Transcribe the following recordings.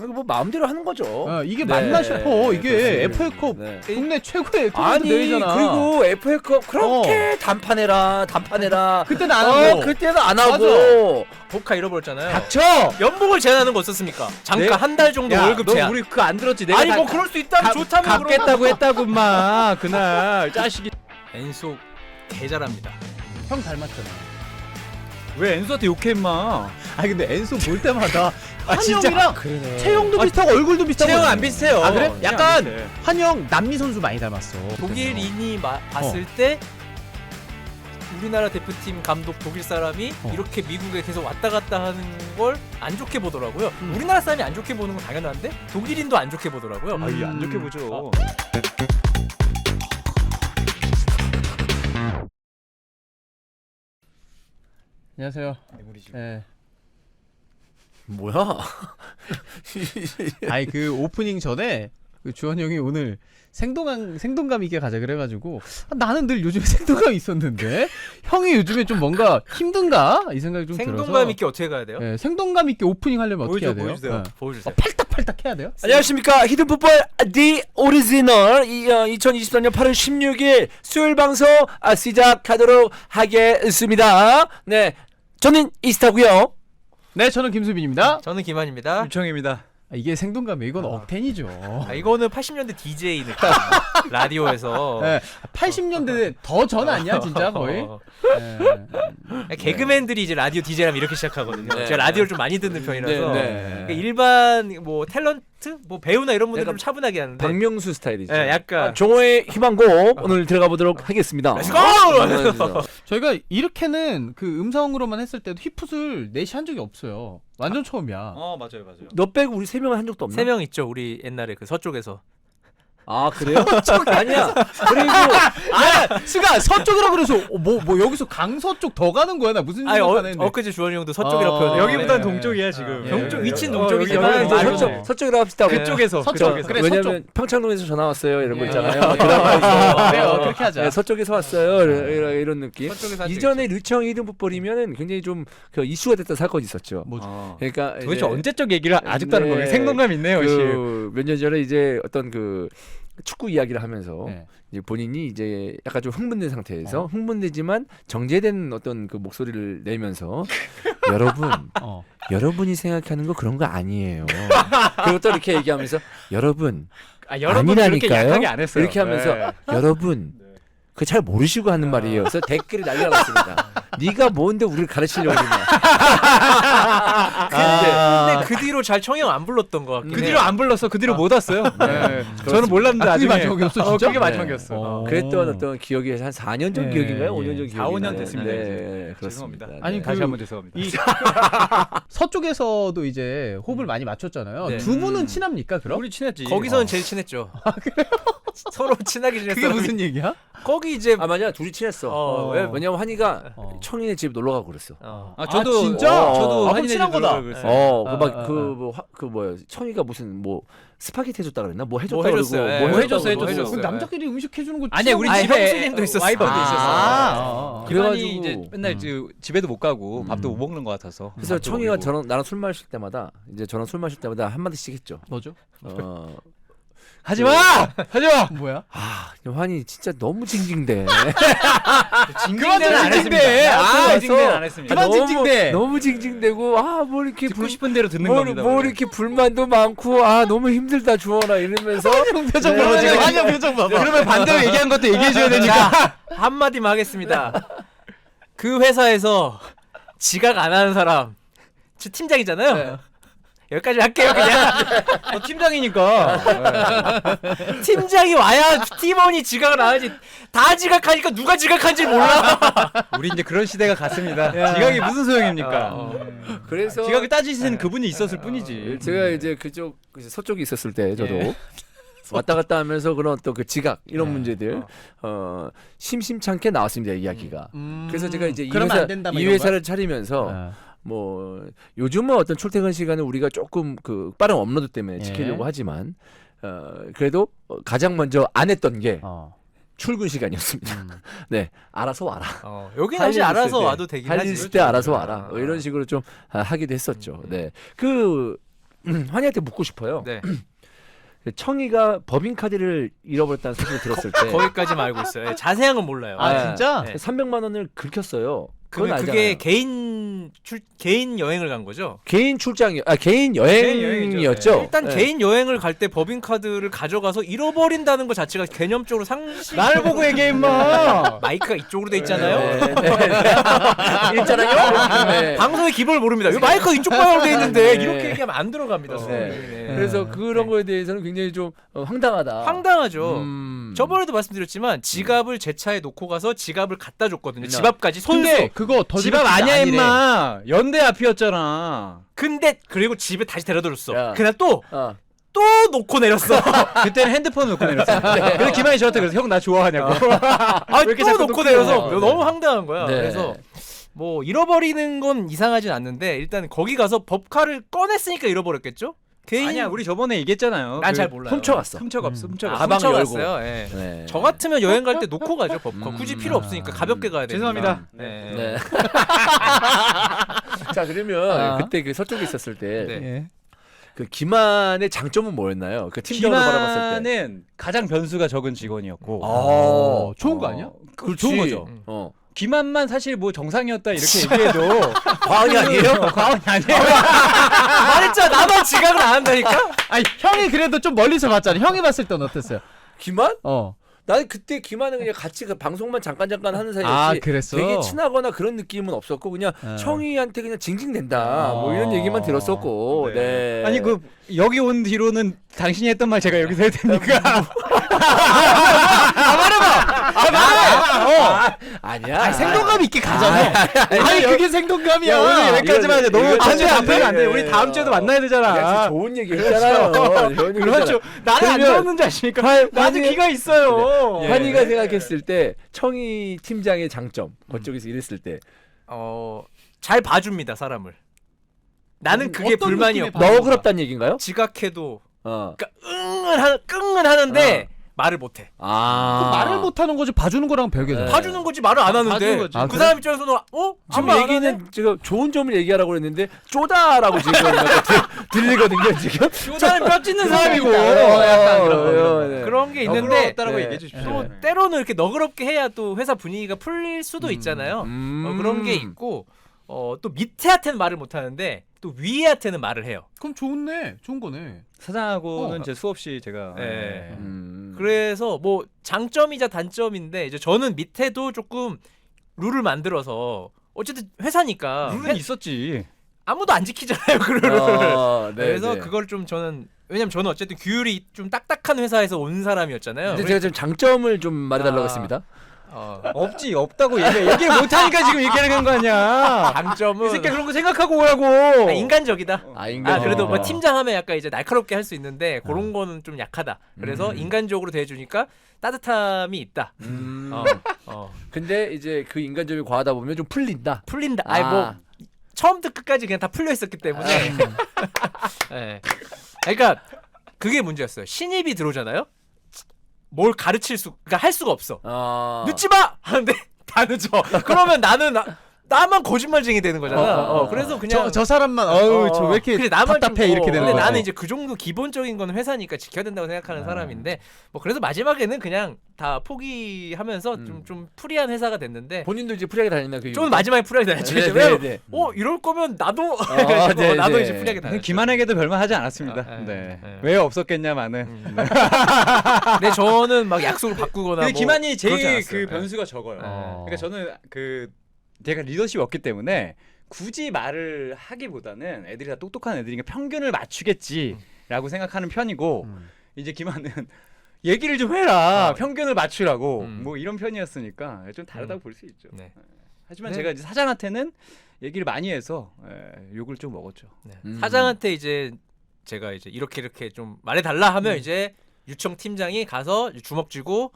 뭐 마음대로 하는 거죠. 이게 네. 맞나 싶어. 이게 그렇습니다. FA컵 네. 국내 최고의 아니 대회잖아. 그리고 FA컵 그렇게 단판해라. 그때는 안 하고. 그때는 안 하고. 복카 잃어버렸잖아요. 닥쳐. 연봉을 제한하는 거 어떻습니까? 잠깐 네? 한 달 정도 야, 월급 너 제한. 우리 그거 안 들었지? 내가 아니 다 뭐 그럴 수 있다면 좋다면 갚겠다고 했다고 마 그날 짜식이. 엔소 개 잘합니다. 형 닮았잖아. 왜 엔소한테 욕해 임마? 아니 근데 엔소 볼 때마다 진짜? 한영이랑 그러네. 체형도 비슷하고 얼굴도 비슷하고. 체형 안 비슷해요. 아 그래? 그냥 약간 비슷해. 한영 남미 선수 많이 닮았어. 독일인이 봤을 때 우리나라 대표팀 감독 독일 사람이 이렇게 미국에 계속 왔다 갔다 하는 걸 안 좋게 보더라고요. 우리나라 사람이 안 좋게 보는 건 당연한데 독일인도 안 좋게 보더라고요. 아, 이게 안 좋게 보죠. 안녕하세요. 네. 뭐야? 아니 그 오프닝 전에 그 주원 형이 오늘 생동감 있게 가자 그래가지고 나는 늘 요즘에 생동감이 있었는데 형이 요즘에 좀 뭔가 힘든가 이 생각이 좀 들어서. 생동감 있게 어떻게 가야 돼요? 네, 생동감 있게 오프닝 하려면 어떻게 해야 돼요? 보여주세요. 네. 보여주세요. 팔딱팔딱 해야 돼요? 안녕하십니까 히든풋볼 디 오리지널 2023년 8월 16일 수요일 방송 시작하도록 하겠습니다. 네, 저는 이스타고요. 네, 저는 김수빈입니다. 저는 김한입니다. 유청입니다. 이게 생동감이 이건 억텐이죠. 이거는 80년대 DJ 느낌. 라디오에서 네, 80년대 더 전 아니야 진짜 거의. 네. 개그맨들이 이제 라디오 DJ라면 이렇게 시작하거든요. 네. 제가 라디오를 좀 많이 듣는 편이라서 네. 그러니까 일반 뭐 탤런트, 뭐 배우나 이런 분들은 약간 좀 차분하게 하는데 박명수 스타일이죠. 네, 약간 종호의 희망곡 오늘 들어가 보도록 하겠습니다. Let's go! 저희가 이렇게는 그 음성으로만 했을 때도 힙풋을 넷이 한 적이 없어요. 완전 처음이야. 맞아요. 너 빼고 우리 세 명은 한 적도 없나? 3명 있죠. 우리 옛날에 그 서쪽에서. 아 그래요? 아니야. 그리고 수가 서쪽이라 그래서 뭐 여기서 강서쪽 더 가는 거야? 나 무슨 아니 생각하는 했는데. 엊그제 주원이 형도 서쪽이라고 표현해. 여기보단 네. 동쪽이야 지금. 예. 동쪽 위치는 여기 동쪽이지만 여기 말고 서쪽 서쪽이라고 합시다. 그쪽에서 서쪽. 그래, 왜냐면 서쪽. 평창동에서 전화 왔어요 이런 거 예. 있잖아요. 드라마에서. 그래요, 그렇게 하자. 네, 서쪽에서 왔어요 이런 느낌. 서쪽에서 한적 이전에 류청 히든풋볼이면은 굉장히 좀 그 이슈가 됐던 사건이 있었죠. 뭐죠? 그러니까 도대체 이제 언제적 얘기를 아직도 하는 거예요? 생동감 있네요, 씨. 몇 년 전에 이제 어떤 그 축구 이야기를 하면서 네. 이제 본인이 이제 약간 좀 흥분된 상태에서 흥분되지만 정제된 어떤 그 목소리를 내면서 여러분 여러분이 생각하는 거 그런 거 아니에요. 그리고 또 이렇게 얘기하면서 여러분 여러분 그렇게 아니라니까요? 약하게 안 했어요. 이렇게 하면서 네. 여러분 그 잘 모르시고 하는 말이에요. 그래서 댓글이 난리가 났습니다. 네가 뭔데 우리를 가르치려고 그러냐. 근데 그 뒤로 잘 청형 안 불렀던 것 같긴 그 해요. 뒤로 안 불렀어. 그 뒤로 못 왔어요. 네. 저는 몰랐는데 그게 나중에 마지막이었어, 진짜? 그게 마지막이었어. 어. 그랬던 어떤 기억이 한 4년 전 네, 기억인가요? 예. 5년 전 기억이 4, 5년 나요. 됐습니다, 네, 이제. 그렇습니다. 죄송합니다. 아니, 네. 다시 그- 한번 죄송합니다. 이 서쪽에서도 이제 호흡을 많이 맞췄잖아요. 네. 두 분은 친합니까 그럼? 우리 친했지. 거기서는 제일 친했죠. 서로 친하게 지냈어요. 그게 무슨 얘기야? 거기 이제 아 맞아 둘이 친했어. 왜냐면 환희가 청인의 집 놀러 가고 그랬어. 저도 진짜? 저도 그럼 한인의 친한 집으로 거다. 그랬어요. 그 뭐야 청이가 무슨 뭐 스파게티 해줬다 그랬나? 뭐 해줬다 뭐 그러고 해줬어요. 예. 뭐 뭐 해줬다고 해줬어요, 그러고. 해줬어요. 그 남자끼리 음식 해주는 거 아니 우리 아니, 집에 형수님도 있었어. 와이프도 있었어. 아. 그래가지고 이제 맨날 집에도 못 가고 밥도 못 먹는 것 같아서. 그래서 밥도 청이가 먹이고. 나랑 술 마실 때마다 이제 저랑 술 마실 때마다 한 마디씩 했죠. 뭐죠? 하지마! 하지마! 뭐야? 환희 진짜 너무 징징대. 그만 좀 안 징징대. 했습니다. 징징대는 안 했습니다. 그만 징징대. 너무 징징대고 뭐 이렇게 듣고 싶은 대로 듣는 뭐, 겁니다. 뭐 원래. 이렇게 불만도 많고 너무 힘들다 주원아 이러면서 표정 네. 봐봐 지금. 아니요, 표정 봐봐. 그러면 반대로 얘기한 것도 얘기해줘야 되니까. 한마디만 하겠습니다. 그 회사에서 지각 안 하는 사람 저 팀장이잖아요. 여기까지 할게요 그냥. 팀장이니까. 팀장이 와야 팀원이 지각을 안 하지. 다 지각하니까 누가 지각한지 몰라. 우리 이제 그런 시대가 갔습니다. 지각이 무슨 소용입니까? 그래서 지각을 따지시는 그분이 있었을 뿐이지. 제가 이제 그쪽 서쪽에 있었을 때 저도 왔다 갔다 하면서 그런 어떤 그 지각 이런 문제들 심심찮게 나왔습니다 이야기가. 그래서 제가 이제 그러면 안 된다, 뭐 이 이런 회사를 차리면서 뭐 요즘은 어떤 출퇴근 시간을 우리가 조금 그 빠른 업로드 때문에 지키려고 하지만 그래도 가장 먼저 안 했던 게 출근 시간이었습니다. 네, 알아서 와라. 여기 사실 알아서 와도 되긴 할 하지. 일 있을 때 알아서 와라. 뭐 이런 식으로 좀 하기도 했었죠. 네, 그 환희한테 묻고 싶어요. 네. 청이가 법인카드를 잃어버렸다는 소식을 들었을 때 거기까지만 알고 있어요. 예, 자세한 건 몰라요. 아 진짜? 네. 300만 원을 긁혔어요. 그건 그게 알잖아요. 개인 여행을 간 거죠. 개인 출장이 개인 여행이었죠. 일단 네. 개인 여행을 갈 때 법인 카드를 가져가서 잃어버린다는 것 자체가 개념적으로 상식. 날 보고 얘기해 임마. 마이크가 이쪽으로 돼 있잖아요. 있잖아요. 네. 방송의 기본을 모릅니다. 이 마이크가 이쪽 방향으로 돼 있는데 네. 이렇게 얘기하면 안 들어갑니다. 네. 네. 그래서 그런 거에 대해서는 굉장히 좀 황당하다. 황당하죠. 음. 저번에도 말씀드렸지만 지갑을 제 차에 놓고 가서 지갑을 갖다 줬거든요. 네. 집 앞까지 손수. 근데 그거 더 집 앞 아니야 임마. 연대 앞이었잖아. 근데 그리고 집에 다시 데려다 줬어. 야. 그날 또 놓고 내렸어. 그때는 핸드폰 놓고 내렸어. 그래서 김한이 저한테 그래서 형 나 좋아하냐고. 아, 이렇게 또 자꾸 놓고 놓고 내려서 내려? 너무 황당한 거야. 네. 그래서 뭐 잃어버리는 건 이상하진 않는데 일단 거기 가서 법카를 꺼냈으니까 잃어버렸겠죠? 개인 아니야 우리 저번에 얘기했잖아요. 난 잘 몰라요. 훔쳐갔어. 훔쳐갔어. 가방 훔쳐갔어요. 예. 네. 저 같으면 여행 갈 때 놓고 가죠 법카. 굳이 필요 없으니까 가볍게 가야 되니까. 죄송합니다. 네. 네. 자 그러면 그때 그 서쪽에 있었을 때 네. 그 김한의 장점은 뭐였나요? 그 팀장으로 바라봤을 때. 김한은 가장 변수가 적은 직원이었고. 좋은 거 아니야? 그렇지. 좋은 거죠. 어. 김한만 사실 뭐 정상이었다 이렇게 얘기해도 과언이 아니에요? 과언이 아니에요. 말했잖아. 나만 지각을 안 한다니까. 아니 형이 그래도 좀 멀리서 봤잖아. 형이 봤을 땐 어땠어요? 김한? 어. 나는 그때 김한은 그냥 같이 그 방송만 잠깐 하는 사이였지. 아 그랬어. 되게 친하거나 그런 느낌은 없었고 그냥 청이한테 그냥 징징댄다 뭐 이런 얘기만 들었었고. 네. 아니 그 여기 온 뒤로는 당신이 했던 말 제가 여기서 해야 되니까. 아니야. 아니, 생동감 있게 가잖아. 아니 그게 생동감이야. 야 오늘 여기까지만 하자. 너무 이거 자주 안 앞에는 안 돼. 돼. 우리 다음 주에도 만나야 되잖아. 그냥 좋은 얘기 했잖아요. 좋은 얘기 그렇죠. 나는 안 그러면 들었는지 아십니까? 나도 귀가 있어요. 환희가 생각했을 때 청이 팀장의 장점 그쪽에서 일했을 때 잘 봐줍니다 사람을. 나는 그게 어떤 불만이 느낌의 없고. 너그럽다는 얘기인가요? 지각해도 어. 그러니까 끙은 하는데 말을 못해. 아. 말을 못하는 거지 봐주는 거랑 별개잖아. 네. 봐주는 거지 말을 안 하는데. 봐주는 거지. 아, 그 그래? 사람 입장에서는 지금 아무 안 얘기는 하네? 지금 좋은 점을 얘기하라고 그랬는데 쪼다라고 지금 들리거든요 지금. 쪼다는 뼈 찢는 사람이고 약간 그런 게 있는데 너그러웠다라고 네. 얘기해 주십시오. 또 때로는 이렇게 너그럽게 해야 또 회사 분위기가 풀릴 수도 있잖아요. 그런 게 있고 또 밑에한테는 말을 못 하는데 또 위에한테는 말을 해요. 그럼 좋네. 좋은 거네. 사장하고는 이제 수없이 제가 네. 그래서 뭐 장점이자 단점인데 이제 저는 밑에도 조금 룰을 만들어서 어쨌든 회사니까 룰은 있었지. 아무도 안 지키잖아요 그 룰을. 그래서 네. 그걸 좀 저는 왜냐면 저는 어쨌든 규율이 좀 딱딱한 회사에서 온 사람이었잖아요. 근데 제가 좀 장점을 좀 말해달라고 했습니다. 없지 없다고 얘기를 못하니까 지금 얘기하는 거 아니야. 장점은 이 새끼 그런 거 생각하고 오라고. 인간적이다. 인간. 그래도 뭐 팀장 하면 약간 이제 날카롭게 할 수 있는데 그런 거는 좀 약하다. 그래서 인간적으로 대해주니까 따뜻함이 있다. 근데 이제 그 인간적이 과하다 보면 좀 풀린다. 풀린다. 아니 뭐 처음부터 끝까지 그냥 다 풀려 있었기 때문에. 네. 그러니까 그게 문제였어요. 신입이 들어오잖아요. 뭘 그러니까 할 수가 없어. 늦지 마 하는데 다 늦어. 그러면 나만 거짓말쟁이 되는 거잖아. 그래서 그냥 저 사람만 저 왜 이렇게 그래, 나만 답답해 이렇게 되는 근데 거야. 나는 이제 그 정도 기본적인 거는 회사니까 지켜야 된다고 생각하는 사람인데 뭐 그래서 마지막에는 그냥 다 포기하면서 좀 프리한 회사가 됐는데 본인도 이제 프리하게 다니나 그. 저는 마지막에 프리하게 다녔죠. 네, 이제 네, 왜 네. 이럴 거면 나도 네, 나도 네. 이제 프리하게 다녔죠. 김한에게도 별말 하지 않았습니다. 네. 왜 없었겠냐마는. 근데 저는 막 약속을 바꾸거나 근데 뭐 김한이 그러지 제일 않았어요. 그 변수가 적어요. 네. 그러니까 저는 제가 리더십이 없기 때문에 굳이 말을 하기보다는 애들이 다 똑똑한 애들이니까 평균을 맞추겠지라고 생각하는 편이고 이제 김한은 얘기를 좀 해라. 평균을 맞추라고. 뭐 이런 편이었으니까 좀 다르다고 볼 수 있죠. 네. 하지만 네. 제가 이제 사장한테는 얘기를 많이 해서 욕을 좀 먹었죠. 네. 사장한테 이제 제가 이제 이렇게 좀 말해달라 하면 이제 유청 팀장이 가서 주먹 쥐고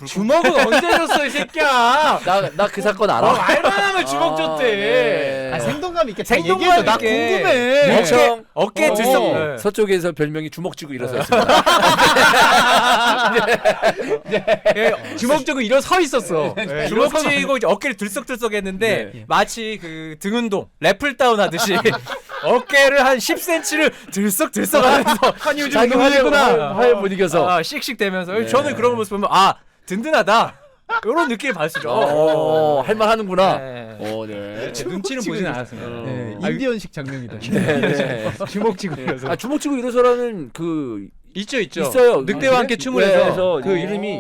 주먹은 언제 줬어 이 새끼야. 나 그 사건 알아. 말만 하면 주먹 줬대. 네. 아, 생동감 있게 다 생동감 얘기해줘. 나 있게. 궁금해. 엄청 어깨 들썩. 네. 서쪽에서 별명이 주먹 쥐고 일어섰습니다. 주먹 쥐고 일어서 있었어. 주먹 쥐고 이제 어깨를 들썩들썩했는데 네. 마치 그 등 운동 래플 다운 하듯이 어깨를 한 10cm를 들썩들썩하면서 한이 요즘 자기 운동하는구나. 화에 못 이겨서. 씩씩대면서 네. 저는 그런 모습 보면 든든하다 이런 느낌을 받으시죠. 할만하는구나. 네. 네. 눈치는 보진 않았습니다. 네, 아, 인디언식 장면이다. 네. 주먹 쥐고 일어서. 아 주먹 쥐고 일어서라는 그 있죠. 있어요. 늑대와 함께 춤을 네, 해서 그 이름이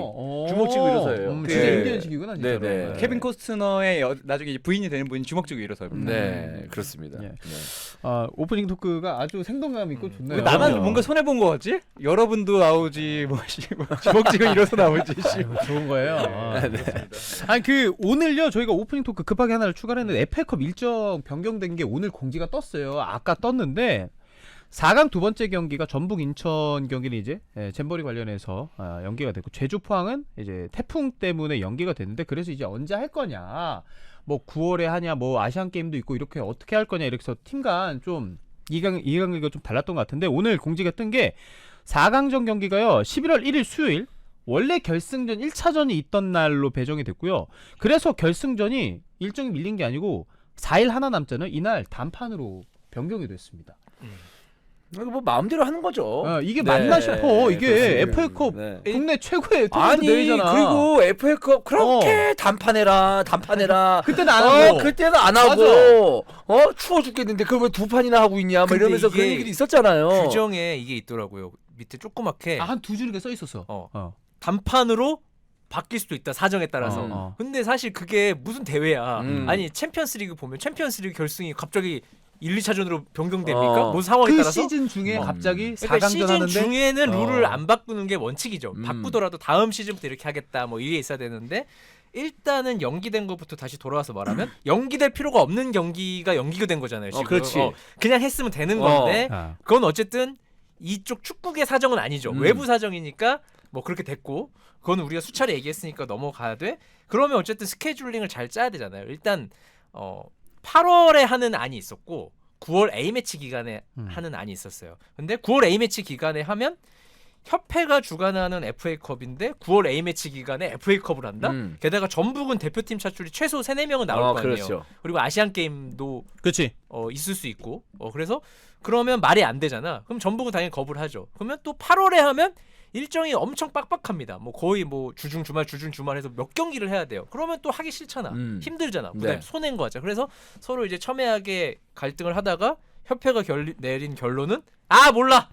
주먹 쥐고 일어서예요. 진짜 네. 인디언식이구나. 진짜로. 네. 케빈 코스너의 나중에 이제 부인이 되는 분이 주먹 쥐고 일어서요. 네, 그렇습니다. 예. 네. 아, 오프닝 토크가 아주 생동감 있고 좋네요. 왜 나만 그럼요. 뭔가 손해 본 거 같지? 여러분도 나오지 뭐 주먹 쥐고 일어서 나오지. 아이고, 좋은 거예요. 아니 그 오늘요 저희가 오프닝 토크 급하게 하나를 추가했는데 FA컵 일정 변경된 게 오늘 공지가 떴어요. 아까 떴는데 4강 두 번째 경기가 전북 인천 경기는 이제 잼버리 관련해서 연기가 됐고 제주 포항은 이제 태풍 때문에 연기가 됐는데 그래서 이제 언제 할 거냐 뭐 9월에 하냐 뭐 아시안 게임도 있고 이렇게 어떻게 할 거냐 이렇게 해서 팀 간 좀 이해관계가 좀 달랐던 것 같은데 오늘 공지가 뜬 게 4강전 경기가요 11월 1일 수요일 원래 결승전 1차전이 있던 날로 배정이 됐고요. 그래서 결승전이 일정이 밀린 게 아니고 4일 하나 남자는 이날 단판으로 변경이 됐습니다. 이거 뭐 마음대로 하는 거죠. 이게 네, 맞나 싶어. 이게 그렇습니다. FA컵 네. 국내 최고의 토너먼트 아니 대회잖아. 그리고 FA컵 그렇게 단판해라. 그때는 안 하고 그때는 안 하고 추워 죽겠는데 그걸 왜 두 판이나 하고 있냐 막 근데 이러면서 그런 이게 얘기도 있었잖아요. 규정에 이게 있더라고요. 밑에 조그맣게 한 두 줄에 써 있었어. 단판으로 바뀔 수도 있다 사정에 따라서. 어. 근데 사실 그게 무슨 대회야. 음. 아니 챔피언스리그 보면 챔피언스리그 결승이 갑자기 1, 2차전으로 변경됩니까? 뭐 상황에 그 따라서. 시즌 중에 갑자기 그러니까 4강전 시즌 하는데 중에는 룰을 안 바꾸는 게 원칙이죠. 음. 바꾸더라도 다음 시즌부터 이렇게 하겠다 뭐 이게 있어야 되는데 일단은 연기된 것부터 다시 돌아와서 말하면 연기될 필요가 없는 경기가 연기가 된 거잖아요. 지금. 그렇지. 그냥 했으면 되는 건데 아. 그건 어쨌든 이쪽 축구계 사정은 아니죠. 외부 사정이니까 뭐 그렇게 됐고 그건 우리가 수차례 얘기했으니까 넘어가야 돼. 그러면 어쨌든 스케줄링을 잘 짜야 되잖아요. 일단 8월에 하는 안이 있었고 9월 A매치 기간에 하는 안이 있었어요. 근데 9월 A매치 기간에 하면 협회가 주관하는 FA컵인데 9월 A매치 기간에 FA컵을 한다? 게다가 전북은 대표팀 차출이 최소 3-4명은 나올 거 아니에요. 그렇죠. 그리고 아시안 게임도 그렇지. 있을 수 있고 그래서 그러면 말이 안 되잖아. 그럼 전북은 당연히 거부를 하죠. 그러면 또 8월에 하면 일정이 엄청 빡빡합니다. 뭐 거의 뭐 주중 주말 해서 몇 경기를 해야 돼요. 그러면 또 하기 싫잖아. 힘들잖아. 그다음에 네. 손해인 거 같죠. 그래서 서로 이제 첨예하게 갈등을 하다가 협회가 내린 결론은 몰라.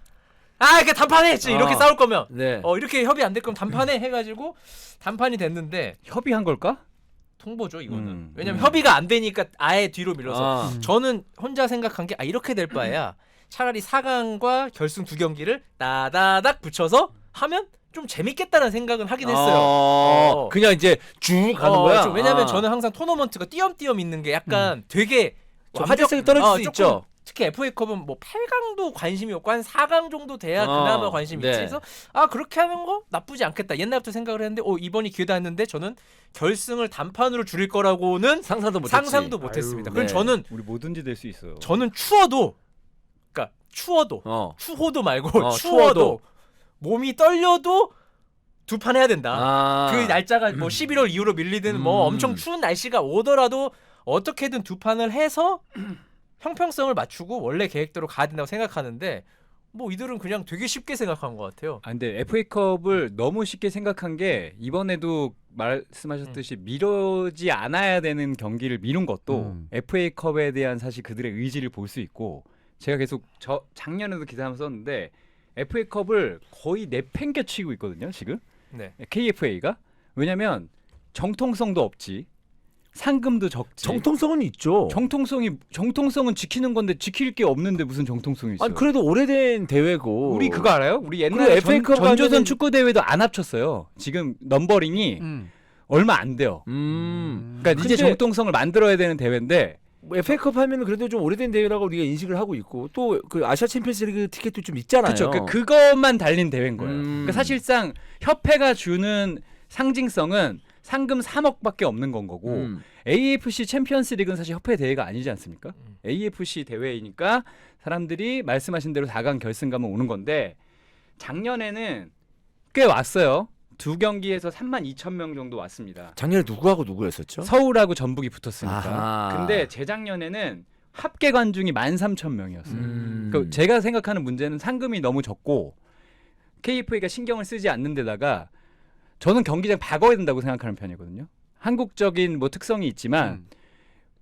이렇게 단판해 했지. 이렇게 싸울 거면 네. 이렇게 협의 안 될 거면 단판해 해가지고 단판이 됐는데 협의한 걸까? 통보죠 이거는. 왜냐면 음. 협의가 안 되니까 아예 뒤로 밀려서 아. 저는 혼자 생각한 게 이렇게 될 바에야 차라리 4강과 결승 두 경기를 따다닥 붙여서 하면 좀 재밌겠다는 생각은 하긴 했어요. 그냥 이제 쭉 가는 거야. 왜냐면 저는 항상 토너먼트가 띄엄띄엄 있는 게 약간 되게 좀 화제성이 떨어질 수 조금 있죠. 특히 FA컵은 뭐 8강도 관심이 없고 한 4강 정도 돼야 그나마 관심이 네. 있지. 그래서 그렇게 하는 거 나쁘지 않겠다. 옛날부터 생각을 했는데 이번이 기회다 했는데 저는 결승을 단판으로 줄일 거라고는 상상도 못했습니다. 아유, 그럼 네. 저는 우리 뭐든지 될 수 있어요. 추워도 추호도 말고 추워도 몸이 떨려도 두 판 해야 된다. 그 날짜가 뭐 11월 이후로 밀리든 뭐 엄청 추운 날씨가 오더라도 어떻게든 두 판을 해서 형평성을 맞추고 원래 계획대로 가야 된다고 생각하는데 뭐 이들은 그냥 되게 쉽게 생각한 것 같아요. 근데 FA컵을 너무 쉽게 생각한 게 이번에도 말씀하셨듯이 미루지 않아야 되는 경기를 미룬 것도 FA컵에 대한 사실 그들의 의지를 볼 수 있고 제가 계속 작년에도 기사 한번 썼는데 FA컵을 거의 내팽개치고 있거든요 지금. 네. KFA가 왜냐면 정통성도 없지. 상금도 적지. 정통성은 있죠. 정통성은 지키는 건데 지킬 게 없는데 무슨 정통성이 있어요? 아니 그래도 오래된 대회고. 우리 그거 알아요? 우리 옛날에 FA컵 전조선 가면은- 축구 대회도 안 합쳤어요. 지금 넘버링이 얼마 안 돼요. 그러니까 이제 근데- 정통성을 만들어야 되는 대회인데 FA컵 하면은 그래도 좀 오래된 대회라고 우리가 인식을 하고 있고 또 그 아시아 챔피언스리그 티켓도 좀 있잖아요. 그렇죠. 그것만 달린 대회인 거예요. 음. 그러니까 사실상 협회가 주는 상징성은 상금 3억밖에 없는 건 거고 AFC 챔피언스 리그는 사실 협회 대회가 아니지 않습니까? AFC 대회이니까 사람들이 말씀하신 대로 4강 결승 가면 오는 건데 작년에는 꽤 왔어요. 2경기에서 32,000명 정도 왔습니다. 작년에 누구하고 누구였었죠? 서울하고 전북이 붙었으니까. 아하. 근데 재작년에는 합계 관중이 13,000명이었어요. 그 제가 생각하는 문제는 상금이 너무 적고 KFA가 신경을 쓰지 않는 데다가 저는 경기장 박아야 된다고 생각하는 편이거든요. 한국적인 뭐 특성이 있지만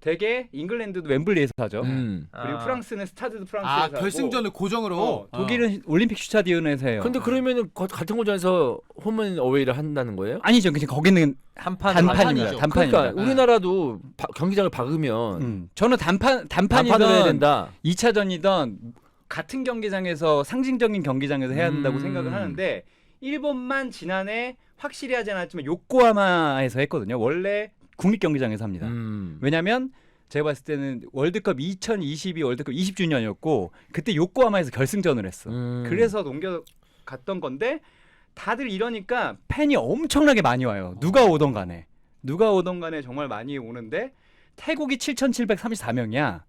되게 잉글랜드도 웸블리에서 하죠. 그리고 프랑스는 스타드 드 프랑스에서 하고 결승전을 고정으로 독일은 올림픽 슈타디온에서 해요. 근데 그러면은 같은 공장에서 홈앤 어웨이를 한다는 거예요? 아니죠. 그냥 거기는 단판입니다. 단판이죠. 단판입니다. 그러니까 우리나라도 경기장을 박으면 저는 단판을 해야 단판이든 된다. 2차전이든 같은 경기장에서 상징적인 경기장에서 해야 한다고 생각을 하는데 일본만 지난해 확실히 하지 않았지만 요코하마에서 했거든요. 원래 국립경기장에서 합니다. 왜냐하면 제가 봤을 때는 월드컵 2022 월드컵 20주년이었고 그때 요코하마에서 결승전을 했어. 그래서 넘겨갔던 건데 다들 이러니까 팬이 엄청나게 많이 와요. 누가 오던 간에 정말 많이 오는데 태국이 7,734명이야.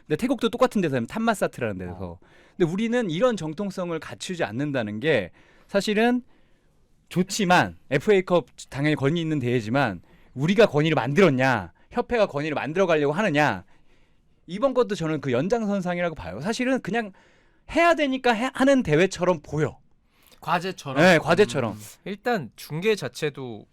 근데 태국도 똑같은 데서 하면 탐마사트라는 데서. 근데 우리는 이런 정통성을 갖추지 않는다는 게 사실은 좋지만 FA컵 당연히 권위 있는 대회지만 우리가 권위를 만들었냐 협회가 권위를 만들어 가려고 하느냐 이번 것도 저는 그 연장선상이라고 봐요. 사실은 그냥 해야 되니까 하는 대회처럼 보여. 과제처럼. 네, 과제처럼. 일단 중계 자체도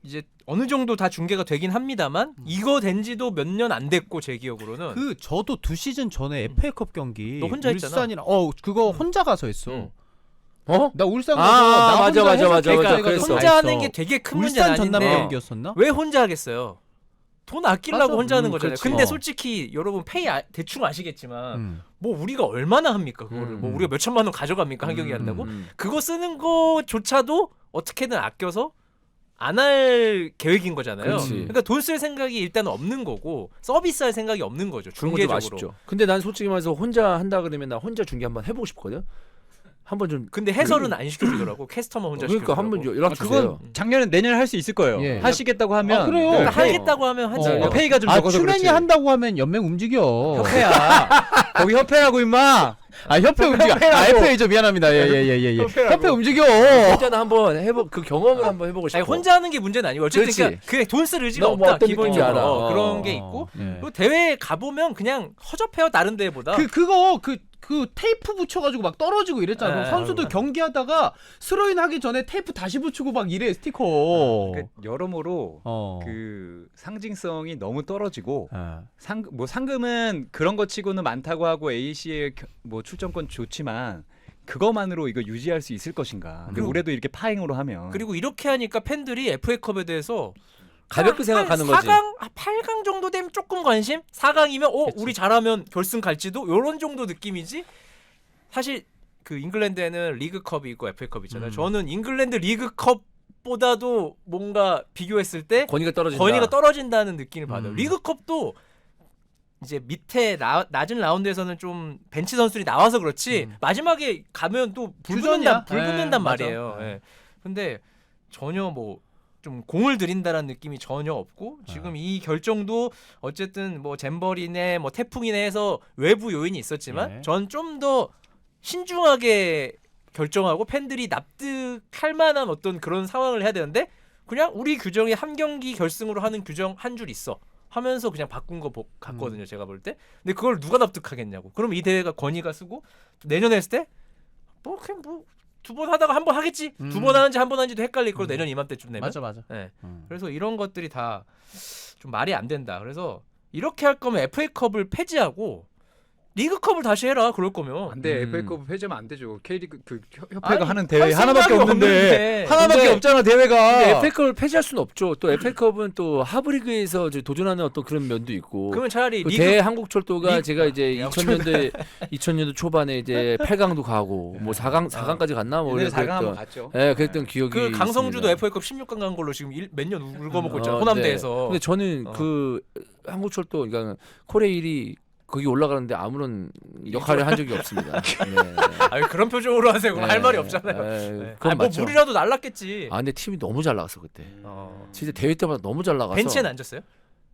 이제 어느 정도 다 중계가 되긴 합니다만 이거 된 지도 몇 년 안 됐고 제 기억으로는 저도 2시즌 전에 FA컵 경기 너 혼자 했잖아. 울산이랑 그거 혼자 가서 했어. 어? 나 울산 가서 나 맞아, 혼자 맞아, 맞아, 해서 맞아. 그러니까 그랬어. 혼자 하는 게 되게 큰 문제는 울산 전남 아닌데 경기였었나? 왜 혼자 하겠어요? 돈 아끼려고 맞아. 혼자 하는 거잖아요. 그렇지. 근데 솔직히 여러분 페이 대충 아시겠지만 뭐 우리가 얼마나 합니까 그거를 뭐 우리가 몇 천만 원 가져갑니까 한 경기 한다고? 그거 쓰는 거조차도 어떻게든 아껴서 안 할 계획인 거잖아요. 그렇지. 그러니까 돈 쓸 생각이 일단 없는 거고 서비스할 생각이 없는 거죠. 그런 거 좀 중계적으로. 아쉽죠. 근데 난 솔직히 말해서 혼자 한다 그러면 나 혼자 중계 한번 해보고 싶거든. 한번 좀. 근데 해설은 안 시켜주더라고. 캐스터만 혼자 그러니까 시켜주더라고. 한번 연락 주세요. 그건 작년에 내년에 할 수 있을 거예요. 예. 하시겠다고 하면 그래요. 그러니까 페이. 하겠다고 하면 하지. 페이가 좀 적어서 추맨이 그렇지. 한다고 하면 연맹 움직여. 협회야. 거기 협회라고 임마. 협회 움직여. FA죠. 미안합니다. 예. 협회 움직여. 혼자는 한번 그 경험을 한번 해보고 싶어. 아니, 혼자 하는 게 문제는 아니고 어쨌든 그렇지. 그게 돈 쓸 의지가 너 뭐 없다. 어떤 기본적으로 느낌인지 알아. 그런 게 있고 예. 그리고 대회 가보면 그냥 허접해요 다른 대회보다. 그 테이프 붙여가지고 막 떨어지고 이랬잖아. 네. 선수들 경기하다가 스로인 하기 전에 테이프 다시 붙이고 막 이래 스티커. 그러니까 여러모로 그 상징성이 너무 떨어지고 상금은 그런 거 치고는 많다고 하고 AC의 뭐 출전권 좋지만 그거만으로 이거 유지할 수 있을 것인가. 근데 올해도 이렇게 파행으로 하면 그리고 이렇게 하니까 팬들이 FA컵에 대해서 가볍게 생각하는 거지. 4강, 8강 정도 되면 조금 관심? 4강이면 우리 잘하면 결승 갈지도 요런 정도 느낌이지. 사실 그 잉글랜드에는 리그컵이 있고 FA컵이 있잖아요. 저는 잉글랜드 리그컵보다도 뭔가 비교했을 때 권위가 떨어진다는 느낌을 받아요. 리그컵도 이제 밑에 낮은 라운드에서는 좀 벤치 선수들이 나와서 그렇지 마지막에 가면 또 불붙는단 말이에요. 예. 근데 전혀 뭐 좀 공을 들인다라는 느낌이 전혀 없고 지금 이 결정도 어쨌든 뭐 잼버리네 뭐 태풍이네 해서 외부 요인이 있었지만 전 좀 더 신중하게 결정하고 팬들이 납득할 만한 어떤 그런 상황을 해야 되는데 그냥 우리 규정에 한 경기 결승으로 하는 규정 한 줄 있어 하면서 그냥 바꾼 거 같거든요. 제가 볼 때. 근데 그걸 누가 납득하겠냐고. 그럼 이 대회가 권위가 쓰고 내년에 했을 때 뭐 그냥 뭐 두 번 하다가 한 번 하겠지. 두 번 하는지 한 번 하는지도 헷갈릴 걸 내년 이맘때쯤 되면. 맞아. 네. 그래서 이런 것들이 다 좀 말이 안 된다. 그래서 이렇게 할 거면 FA컵을 폐지하고 리그컵을 다시 해라. 그럴 거면. 안 돼. FA컵 폐지하면 안 되죠. K리그 그 협회가 아니, 하는 대회 할 하나밖에 생각이 없는데 없는데. 하나밖에 근데- 없잖아 대회가. 근데 FA컵을 폐지할 수는 없죠. 또 FA컵은 또 하브리그에서 이제 도전하는 어떤 그런 면도 있고. 그러면 차라리 그 리그 대한국철도가 제가 이제 야, 2000년도 초반에 이제 8강도 가고 뭐 4강까지 갔나 뭐 오늘 4강 한번 그랬던 갔죠. 예, 그랬던 기억이 그 강성주도 있습니다. FA컵 16강 간 걸로 지금 몇 년 울거먹고 있잖아. 네. 호남대에서. 근데 저는 그 한국철도 그러니까 코레일이 거기 올라가는데 아무런 역할을 한 적이 없습니다. 네. 아니, 그런 표정으로 하세요. 그럼 할 네. 말이 없잖아요. 네. 아, 그건 뭐 맞죠. 물이라도 날랐겠지. 아 근데 팀이 너무 잘 나갔어 그때. 어. 진짜 대회 때마다 너무 잘 나가서. 벤치에는 앉았어요?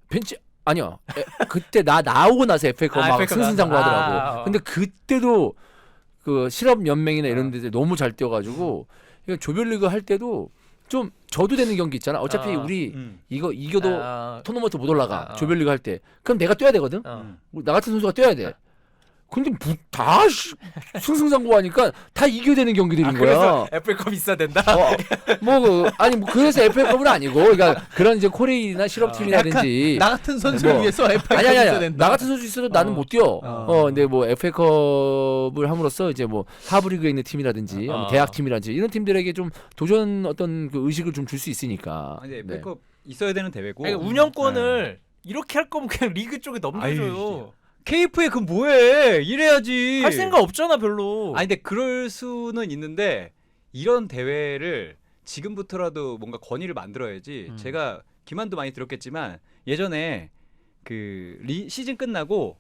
벤치 아니요. 그때 나 나오고 나서 FA컵 막 FA 컵 승승장구하더라고. 나왔어. 아, 근데 그때도 그 실업 연맹이나 이런 어. 데들 너무 잘 뛰어가지고 이거 조별리그 할 때도 좀 져도 되는 경기 있잖아. 어차피 우리 이거 이겨도 토너먼트 못 올라가. 조별리그 할 때. 그럼 내가 뛰어야 되거든. 나 같은 선수가 뛰어야 돼. 근데 다 승승장구하니까 다 이겨야 되는 경기들인 거야. 그래서 FA컵 있어야 된다. 아니 뭐 그래서 FA컵은 아니고, 그러니까 그런 이제 코레일이나 실업팀이라든지 나 같은 선수를 뭐, 위해서 FA컵 아니 있어야 된다. 나 같은 선수 있어도 나는 못 뛰어. 근데 뭐 FA컵을 함으로써 이제 뭐 하브리그에 있는 팀이라든지 뭐 대학 팀이라든지 이런 팀들에게 좀 도전 어떤 그 의식을 좀 줄 수 있으니까. 아니, FA컵 있어야 되는 대회고. 그러니까 운영권을 이렇게 할 거면 그냥 리그 쪽에 넘겨줘요. KFA 그럼 뭐해? 이래야지. 할 생각 없잖아 별로. 아니 근데 그럴 수는 있는데 이런 대회를 지금부터라도 뭔가 권위를 만들어야지. 제가 기만도 많이 들었겠지만 예전에 그 시즌 끝나고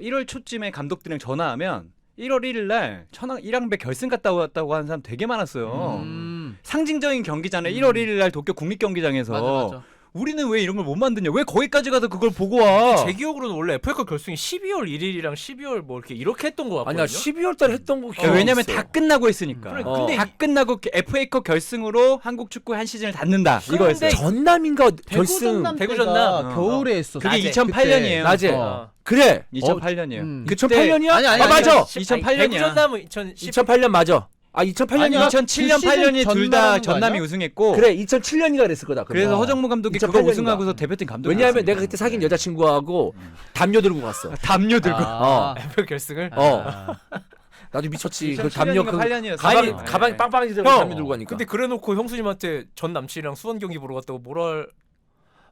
1월 초쯤에 감독들이랑 전화하면 1월 1일 날 천왕 1항배 결승 갔다 왔다고 하는 사람 되게 많았어요. 상징적인 경기잖아요. 1월 1일 날 도쿄 국립경기장에서. 맞아. 우리는 왜 이런 걸 못 만드냐? 왜 거기까지 가서 그걸 보고 와? 제 기억으로는 원래 FA컵 결승이 12월 1일이랑 12월 뭐 이렇게 했던 거 같거든요. 아니야 12월 달에 했던 거 기억이 왜냐면 있어. 다 끝나고 했으니까. 그래, 근데 다 끝나고 FA컵 결승으로 한국 축구 한 시즌을 닫는다. 이거였어요. 전남인가 결승 대구 전남. 겨울에 했어. 그게 2008년이에요. 낮에. 어. 그래. 2008년이에요. 2008년이야? 아니, 아니, 아 맞아. 2008년이야. 대구 전남은 2010. 2008년 맞아. 아 2008년이야? 2007년, 그 8년이 시즌 둘 다 전남한 거 전남이 아니야? 우승했고. 그래 2007년이가 그랬을 거다. 그러면. 그래서 허정무 감독이 그거 2008년인가. 우승하고서 대표팀 감독. 왜냐하면 내가 그때 사귄 여자친구하고 담요 들고 갔어. 담요 들고. FA 결승을. 나도 미쳤지. 그 2007년인가 담요 그 8년이었어. 가방이 빵빵하게 들고 형, 담요 들고 가니까. 근데 그래놓고 형수님한테 전 남친이랑 수원 경기 보러 갔다고 뭐라.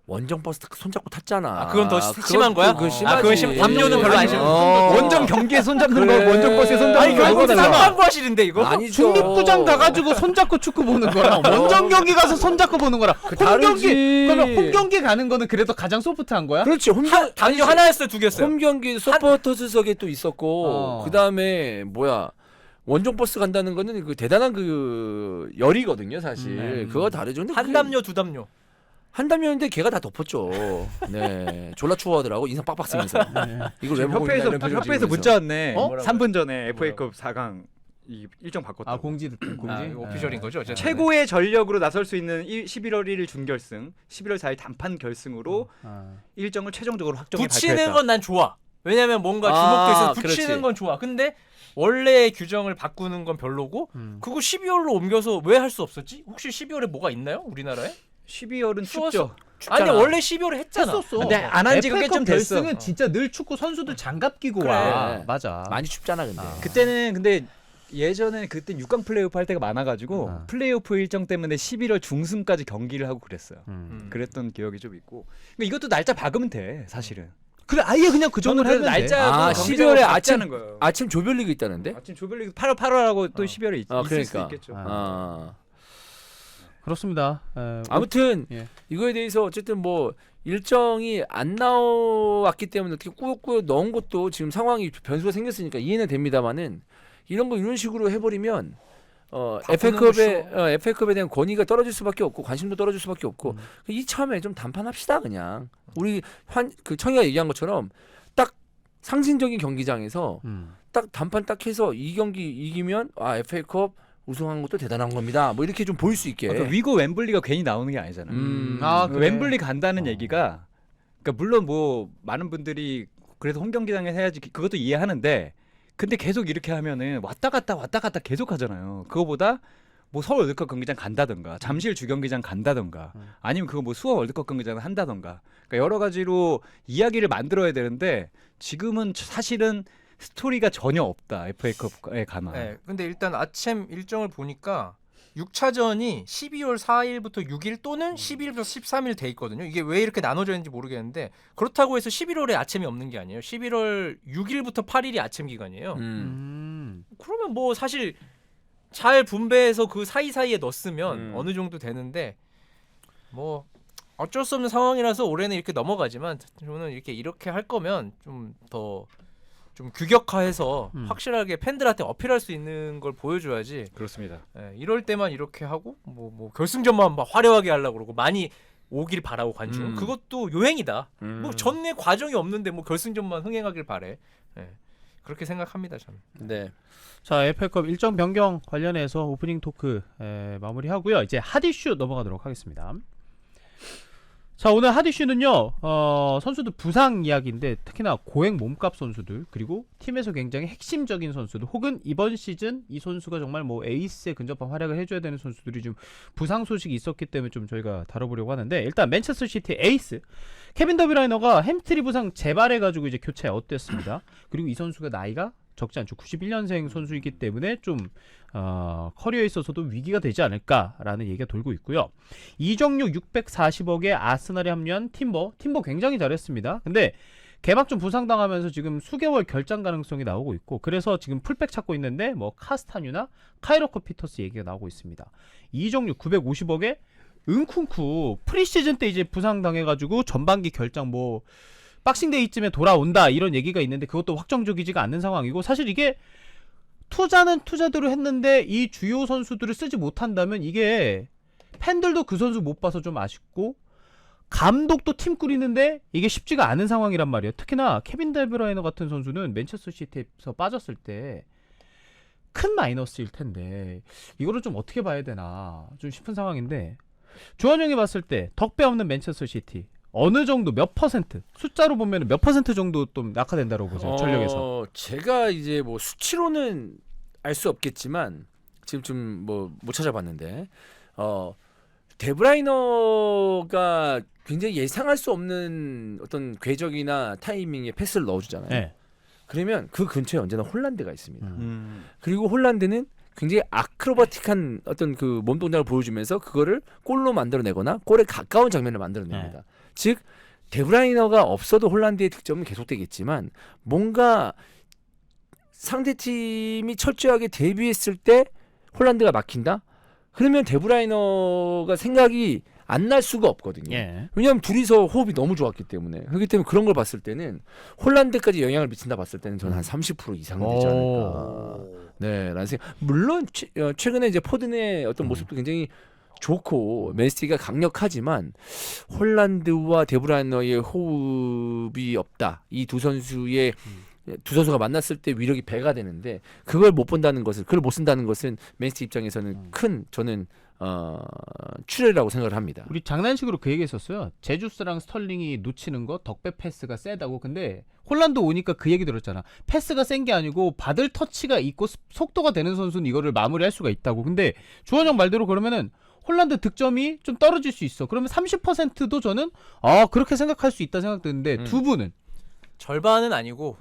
원정 버스 손잡고 탔잖아. 아, 그건 더 심한 거야? 그건 아, 심하지. 그건 담요는 별로 안 심해. 원정 경기에 손잡는 그래. 거 원정 버스에 손잡는 아니 거 결국 이거잖아. 쌍방구 하시는데 이거. 아니죠. 중립구장 가가지고 손잡고 축구 보는 거랑 원정 경기 가서 손잡고 보는 거랑 홈 다르지. 경기 그러면 홈 경기 가는 거는 그래도 가장 소프트한 거야? 그렇지. 담요 하나였어요, 두 개였어요? 홈 경기 서포터즈석에 또 있었고 그 다음에 뭐야 원정 버스 간다는 거는 그 대단한 그 열이거든요, 사실. 그거 다르죠. 근데 한 담요, 두 담요. 한 담요인데 걔가 다 덮었죠. 네, 졸라 추워하더라고 인상 빡빡 쓰면서. 이걸 왜 보고 있나 이런 표정 협회에서 지으면서. 문자 왔네. 어? 3분 전에 FA컵 4강 이 일정 바꿨다. 아 공지 아, 이거 오피셜인 거죠? 어쨌든. 최고의 전력으로 나설 수 있는 11월 1일 준결승, 11월 4일 단판 결승으로 일정을 최종적으로 확정해 붙이는 발표했다. 건 난 좋아. 왜냐면 뭔가 아, 주목도 있어서 붙이는 그렇지. 건 좋아. 근데 원래 규정을 바꾸는 건 별로고 그거 12월로 옮겨서 왜 할 수 없었지? 혹시 12월에 뭐가 있나요? 우리나라에? 12월은 추워서. 춥죠. 아니 원래 12월에 했잖아. 했었어. 근데 안 한 지가 꽤 좀 됐어. 결승은 진짜 늘 축구 선수들 장갑 끼고 그래. 와. 맞아. 많이 춥잖아, 근데. 그때는 근데 예전에 그때 6강 플레이오프 할 때가 많아가지고 플레이오프 일정 때문에 11월 중순까지 경기를 하고 그랬어요. 그랬던 기억이 좀 있고. 그러니까 이것도 날짜 박으면 돼, 사실은. 그래 아예 그냥 그 저는 정도로 그래도 하면 돼. 날짜 아, 12월에 12월에 아침 거예요. 아침 조별리그 있다는데? 아침 조별리그 8월하고 또 12월에 있을 그러니까. 수도 있겠죠. 그렇습니다. 아무튼 예. 이거에 대해서 어쨌든 뭐 일정이 안 나왔기 때문에 어떻게 꾸역꾸역 넣은 것도 지금 상황이 변수가 생겼으니까 이해는 됩니다만은 이런 거 이런 식으로 해버리면 FA컵에 대한 권위가 떨어질 수밖에 없고 관심도 떨어질 수밖에 없고 이참에 좀 단판합시다 그냥. 우리 그 청이가 얘기한 것처럼 딱 상징적인 경기장에서 딱 단판 딱 해서 이 경기 이기면 FA컵 우승한 것도 대단한 겁니다. 뭐 이렇게 좀 보일 수 있게. 그러니까 위고 웸블리가 괜히 나오는 게 아니잖아요. 아, 그래. 웸블리 간다는 얘기가 그러니까 물론 뭐 많은 분들이 그래도 홈 경기장에서 해야지 그것도 이해하는데 근데 계속 이렇게 하면은 왔다 갔다 계속 하잖아요. 그거보다 뭐 서울 월드컵 경기장 간다던가 잠실 주경기장 간다던가 아니면 그거 뭐 수원 월드컵 경기장 한다던가 그러니까 여러 가지로 이야기를 만들어야 되는데 지금은 사실은 스토리가 전혀 없다. FA컵에 관한. 네, 근데 일단 아침 일정을 보니까 6차전이 12월 4일부터 6일 또는 12일부터 13일 돼 있거든요. 이게 왜 이렇게 나눠져 있는지 모르겠는데 그렇다고 해서 11월에 아침이 없는 게 아니에요. 11월 6일부터 8일이 아침 기간이에요. 그러면 뭐 사실 잘 분배해서 그 사이사이에 넣었으면 어느 정도 되는데 뭐 어쩔 수 없는 상황이라서 올해는 이렇게 넘어가지만 저는 이렇게 할 거면 좀 더 좀 규격화해서 확실하게 팬들한테 어필할 수 있는 걸 보여줘야지. 그렇습니다. 이럴 때만 이렇게 하고 뭐 결승전만 막 화려하게 하려고 그러고 많이 오길 바라고 관중 그것도 요행이다. 뭐 전에 과정이 없는데 뭐 결승전만 흥행하길 바래. 그렇게 생각합니다 저는. 네. 자, FA컵 일정 변경 관련해서 오프닝 토크 마무리하고요. 이제 핫 이슈 넘어가도록 하겠습니다. 자, 오늘 핫 이슈는요. 선수들 부상 이야기인데 특히나 고액 몸값 선수들 그리고 팀에서 굉장히 핵심적인 선수들 혹은 이번 시즌 이 선수가 정말 뭐 에이스에 근접한 활약을 해줘야 되는 선수들이 좀 부상 소식이 있었기 때문에 좀 저희가 다뤄보려고 하는데 일단 맨체스터 시티 에이스 케빈 더브라이너가 햄스트링 부상 재발해가지고 이제 교체 아웃됐습니다. 그리고 이 선수가 나이가 적지 않죠. 91년생 선수이기 때문에 좀 커리어에 있어서도 위기가 되지 않을까라는 얘기가 돌고 있고요. 이적료 640억에 아스날에 합류한 팀버 굉장히 잘했습니다. 근데 개막전 부상당하면서 지금 수개월 결장 가능성이 나오고 있고 그래서 지금 풀백 찾고 있는데 뭐 카스타뉴나 카이로커 피터스 얘기가 나오고 있습니다. 이적료 950억에 은쿵쿠 프리시즌 때 이제 부상당해가지고 전반기 결장 뭐 박싱데이쯤에 돌아온다 이런 얘기가 있는데 그것도 확정적이지가 않는 상황이고 사실 이게 투자는 투자대로 했는데 이 주요 선수들을 쓰지 못한다면 이게 팬들도 그 선수 못 봐서 좀 아쉽고 감독도 팀 꾸리는데 이게 쉽지가 않은 상황이란 말이에요. 특히나 케빈 데브라이너 같은 선수는 맨체스터 시티에서 빠졌을 때 큰 마이너스일 텐데 이거를 좀 어떻게 봐야 되나 좀 싶은 상황인데 조한 형이 봤을 때 덕배 없는 맨체스터 시티 어느 정도 몇 퍼센트 숫자로 보면 몇 퍼센트 정도 좀 낙하된다고 보세요. 전력에서. 제가 이제 뭐 수치로는 알 수 없겠지만 지금 좀 뭐 못 찾아봤는데 데브라이너가 굉장히 예상할 수 없는 어떤 궤적이나 타이밍에 패스를 넣어주잖아요. 네. 그러면 그 근처에 언제나 홀란드가 있습니다. 그리고 홀란드는 굉장히 아크로바틱한 어떤 그 몸 동작을 보여주면서 그거를 골로 만들어내거나 골에 가까운 장면을 만들어냅니다. 네. 즉 데브라이너가 없어도 홀란드의 득점은 계속되겠지만 뭔가 상대팀이 철저하게 대비했을 때 홀란드가 막힌다? 그러면 데브라이너가 생각이 안 날 수가 없거든요. 예. 왜냐하면 둘이서 호흡이 너무 좋았기 때문에. 그렇기 때문에 그런 걸 봤을 때는 홀란드까지 영향을 미친다 봤을 때는 저는 한 30% 이상 되지 않을까. 네, 라는 생각. 물론 최근에 이제 포든의 어떤 모습도 굉장히 좋고 맨시티가 강력하지만 홀란드와 데브라이너의 호흡이 없다. 이 두 선수의 두 선수가 만났을 때 위력이 배가 되는데 그걸 못 본다는 것을 그걸 못 쓴다는 것은 맨시티 입장에서는 큰 저는 출혈이라고 생각을 합니다. 우리 장난식으로 그 얘기했었어요. 제주스랑 스털링이 놓치는 거 덕배 패스가 세다고. 근데 홀란드 오니까 그 얘기 들었잖아. 패스가 센 게 아니고 받을 터치가 있고 속도가 되는 선수는 이거를 마무리할 수가 있다고. 근데 주원영 말대로 그러면은 홀란드 득점이 좀 떨어질 수 있어. 그러면 30%도 저는 그렇게 생각할 수 있다 생각되는데 두 분은 절반은 아니고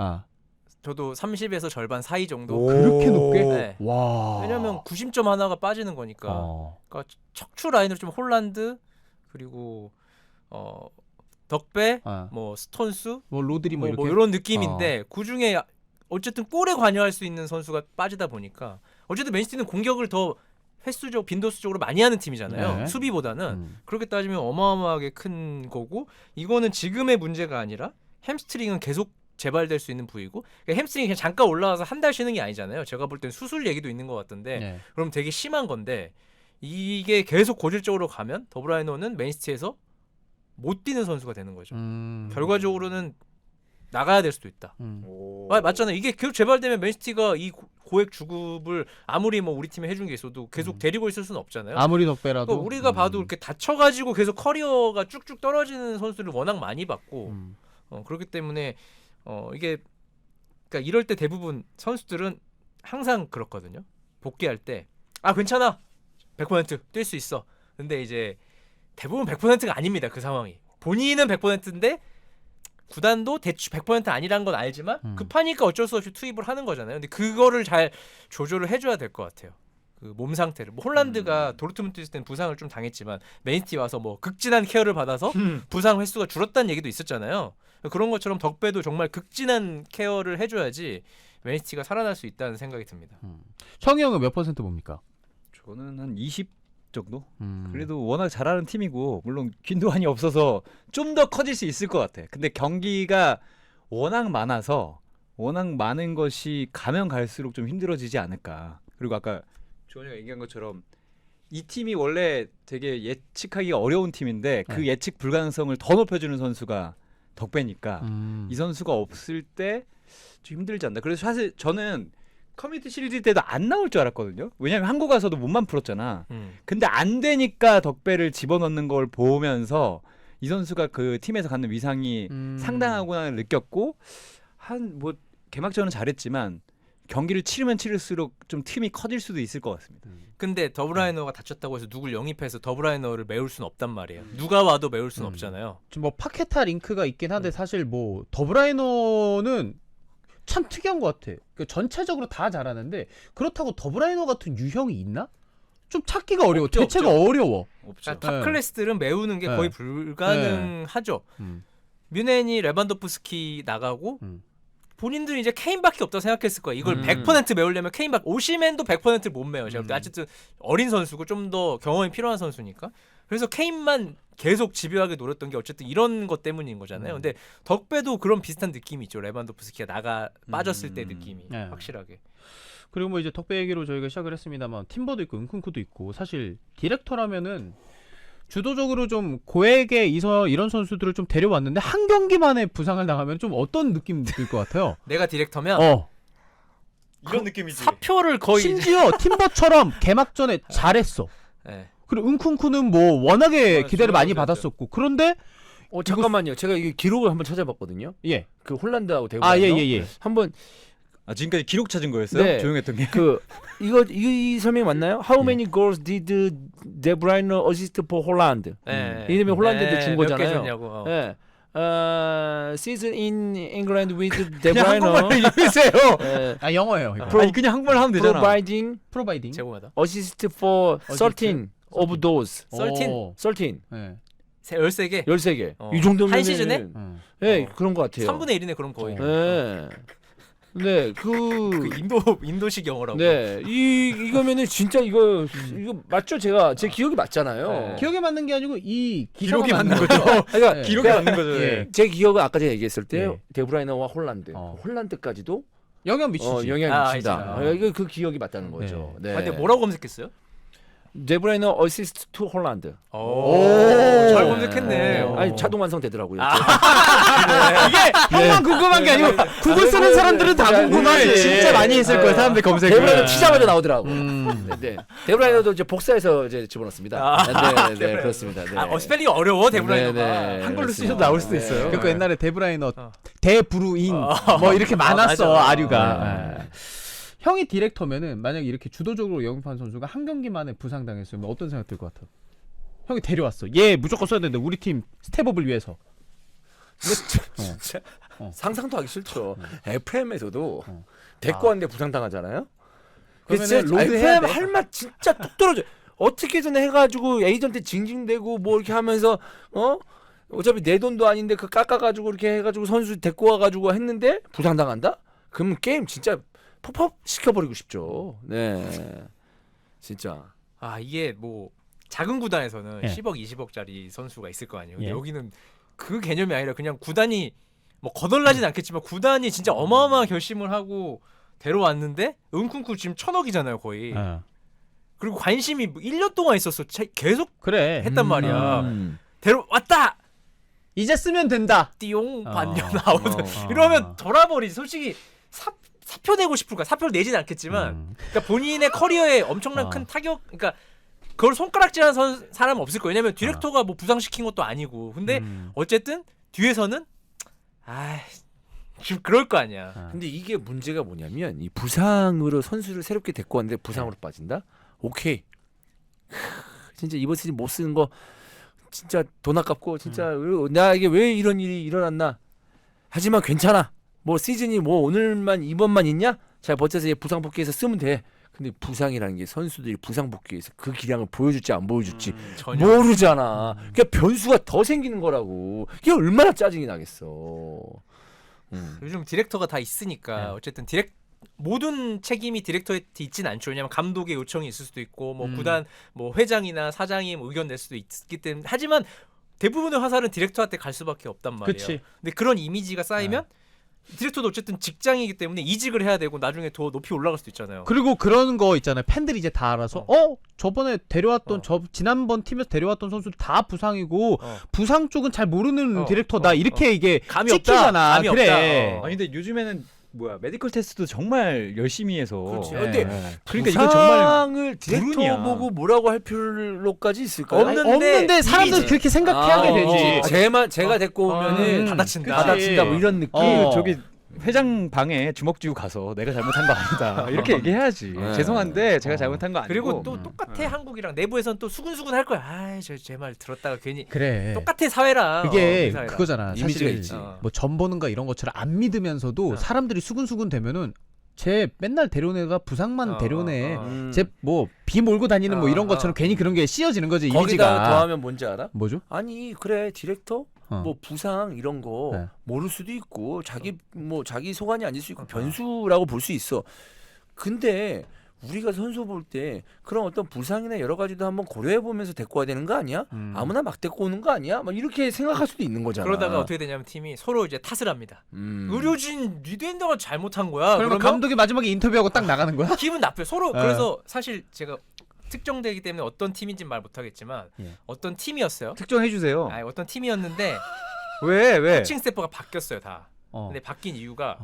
저도 30에서 절반 사이 정도. 그렇게 높게? 네. 와. 왜냐면 90점 하나가 빠지는 거니까. 그러니까 척추 라인으로 좀 홀란드 그리고 덕배, 뭐 스톤스, 뭐 로드리 뭐 이렇게 이런 느낌인데 그 중에 어쨌든 골에 관여할 수 있는 선수가 빠지다 보니까 어쨌든 맨시티는 공격을 더 횟수적 빈도수적으로 많이 하는 팀이잖아요. 네. 수비보다는. 그렇게 따지면 어마어마하게 큰 거고 이거는 지금의 문제가 아니라 햄스트링은 계속 재발될 수 있는 부위고 그러니까 햄스트링이 그냥 잠깐 올라와서 한 달 쉬는 게 아니잖아요. 제가 볼 땐 수술 얘기도 있는 것 같던데 네. 그럼 되게 심한 건데 이게 계속 고질적으로 가면 더브라이너는 맨시티에서 못 뛰는 선수가 되는 거죠. 결과적으로는 나가야 될 수도 있다. 맞잖아요. 이게 계속 재발되면 맨시티가 이 고액 주급을 아무리 뭐 우리 팀에 해준 게 있어도 계속 데리고 있을 수는 없잖아요. 아무리 덕배라도 그러니까 우리가 봐도 이렇게 다쳐가지고 계속 커리어가 쭉쭉 떨어지는 선수를 워낙 많이 봤고 그렇기 때문에 이게 그러니까 이럴 때 대부분 선수들은 항상 그렇거든요. 복귀할 때 괜찮아 100% 뛸 수 있어. 근데 이제 대부분 100%가 아닙니다. 그 상황이 본인은 100%인데 구단도 대충 100% 아니란 건 알지만 급하니까 어쩔 수 없이 투입을 하는 거잖아요. 근데 그거를 잘 조절을 해줘야 될 것 같아요. 그 몸 상태를. 뭐 홀란드가 도르트문트 있을 때는 부상을 좀 당했지만 맨시티 와서 뭐 극진한 케어를 받아서 부상 횟수가 줄었다는 얘기도 있었잖아요. 그런 것처럼 덕배도 정말 극진한 케어를 해줘야지 맨시티가 살아날 수 있다는 생각이 듭니다. 청이 형은 몇 퍼센트 봅니까? 저는 한 20 정도? 그래도 워낙 잘하는 팀이고 물론 균도안이 없어서 좀 더 커질 수 있을 것 같아. 근데 경기가 워낙 많아서 워낙 많은 것이 가면 갈수록 좀 힘들어지지 않을까. 그리고 아까 조원이가 얘기한 것처럼 이 팀이 원래 되게 예측하기가 어려운 팀인데 그 예측 불가능성을 더 높여주는 선수가 덕배니까 이 선수가 없을 때 좀 힘들지 않나. 그래서 사실 저는 커뮤니티 시리즈 때도 안 나올 줄 알았거든요. 왜냐면 한국 가서도 몸만 풀었잖아. 근데 안 되니까 덕배를 집어넣는 걸 보면서 이 선수가 그 팀에서 갖는 위상이 상당하구나를 느꼈고 한 뭐 개막전은 잘했지만 경기를 치르면 치를수록 좀 틈이 커질 수도 있을 것 같습니다. 근데 더블라이너가 다쳤다고 해서 누굴 영입해서 더블라이너를 메울 수는 없단 말이에요. 누가 와도 메울 수는 없잖아요. 좀 뭐 파케타 링크가 있긴 한데 사실 뭐 더블라이너는 참 특이한 것 같아. 그러니까 전체적으로 다 잘하는데 그렇다고 더블라이너 같은 유형이 있나? 좀 찾기가 어려워. 없죠, 대체가 어려워. 그러니까 탑 클래스들은 메우는 게 거의 불가능하죠. 네. 뮌헨이 레반도프스키 나가고 본인들이 이제 케인밖에 없다고 생각했을 거야. 이걸 100% 메우려면 케인밖에. 오시맨도 100%를 못 메워. 제가 볼 때 어쨌든 어린 선수고 좀 더 경험이 필요한 선수니까. 그래서 케인만 계속 집요하게 노렸던 게 어쨌든 이런 것 때문인 거잖아요. 근데 덕배도 그런 비슷한 느낌이 있죠. 레반도프스키가 빠졌을 때 느낌이 확실하게. 그리고 뭐 이제 덕배 얘기로 저희가 시작을 했습니다만 팀버도 있고 은쿤쿠도 있고 사실 디렉터라면은 주도적으로 좀 고액의 이런 선수들을 좀 데려왔는데 한 경기만에 부상을 당하면 좀 어떤 느낌 들 것 같아요? 내가 디렉터면 이런 느낌이지. 사표를 거의 심지어 팀버처럼 개막전에 잘했어. 네. 그리고 은쿤쿠는 뭐 워낙에 기대를 많이 좋았죠. 받았었고 그런데 잠깐만요. 제가 이 기록을 한번 찾아봤거든요. 예. 그 홀란드하고 대구. 예. 한번 지금까지 기록 찾은 거였어요? 네. 조용했던 게. 이 설명 맞나요? How many goals did De Bruyne assist for Holland? 이름이 홀란드한테 준 거잖아요. 몇개 줬냐고. 네. Season in England with De 그냥 한국말로 Bruyne. 얘기해주세요. 영어예요. 이거. 아니 그냥 한국말 하면 되잖아. 프로바이딩. 제공하다. assist for 13 of those. 13. 13. 네. 13개. 13개. 어. 이 정도면 한 시즌에? 네, 그런 것 같아요. 3분의 1이네 그럼 거의. 네. 네, 그 인도식 영어라고. 네, 이거면은 진짜 이거 맞죠? 제 기억이 맞잖아요. 네. 기억에 맞는 게 아니고 이 기록이 기사가 맞는 거죠. 그러니까 네. 기록이 맞는 거죠. 예. 제 기억은 아까 제가 얘기했을 때 예. 데브라이너와 홀란드, 어. 홀란드까지도 영향 미치지. 영향이 미친다. 알죠. 이거 그 기억이 맞다는 거죠. 네. 근데 뭐라고 검색했어요? 데브라이너 어시스트 투 홀란드. 잘 검색했네. 아니 자동 완성 되더라고요. 이게 형만 궁금한 게 아니고 구글 쓰는 사람들은 다 궁금하지. 진짜 많이 했을 거예요. 사람들 검색을. 데브라이너 치자마자 나오더라고. 네. 데브라이너도 이제 복사해서 이제 집어넣습니다. 네, 그렇습니다. 네. 스펠링이 어려워 데브라이너가. 네, 한글로 그렇습니다. 쓰셔도 나올 수도 있어요. 그러니까 옛날에 데브라이너 대브루인 뭐 이렇게 많았어 맞아. 아류가. 네. 형이 디렉터면은 만약에 이렇게 주도적으로 영입한 선수가 한 경기만에 부상당했으면 어떤 생각 들 것 같아? 형이 데려왔어. 얘 무조건 써야 되는데 우리 팀 스텝업을 위해서. 진짜 상상도 하기 싫죠. FM에서도 데리고 왔는데 부상당하잖아요. 그래서 그러면은 로드 해야 FM 돼. 할 맛 진짜 뚝 떨어져. 어떻게든 해가지고 에이전트 징징대고 뭐 이렇게 하면서 어차피 내 돈도 아닌데 그 깎아가지고 이렇게 해가지고 선수 데리고 와가지고 했는데 부상당한다? 그러면 게임 진짜 pop업 시켜버리고 싶죠. 네, 진짜. 이게 뭐 작은 구단에서는 예. 10억, 20억짜리 선수가 있을 거 아니에요. 근데 예. 여기는 그 개념이 아니라 그냥 구단이 뭐 거덜나진 않겠지만 구단이 진짜 어마어마한 결심을 하고 데려왔는데 은쿤쿠 지금 1,000억이잖아요 거의. 그리고 관심이 뭐 1년 동안 있었어. 계속 그래. 했단 말이야. 데려왔다. 이제 쓰면 된다. 띠용 반년 아웃. 이러면 돌아버리지. 솔직히 사표 내고 싶을까? 사표를 내진 않겠지만 그러니까 본인의 커리어에 엄청난 큰 타격. 그러니까 그걸 손가락질하는 사람은 없을 거예요. 왜냐면 디렉터가 뭐 부상시킨 것도 아니고. 근데 어쨌든 뒤에서는 지금 그럴 거 아니야. 근데 이게 문제가 뭐냐면 이 부상으로 선수를 새롭게 데리고 왔는데 부상으로 빠진다? 오케이. 진짜 이번 시즌 못 쓰는 거 진짜 돈 아깝고 진짜 나에게 왜 이런 일이 일어났나? 하지만 괜찮아. 뭐 시즌이 뭐 오늘만 이번만 있냐? 잘 버텨서 이제 부상 복귀해서 쓰면 돼. 근데 부상이라는 게 선수들이 부상 복귀해서 그 기량을 보여줄지 안 보여줄지 전혀. 모르잖아. 그러니까 변수가 더 생기는 거라고. 이게 얼마나 짜증이 나겠어. 요즘 디렉터가 다 있으니까 어쨌든 모든 책임이 디렉터한테 있진 않죠. 왜냐하면 감독의 요청이 있을 수도 있고 뭐 음. 구단 뭐 회장이나 사장이 뭐 의견 낼 수도 있기 때문에 하지만 대부분의 화살은 디렉터한테 갈 수밖에 없단 말이에요. 그치. 근데 그런 이미지가 쌓이면 디렉터도 어쨌든 직장이기 때문에 이직을 해야 되고 나중에 더 높이 올라갈 수도 있잖아요. 그리고 그런 거 있잖아요. 팬들이 이제 다 알아서 저번에 데려왔던 지난번 팀에서 데려왔던 선수들 다 부상이고 부상 쪽은 잘 모르는 디렉터다. 이렇게 이게 감이 찍히잖아. 없다. 감이 그래. 없다. 아니 근데 요즘에는 뭐야 메디컬 테스트도 정말 열심히 해서. 그렇지. 근데 그러니까 이건 정말 부상을 디렉터 불운이야. 보고 뭐라고 할 필요까지 있을까요? 없는데 사람들이 이미지. 그렇게 생각하게 되지. 제가 데리고 오면은 다 다친다. 받아친다 뭐 이런 느낌. 저기 회장 방에 주먹 쥐고 가서 내가 잘못한 거 아니다 이렇게 얘기해야지. 네. 죄송한데 제가 잘못한 거 아니고. 그리고 또 똑같아 한국이랑 내부에서는 또 수근수근 할 거야. 아이 제 말 들었다가 괜히 그래. 똑같아 사회랑. 그게 우리 사회랑. 그거잖아. 이미지가 사실 있지. 뭐 전 보는 거 이런 것처럼 안 믿으면서도 사람들이 수근수근 되면은 쟤 맨날 데려온 애가 부상만 데려오네. 쟤 뭐 비 몰고 다니는 뭐 이런 것처럼 괜히 그런 게 씌워지는 거지. 거기다 이미지가. 더하면 뭔지 알아? 뭐죠? 아니 그래 디렉터 뭐 부상 이런 거 네. 모를 수도 있고 자기 소관이 아닐 수 있고 변수라고 볼 수 있어. 근데 우리가 선수 볼 때 그런 어떤 부상이나 여러 가지도 한번 고려해 보면서 데리고 와야 되는 거 아니야? 아무나 막 데리고 오는 거 아니야? 막 이렇게 생각할 수도 있는 거잖아. 그러다가 어떻게 되냐면 팀이 서로 이제 탓을 합니다. 의료진 리드엔더가 잘못한 거야. 그러면 그러면 감독이 마지막에 인터뷰하고 딱 나가는 거야? 기분 나빠요. 서로 네. 그래서 사실 제가 특정되기 때문에 어떤 팀인지 말 못하겠지만 어떤 팀이었어요. 특정해 주세요. 어떤 팀이었는데 왜? 코칭 스태프가 바뀌었어요 다. 근데 바뀐 이유가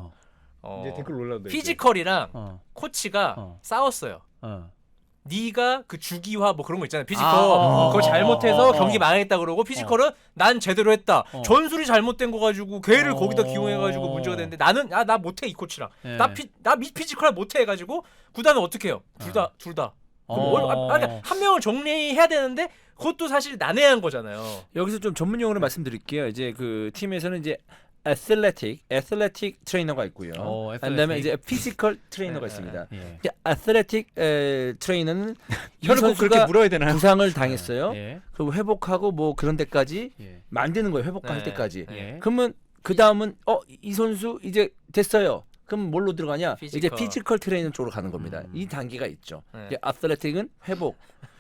이제 댓글 올라온다. 피지컬이랑 코치가 싸웠어요. 네가 그 주기화 뭐 그런 거 있잖아요. 피지컬 그거 잘못해서 경기 망했다 그러고 피지컬은 난 제대로 했다. 전술이 잘못된 거 가지고 걔를 거기다 기용해가지고 문제가 되는데 나는 나 못해 이 코치랑 나 피지컬 못해 해가지고 구단은 어떻게 해요? 둘 다. 그러니까 한 명을 정리해야 되는데 그것도 사실 난해한 거잖아요. 여기서 좀 전문 용어를 말씀드릴게요. 이제 그 팀에서는 이제 애슬레틱 트레이너가 있고요. 그다음에 이제 피지컬 트레이너가 있습니다. 이제 애슬레틱 트레이너는 이 혀를 꼭 선수가 그렇게 물어야 되나요? 부상을 당했어요. 예. 그리고 회복하고 뭐 그런 데까지 예. 만드는 거예요. 회복할 네. 때까지. 예. 그러면 그 다음은 이 선수 이제 됐어요. 그럼 뭘로 들어가냐? 이제 피지컬. 피지컬 트레이너 쪽으로 가는 겁니다. 이 단계가 있죠. 네. 이제 애슬레틱은 회복.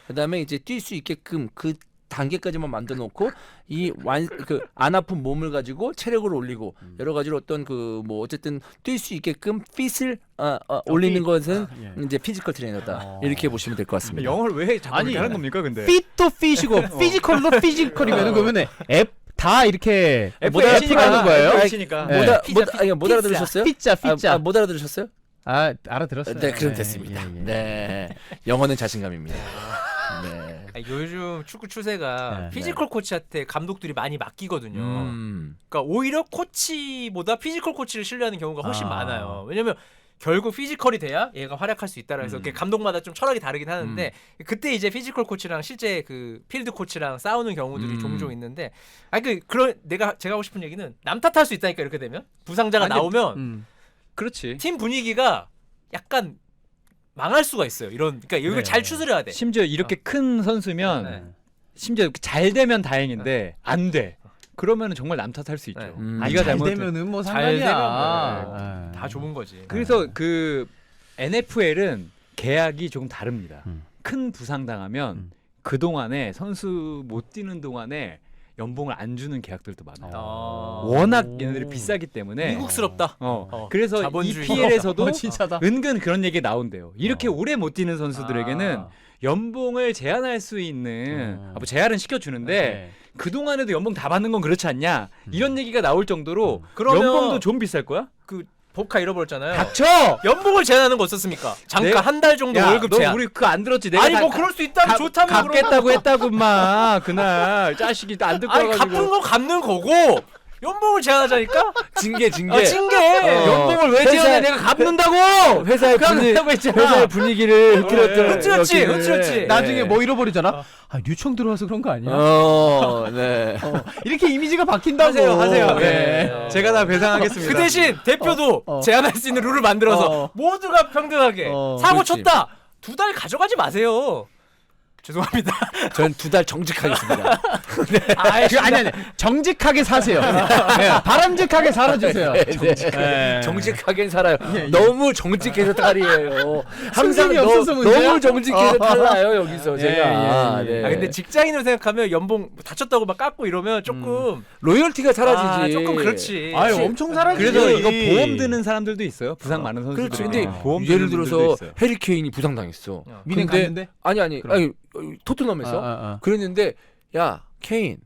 그다음에 이제 뛸 수 있게끔 그 단계까지만 만들어 놓고 안 아픈 몸을 가지고 체력을 올리고 여러 가지로 어떤 그 뭐 어쨌든 뛸 수 있게끔 핏을 올리는 것은 이제 피지컬 트레이너다. 이렇게 보시면 될 것 같습니다. 영어를 왜 자꾸 아니, 하는 겁니까 근데? 핏도 핏이고 피지컬도 피지컬이면 그러면 F 다 이렇게 못 FH니까 알아듣는 거예요? FH니까. 네. 못 알아들으셨어요? 피자. 못 알아들으셨어요? 알아들었어요. 네, 그럼 됐습니다. 예. 네, 영어는 자신감입니다. 네. 요즘 축구 추세가 네. 피지컬 코치한테 감독들이 많이 맡기거든요. 음. 그러니까 오히려 코치보다 피지컬 코치를 신뢰하는 경우가 훨씬 아. 많아요. 왜냐면 결국 피지컬이 돼야 얘가 활약할 수 있다라 해서 감독마다 좀 철학이 다르긴 하는데 그때 이제 피지컬 코치랑 실제 그 필드 코치랑 싸우는 경우들이 종종 있는데 제가 하고 싶은 얘기는 남 탓할 수 있다니까 이렇게 되면 부상자가 나오면 그렇지. 팀 분위기가 약간 망할 수가 있어요. 그러니까 이걸 네. 잘 추스려야 돼. 심지어 이렇게 큰 선수면 네. 심지어 잘 되면 다행인데 안 돼. 그러면 정말 남 탓할 수 있죠. 네. 네가 잘 잘못해. 되면은 뭐 잘 상관이야. 되면 다 좋은 거지. 그래서 그 NFL은 계약이 조금 다릅니다. 큰 부상 당하면 그 동안에 선수 못 뛰는 동안에 연봉을 안 주는 계약들도 많아요. 워낙 얘네들이 비싸기 때문에. 미국스럽다. 그래서 자본주의. EPL에서도 진짜다. 은근 그런 얘기 나온대요. 이렇게 오래 못 뛰는 선수들에게는 연봉을 제한할 수 있는 뭐 제한은 시켜주는데 그 동안에도 연봉 다 받는 건 그렇지 않냐 이런 얘기가 나올 정도로 그러면 연봉도 좀 비쌀 거야? 그 보카 잃어버렸잖아요. 닥쳐! 연봉을 제한하는 거 어떻습니까? 잠깐 내가- 한 달 정도 야, 월급 너 제한. 우리 그거 안 들었지? 내가 아니 뭐 그럴 수 있다면 좋다면 갚겠다고 했다고 마 그날 짜식이 안 듣고 아니 와가지고 갚은 거 갚는 거고 연봉을 제한하자니까? 징계. 징계. 연봉을 왜 제한해? 내가 갚는다고! 회사의 회사의 분위기를 흐트렸던. 흐트렸지. 나중에 뭐 잃어버리잖아. 류청 들어와서 그런 거 아니야? 네. 이렇게 이미지가 바뀐다고. 하세요. 네. 제가 다 배상하겠습니다. 그 대신 대표도 제한할 수 있는 룰을 만들어서 모두가 평등하게 사고 그렇지. 쳤다. 2달 가져가지 마세요. 죄송합니다. 전 2달 정직하겠습니다. 아니 정직하게 사세요. 네, 바람직하게 살아주세요. 네. 정직하게 살아요. 예. 너무 정직해서 탈이에요. 항상 승진이 없어서 문제야? 너무 정직해서 탈나요 여기서 예, 제가. 예, 예. 네. 근데 직장인으로 생각하면 연봉 다쳤다고 막 깎고 이러면 조금 로열티가 사라지지. 조금 그렇지. 아유 엄청 살아지지. 그래서 이거 보험 드는 사람들도 있어요. 부상 많은 선수들. 그렇죠. 근데 보험 예를 드는 분들도 들어서 있어요. 해리 케인이 부상당했어. 미넨 근데- 갔는데? 아니 그럼. 토트넘에서 그랬는데 야 케인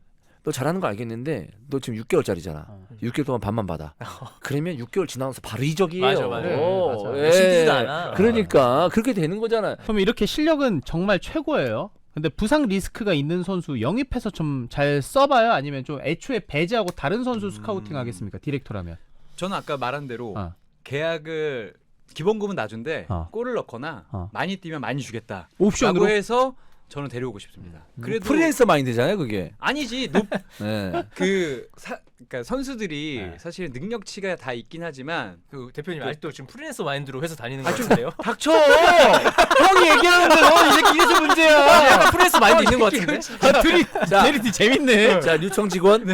너 잘하는 거 알겠는데 너 지금 6개월짜리잖아. 6개월 동안 반만 받아. 그러면 6개월 지나서 바로 이적이에요. 맞아. 맞아. 예. 신기지도 않아. 그러니까 그렇게 되는 거잖아. 그럼 이렇게 실력은 정말 최고예요. 근데 부상 리스크가 있는 선수 영입해서 좀 잘 써봐요? 아니면 좀 애초에 배제하고 다른 선수 스카우팅 하겠습니까? 디렉터라면. 저는 아까 말한 대로 어. 계약을 기본금은 낮은데 어. 골을 넣거나 어. 많이 뛰면 많이 주겠다. 옵션으로? 라고 해서 저는 데려오고 싶습니다. 그래도 프리랜서 마인드잖아요, 그게. 아니지. 네. 그러니까 선수들이 네. 사실 능력치가 다 있긴 하지만 그 대표님 아직도 지금 프리랜서 마인드로 회사 다니는 거 같은데요? 닥쳐! 형이 얘기하는데 너 이제 기계에서 문제야. 약간 프리랜서 마인드 있는 거 같은데? 둘이 자, 내리티 재밌네. 자, 뉴청 직원.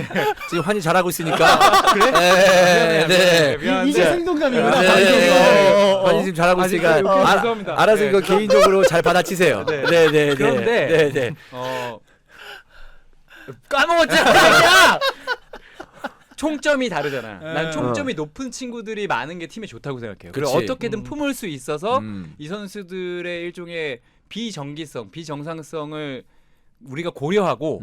지금 환희 잘하고 있으니까. 그래? 네. 미안한데. 이게 생동감이구나. 네. 방송이. 환희 지금 잘하고 있으니까 죄송합니다. 알아서 네, 이거 개인적으로 잘 받아치세요. 네. 네, 네, 그런데 네, 네. 까먹었잖아. 총점이 다르잖아. 난 어. 총점이 높은 친구들이 많은 게 팀에 좋다고 생각해요. 그리고 그치. 어떻게든 품을 수 있어서 음. 이 선수들의 일종의 비정기성, 비정상성을 우리가 고려하고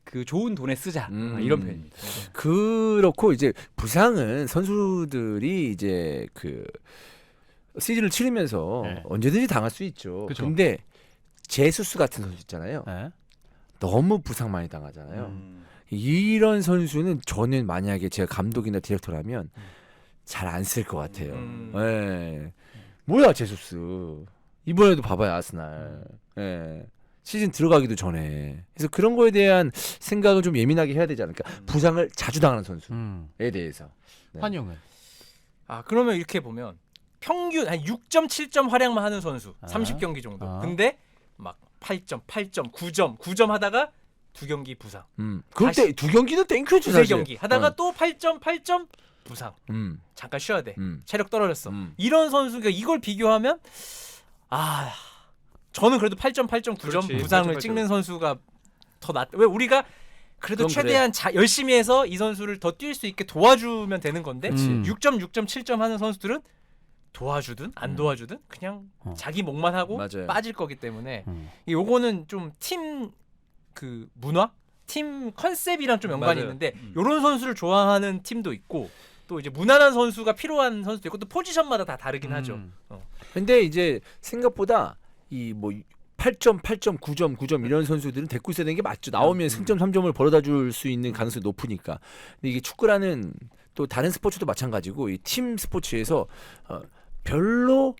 그 좋은 돈에 쓰자 이런 표현입니다. 그렇고 이제 부상은 선수들이 이제 그 시즌을 치르면서 네. 언제든지 당할 수 있죠. 그쵸. 근데 제수스 같은 선수 있잖아요. 네. 너무 부상 많이 당하잖아요. 음. 이런 선수는 저는 만약에 제가 감독이나 디렉터라면 잘 안 쓸 것 같아요. 예. 뭐야 제수스. 이번에도 봐봐요 아스날. 예. 시즌 들어가기도 전에. 그래서 그런 거에 대한 생각을 좀 예민하게 해야 되지 않을까. 부상을 자주 당하는 선수에 대해서. 네. 환영은. 아 그러면 이렇게 보면 평균 한 6.7점 활약만 하는 선수 아. 30경기 정도. 아. 근데 막 8점, 8점, 9점 하다가 2경기 부상. 그럴 때 다시- 두 경기는 땡큐지 두세 사실. 경기 하다가 또 8점 부상. 음. 잠깐 쉬어야 돼. 음. 체력 떨어졌어. 음. 이런 선수가 이걸 비교하면 저는 그래도 8점, 9점 그렇지. 부상을 8점. 찍는 선수가 더 낫. 왜 우리가 그래도 그건 최대한 열심히 해서 이 선수를 더 뛸 수 있게 도와주면 되는 건데 그치. 6점, 7점 하는 선수들은 도와주든 안 도와주든 그냥 자기 목만 하고 맞아요. 빠질 거기 때문에 요거는 좀 팀 그 문화, 팀 컨셉이랑 좀 연관이 맞아요. 있는데 요런 선수를 좋아하는 팀도 있고 또 이제 무난한 선수가 필요한 선수도 있고 또 포지션마다 다 다르긴 하죠. 근데 이제 생각보다 이 뭐 8점, 9점 이런 선수들은 데리고 있어야 되는 게 맞죠. 나오면 승점 3점을 벌어다 줄 수 있는 가능성이 높으니까. 근데 이게 축구라는 또 다른 스포츠도 마찬가지고 이 팀 스포츠에서 별로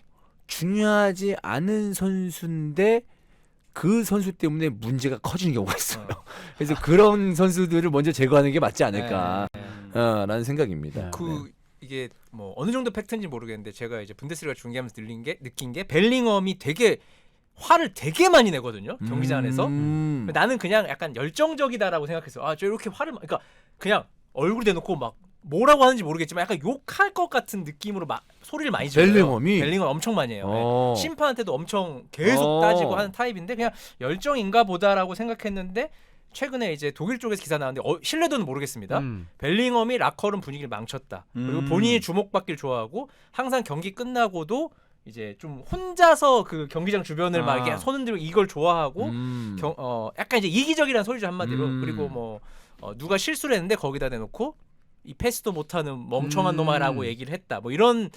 중요하지 않은 선수인데 그 선수 때문에 문제가 커지는 경우가 있어요. 그래서 그런 선수들을 먼저 제거하는 게 맞지 않을까 라는 생각입니다. 이게 뭐 어느 정도 팩트인지 모르겠는데 제가 이제 분데스리가 중계하면서 느낀 게 벨링엄이 되게 화를 되게 많이 내거든요. 경기장 안에서. 나는 그냥 약간 열정적이다라고 생각했어. 저 이렇게 화를 그러니까 그냥 얼굴 대놓고 막 뭐라고 하는지 모르겠지만 약간 욕할 것 같은 느낌으로 막 소리를 많이 질러요. 벨링엄 엄청 많이 해요. 네. 심판한테도 엄청 계속 따지고 하는 타입인데 그냥 열정인가 보다라고 생각했는데 최근에 이제 독일 쪽에서 기사 나왔는데 신뢰도는 모르겠습니다. 벨링엄이 라커룸 분위기를 망쳤다. 그리고 본인이 주목받길 좋아하고 항상 경기 끝나고도 이제 좀 혼자서 그 경기장 주변을 막 이렇게 손 흔들고 이걸 좋아하고 약간 이제 이기적이라는 소리죠 한마디로. 그리고 뭐 누가 실수를 했는데 거기다 대놓고 이 패스도 못하는 멍청한 놈아라고 얘기를 했다. 뭐 이런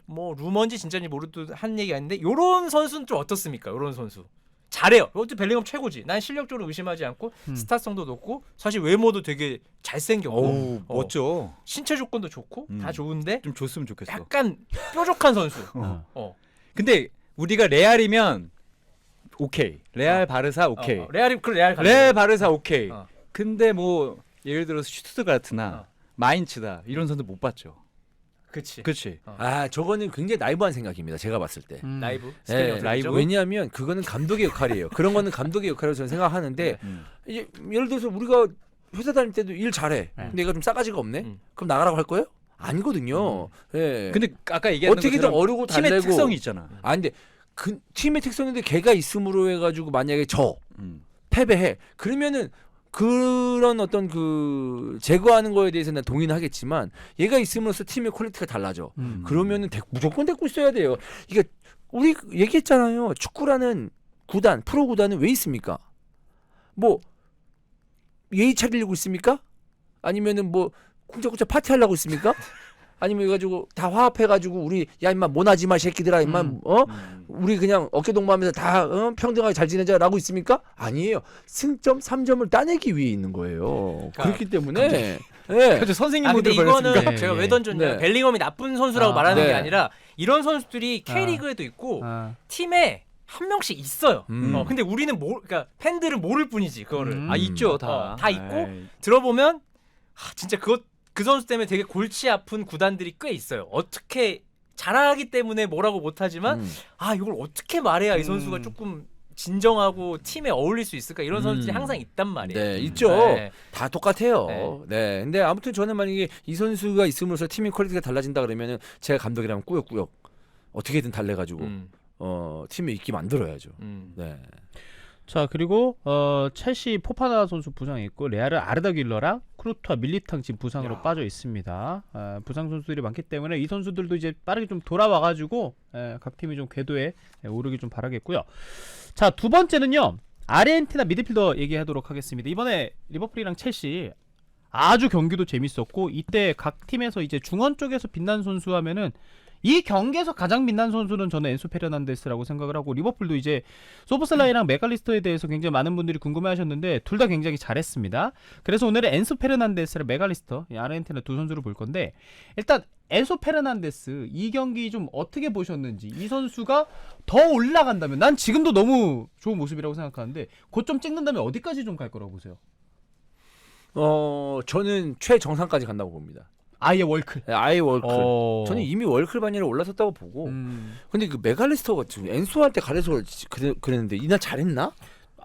뭐 루머인지 진짜인지 모르도 한 얘기가 있는데 요런 선수는 좀 어떻습니까? 요런 선수 잘해요. 어째 벨링엄 최고지. 난 실력적으로 의심하지 않고 스타성도 높고 사실 외모도 되게 잘생겼고 멋져. 신체 조건도 좋고 다 좋은데 좀 줬으면 좋겠어. 약간 뾰족한 선수. 근데 우리가 레알이면 오케이. 레알 바르사 오케이. 레알 바르사 오케이. 근데 뭐 예를 들어서 슈투트가르트나 마인츠다 이런 선수 못 봤죠. 그치. 그렇지. 아 저거는 굉장히 나이브한 생각입니다. 제가 봤을 때. 라이브. 네, 라이브. 왜냐하면 그거는 감독의 역할이에요. 그런 거는 감독의 역할이라고 저는 생각하는데 이제 예를 들어서 우리가 회사 다닐 때도 일 잘해. 근데 얘가 좀 싸가지가 없네. 그럼 나가라고 할 거예요? 아니거든요. 예. 근데 아까 얘기했던 어떻게든 것처럼 어르고 팀의 달래고 특성이 있잖아. 아 근데 그 팀의 특성인데 걔가 있음으로 해가지고 만약에 패배해 그러면은 그런 어떤 그 제거하는 거에 대해서 난 동의는 하겠지만 얘가 있음으로써 팀의 퀄리티가 달라져. 그러면은 무조건 데리고 있어야 돼요. 이게 우리 얘기했잖아요. 축구라는 구단, 프로 구단은 왜 있습니까? 뭐 예의 차리려고 있습니까? 아니면은 뭐 쿵짝쿵짝 파티하려고 있습니까? 아니면 해가지고 다 화합해가지고 우리 야 임마 모나지마 새끼들아 임마 우리 그냥 어깨동무하면서 다 평등하게 잘 지내자라고 있습니까? 아니에요. 승점 3점을 따내기 위해 있는 거예요. 그러니까 그렇기 때문에 그렇죠. 선생님 아 근데 모델 이거는 걸렸습니까? 제가 예, 왜 예. 던졌냐 네. 벨링엄이 나쁜 선수라고 아, 말하는 게 네. 아니라 이런 선수들이 K리그에도 있고 아. 팀에 한 명씩 있어요. 음. 근데 우리는 그러니까 팬들은 모를 뿐이지 그거를. 아 있죠 다. 다 있고 에이. 들어보면 진짜 그 선수 때문에 되게 골치 아픈 구단들이 꽤 있어요. 어떻게 잘하기 때문에 뭐라고 못하지만 이걸 어떻게 말해야 이 선수가 조금 진정하고 팀에 어울릴 수 있을까 이런 선수들이 항상 있단 말이에요. 네, 있죠. 네. 다 똑같아요. 네. 네. 근데 아무튼 저는 만약에 이 선수가 있음으로써 팀의 퀄리티가 달라진다 그러면은 제가 감독이라면 꾸역꾸역 어떻게든 달래가지고 팀에 있게 만들어야죠. 네. 자 그리고 첼시 포파나 선수 부상이 있고 레알은 아르다 길러랑 크루트와 밀리탕 지금 부상으로 빠져 있습니다. 부상 선수들이 많기 때문에 이 선수들도 이제 빠르게 좀 돌아와가지고 각 팀이 좀 궤도에 오르기 좀 바라겠고요. 자 두 번째는요 아르헨티나 미드필더 얘기하도록 하겠습니다. 이번에 리버풀이랑 첼시 아주 경기도 재밌었고 이때 각 팀에서 이제 중원 쪽에서 빛난 선수 하면은 이 경기에서 가장 빛난 선수는 저는 엔소 페르난데스라고 생각을 하고 리버풀도 이제 소보슬라이랑 메갈리스터에 대해서 굉장히 많은 분들이 궁금해하셨는데 둘 다 굉장히 잘했습니다. 그래서 오늘은 엔소 페르난데스랑 메갈리스터 이 아르헨티나 두 선수를 볼 건데 일단 엔소 페르난데스 이 경기 좀 어떻게 보셨는지 이 선수가 더 올라간다면 난 지금도 너무 좋은 모습이라고 생각하는데 고점 찍는다면 어디까지 좀 갈 거라고 보세요? 저는 최정상까지 간다고 봅니다. 아예 월클. 네, 아예 월클. 저는 이미 월클 반열에 올라섰다고 보고. 근데 그 메갈리스터가 지금 엔소한테 가려서 그랬는데 이날 잘했나?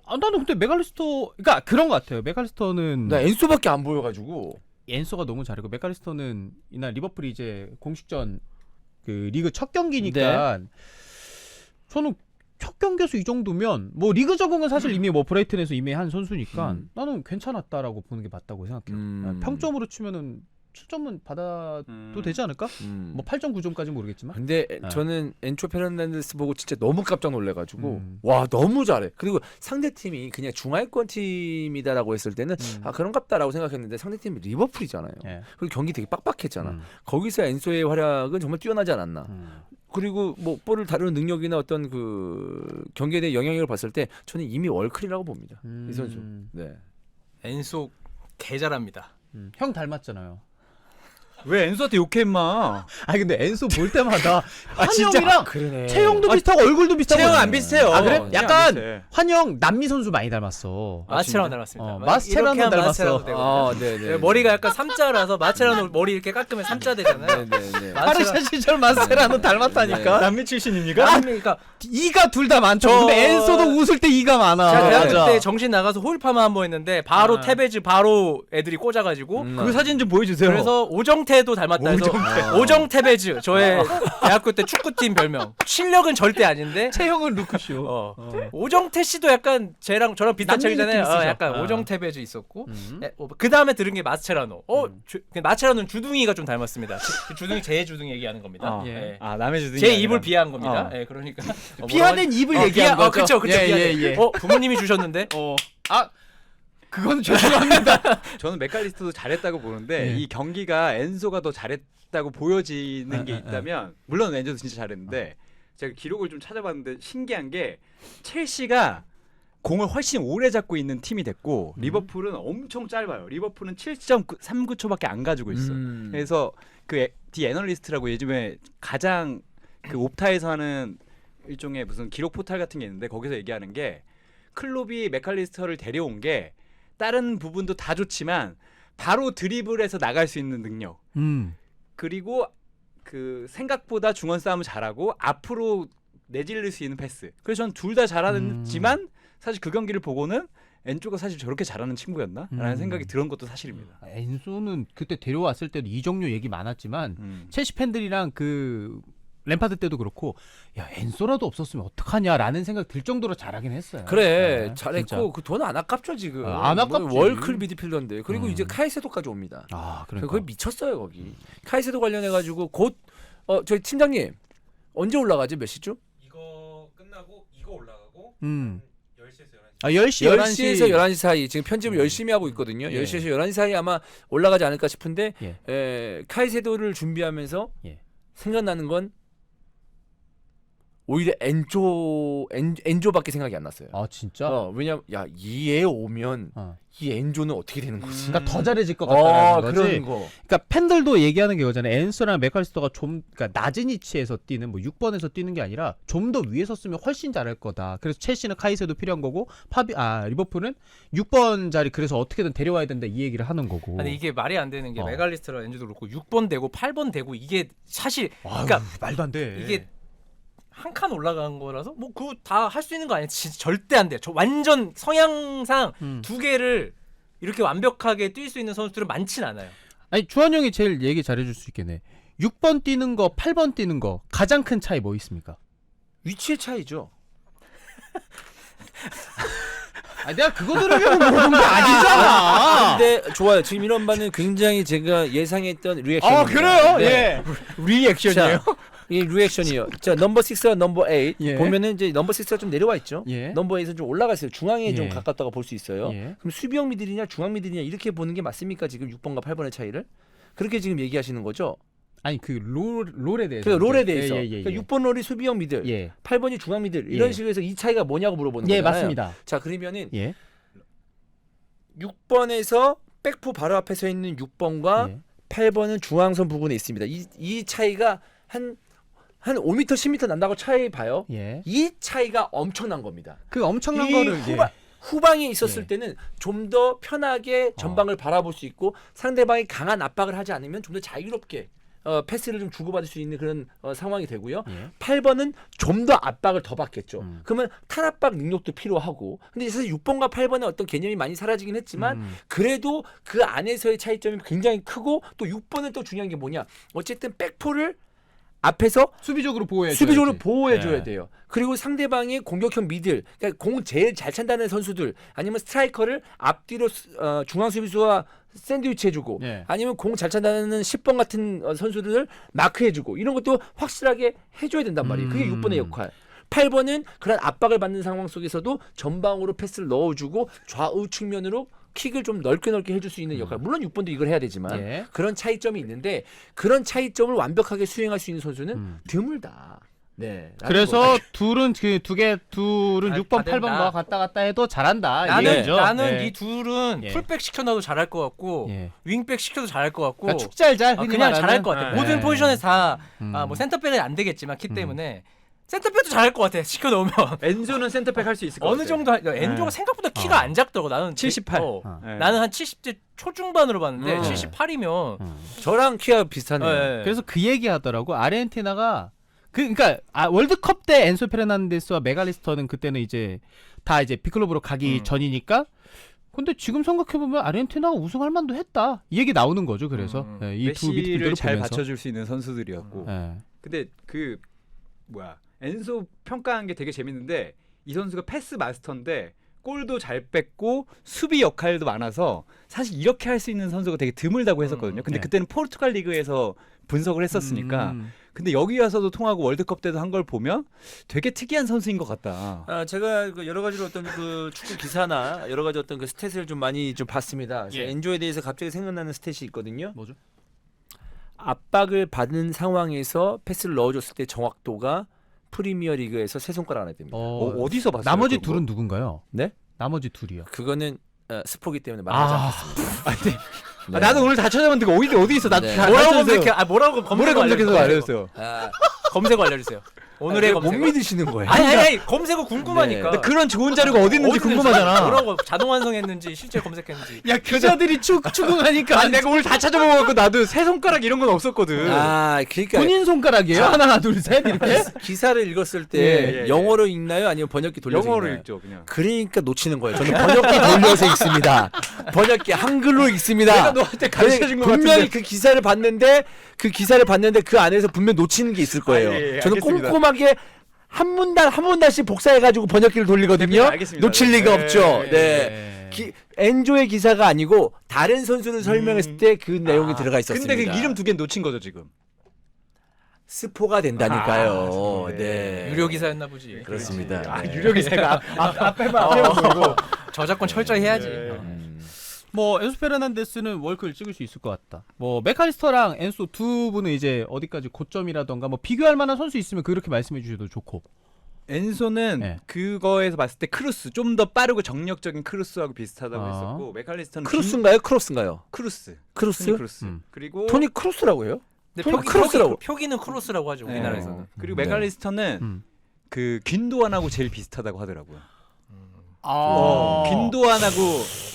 나는 근데 메갈리스터 그러니까 그런 것 같아요. 메갈리스터는 나 엔소밖에 안 보여가지고. 엔소가 너무 잘하고 메갈리스터는 이날 리버풀이 이제 공식전 그 리그 첫 경기니까 저는 첫 경기에서 이 정도면 뭐 리그 적응은 사실 이미 뭐 브라이튼에서 이미 한 선수니까 나는 괜찮았다라고 보는 게 맞다고 생각해요. 평점으로 치면은 7점은 받아도 되지 않을까? 뭐 8점 9점까지 모르겠지만. 근데 저는 엔초 페르난데스 보고 진짜 너무 깜짝 놀래가지고 와 너무 잘해. 그리고 상대 팀이 그냥 중하위권 팀이다라고 했을 때는 그런갑다라고 생각했는데 상대 팀이 리버풀이잖아요. 그리고 경기 되게 빡빡했잖아. 거기서 엔소의 활약은 정말 뛰어나지 않았나. 그리고 뭐 볼을 다루는 능력이나 어떤 그 경기에 대한 영향력을 봤을 때 저는 이미 월클이라고 봅니다. 이 선수. 네. 엔소 개 잘합니다. 형 닮았잖아요. 왜 엔소한테 욕해 임마? 아니 근데 엔소 볼 때마다 진짜? 환영이랑 그러네. 체형도 비슷하고 얼굴도 비슷하고 체형 안 비슷해요. 아 그래? 체형 약간 안 비슷해. 환영 남미 선수 많이 닮았어. 마체라노 닮았습니다. 마스체라노 이렇게 하면 닮았어. 마스체라노 되거든요. 네네. 머리가 약간 삼자라서 마체라노 머리 이렇게 깎으면 삼자 되잖아요. 네네. 파르샤 시절 마스체라노 닮았다니까. 남미 출신입니까? 아니, 그러니까 이가 둘 다 많죠. 저- 근데 엔소도 웃을 때 이가 많아. 제가 대학교 맞아. 때 정신 나가서 호일파마 한번 했는데 바로 테베즈 바로 애들이 꽂아가지고 그 사진 좀 보여주세요. 그래서 오정태도 닮았다 해서 오정태베즈 저의 대학교 때 축구팀 별명. 실력은 절대 아닌데 체형은 루크쇼. 오정태 씨도 약간 쟤랑 저랑 비슷한 남미 척이잖아요. 느낌 있으죠. 약간 오정태베즈 있었고 그 다음에 들은 게 마스체라노. 마스체라노는 주둥이가 좀 닮았습니다. 주둥이 제 주둥이 얘기하는 겁니다. 예. 남의 주둥이 제 아니라. 입을 비하한 겁니다. 예, 그러니까 비하된 입을 얘기한 거죠. 그렇죠, 그렇죠. 예. 부모님이 주셨는데. 그건 죄송합니다. 저는 메칼리스트도 잘했다고 보는데 이 경기가 엔소가 더 잘했다고 보여지는 게 있다면 물론 엔소도 진짜 잘했는데 제가 기록을 좀 찾아봤는데 신기한 게 첼시가 공을 훨씬 오래 잡고 있는 팀이 됐고 리버풀은 엄청 짧아요. 리버풀은 7.39초밖에 안 가지고 있어. 그래서 그 디 애널리스트라고 요즘에 가장 그 옵타에서 하는 일종의 무슨 기록 포탈 같은 게 있는데 거기서 얘기하는 게 클롭이 맥칼리스터를 데려온 게 다른 부분도 다 좋지만 바로 드리블해서 나갈 수 있는 능력 그리고 그 생각보다 중원 싸움을 잘하고 앞으로 내질릴 수 있는 패스. 그래서 저는 둘 다 잘하지만 사실 그 경기를 보고는 엔조가 사실 저렇게 잘하는 친구였나라는 생각이 들은 것도 사실입니다. 엔소는 그때 데려왔을 때도 이정료 얘기 많았지만 첼시 팬들이랑 그 램파드 때도 그렇고 야 엔소라도 없었으면 어떡하냐라는 생각 들 정도로 잘하긴 했어요. 그래 네, 잘했고 진짜. 그 돈 안 아깝죠 지금. 안 아깝지. 월클 미드필더인데 그리고 이제 카이세도까지 옵니다. 아 그러니까. 거의 미쳤어요 거기. 카이세도 관련해 가지고 곧 저희 팀장님 언제 올라가지 몇 시쯤? 이거 끝나고 이거 올라가고 10시에서 11시. 아 10시 10시에서 11시 사이 지금 편집을 열심히 하고 있거든요. 예. 10시에서 11시 사이 아마 올라가지 않을까 싶은데 예. 카이세도를 준비하면서 예. 생각나는 건 오히려 엔조밖에 생각이 안 났어요. 아 진짜? 왜냐면 야 이애 오면 이 엔조는 어떻게 되는 거지? 그러니까 더 잘해질 것 같다는 거지. 그런 거. 그러니까 팬들도 얘기하는 게 그거잖아요. 엔소랑 맥칼리스터가 좀 그러니까 낮은 위치에서 뛰는 뭐 6번에서 뛰는 게 아니라 좀 더 위에 섰으면 훨씬 잘할 거다. 그래서 첼시는 카이세도 필요한 거고 리버풀은 6번 자리 그래서 어떻게든 데려와야 된다 이 얘기를 하는 거고. 아니 이게 말이 안 되는 게 메갈리스트랑 엔조도 그렇고 6번 되고 8번 되고 이게 사실 그러니까 말도 안 돼. 이게 한 칸 올라간 거라서 뭐 그거 다 할 수 있는 거 아니야? 진짜 절대 안 돼. 저 완전 성향상 두 개를 이렇게 완벽하게 뛸 수 있는 선수들은 많진 않아요. 아니 주한 형이 제일 얘기 잘해줄 수 있겠네. 6번 뛰는 거, 8번 뛰는 거 가장 큰 차이 뭐 있습니까? 위치의 차이죠. 아니 내가 그거 들으려고 물어본 게 아니잖아. 근데 좋아요. 지금 이런 바는 굉장히 제가 예상했던 리액션입니다. 그래요? 네. 예. 리액션이에요. 이 리액션이요. 자 넘버 6와 넘버 8 예. 보면은 이제 넘버 6가 좀 내려와 있죠. 예. 넘버 8은 좀 올라가 있어요. 중앙에 좀 예. 가깝다고 볼 수 있어요. 예. 그럼 수비형 미들이냐 중앙 미들이냐 이렇게 보는 게 맞습니까? 지금 6번과 8번의 차이를 그렇게 지금 얘기하시는 거죠. 아니 그 롤에 대해서. 그 롤에 대해서. 예. 그러니까 6번 롤이 수비형 미들, 예. 8번이 중앙 미들 이런 예. 식으로 해서 이 차이가 뭐냐고 물어보는 예, 거잖아요. 맞습니다. 자 그러면은 예. 6번에서 백포 바로 앞에 서 있는 6번과 예. 8번은 중앙선 부분에 있습니다. 이 차이가 한 5m, 10m 난다고 차이 봐요. 예. 이 차이가 엄청난 겁니다. 그 엄청난 이 거를 후방에 있었을 예. 때는 좀 더 편하게 전방을 바라볼 수 있고 상대방이 강한 압박을 하지 않으면 좀 더 자유롭게 패스를 좀 주고받을 수 있는 그런 상황이 되고요. 예. 8번은 좀 더 압박을 더 받겠죠. 그러면 탈압박 능력도 필요하고. 근데 사실 6번과 8번의 어떤 개념이 많이 사라지긴 했지만 그래도 그 안에서의 차이점이 굉장히 크고 또 6번은 또 중요한 게 뭐냐. 어쨌든 백포를 앞에서 수비적으로 보호해줘야지. 수비적으로 보호해줘야 예. 돼요. 그리고 상대방의 공격형 미들, 그러니까 공 제일 잘 찬다는 선수들, 아니면 스트라이커를 앞뒤로 중앙 수비수와 샌드위치 해주고, 예. 아니면 공 잘 찬다는 10번 같은 선수들을 마크해주고 이런 것도 확실하게 해줘야 된단 말이에요. 그게 6번의 역할. 8번은 그런 압박을 받는 상황 속에서도 전방으로 패스를 넣어주고 좌우 측면으로 킥을 좀 넓게 해줄 수 있는 역할. 물론 6번도 이걸 해야 되지만 예. 그런 차이점이 있는데 그런 차이점을 완벽하게 수행할 수 있는 선수는 드물다. 네. 그래서 둘은 6번, 다 8번과 된다. 갔다 갔다 해도 잘한다. 나는 이 얘기죠. 나는 네. 이 둘은 예. 풀백 시켜놔도 잘할 것 같고 예. 윙백 시켜도 잘할 것 같고 그러니까 축잘잘 그냥 잘할 것 같아. 네. 모든 포지션에 다 뭐 음. 센터백은 안 되겠지만 키 때문에 센터백도 잘할 것 같아. 시켜놓으면 엔조는 센터백 할 수 있을 것 어느 같아요. 정도 엔조가 생각보다 키가 안 작더라고. 나는 78. 네. 나는 한 70대 초중반으로 봤는데 78이면 저랑 키가 비슷하네요. 그래서 그 얘기 하더라고. 아르헨티나가 그러니까 월드컵 때 엔소 페르난데스와 메갈리스터는 그때는 이제 다 이제 B클럽으로 가기 전이니까. 근데 지금 생각해 보면 아르헨티나가 우승할 만도 했다. 이 얘기 나오는 거죠. 그래서 이 두 메시를 미드필더를 잘 보면서. 받쳐줄 수 있는 선수들이었고. 예. 근데 엔소 평가한 게 되게 재밌는데 이 선수가 패스 마스터인데 골도 잘 뺐고 수비 역할도 많아서 사실 이렇게 할 수 있는 선수가 되게 드물다고 했었거든요. 근데 네. 그때는 포르투갈 리그에서 분석을 했었으니까 근데 여기 와서도 통하고 월드컵 때도 한 걸 보면 되게 특이한 선수인 것 같다. 제가 그 여러 가지로 어떤 그 축구 기사나 여러 가지 어떤 그 스탯을 좀 많이 좀 봤습니다. 예. 엔조에 대해서 갑자기 생각나는 스탯이 있거든요. 뭐죠? 압박을 받은 상황에서 패스를 넣어줬을 때 정확도가 프리미어 리그에서 세 손가락 안에 듭니다. 어디서 봤어요? 나머지 그거? 둘은 누군가요? 네? 나머지 둘이요. 그거는 스포기 때문에 말하지 않겠습니다. 네. 나도 오늘 다 찾아봤는데 어디 있어? 나도 네. 다 뭐라고 찾아주세요. 검색해? 뭐라고 모래 검색해서 알려주세요. 검색 알려주세요. 오늘의 못 검색어. 믿으시는 거예요. 아니 검색어 궁금하니까. 네. 그런 좋은 자료가 어디 있는지 궁금하잖아. 그런 거 자동 완성했는지 실제 검색했는지. 야 기자들이 추궁하니까 아니, 내가 오늘 다 찾아보고 나도 새 손가락 이런 건 없었거든. 아, 그러니까 본인 손가락이에요? 하나 둘 셋 이렇게? 기사를 읽었을 때 예. 영어로 읽나요? 아니면 번역기 돌려서 영어로 읽나요? 읽죠, 그냥. 그러니까 놓치는 거예요. 저는 번역기 돌려서 읽습니다. 번역기 한글로 읽습니다. 내가 너한테 가르쳐준 것 분명히 같은데. 그 기사를 봤는데 그 안에서 분명 놓치는 게 있을 거예요. 예, 저는 알겠습니다. 꼼꼼하게 한 문단씩 복사해가지고 번역기를 돌리거든요. 대표님, 알겠습니다. 놓칠 리가 네, 없죠. 네. 네. 엔조의 기사가 아니고 다른 선수를 설명했을 때 그 내용이 들어가 있었습니다. 근데 그 이름 두 개 놓친 거죠, 지금. 스포가 된다니까요. 네. 네. 유료 기사였나 보지. 그렇습니다. 아, 네. 유료 기사가 앞에만 보고. 저작권 철저히 해야지. 네. 뭐 엔소 페르난데스는 월크를 찍을 수 있을 것 같다. 뭐 메칼리스터랑 엔소 두 분은 이제 어디까지 고점이라던가 뭐 비교할 만한 선수 있으면 그렇게 말씀해 주셔도 좋고. 엔소는 네. 그거에서 봤을 때 크루스 좀 더 빠르고 정력적인 크루스하고 비슷하다고 아. 했었고 메칼리스터는 크루스인가요? 크로스인가요? 크루스. 크루스? 토니 크루스. 음. 그리고 토니 크루스라고 해요? 근데 토니 크로스라고. 표기는 크로스라고 하죠 네. 우리나라에서는. 그리고 네. 메칼리스터는 음. 그 균도안하고 제일 비슷하다고 하더라고요. 아. 균도안하고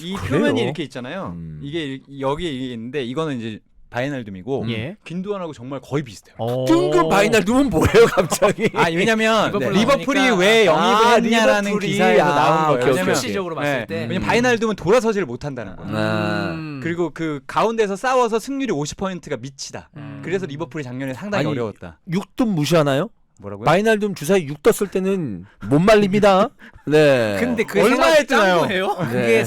이 그래요? 표면이 이렇게 있잖아요. 음. 이게 여기에 이게 있는데 이거는 이제 바이날둠이고 예. 균도안하고 정말 거의 비슷해요. 뜬금 바이날둠은 뭐예요, 갑자기? 아 왜냐면 리버풀 리버풀이 나오니까. 왜 영입을 아, 했냐라는 리버풀이. 기사에서 아, 나온 거예요. 오케이, 왜냐면 오케이. 수치적으로 봤을 때. 왜냐면 바이날둠은 돌아서지를 못한다는 거예요. 아. 그리고 그 가운데서 싸워서 승률이 50%가 미치다. 음. 그래서 리버풀이 작년에 상당히 아니, 어려웠다. 6돈 무시하나요? 뭐라고요? 바이날둠 주사위 6 떴을 때는 못 말립니다. 네. 근데 그 얼마에 뜨나요? 네.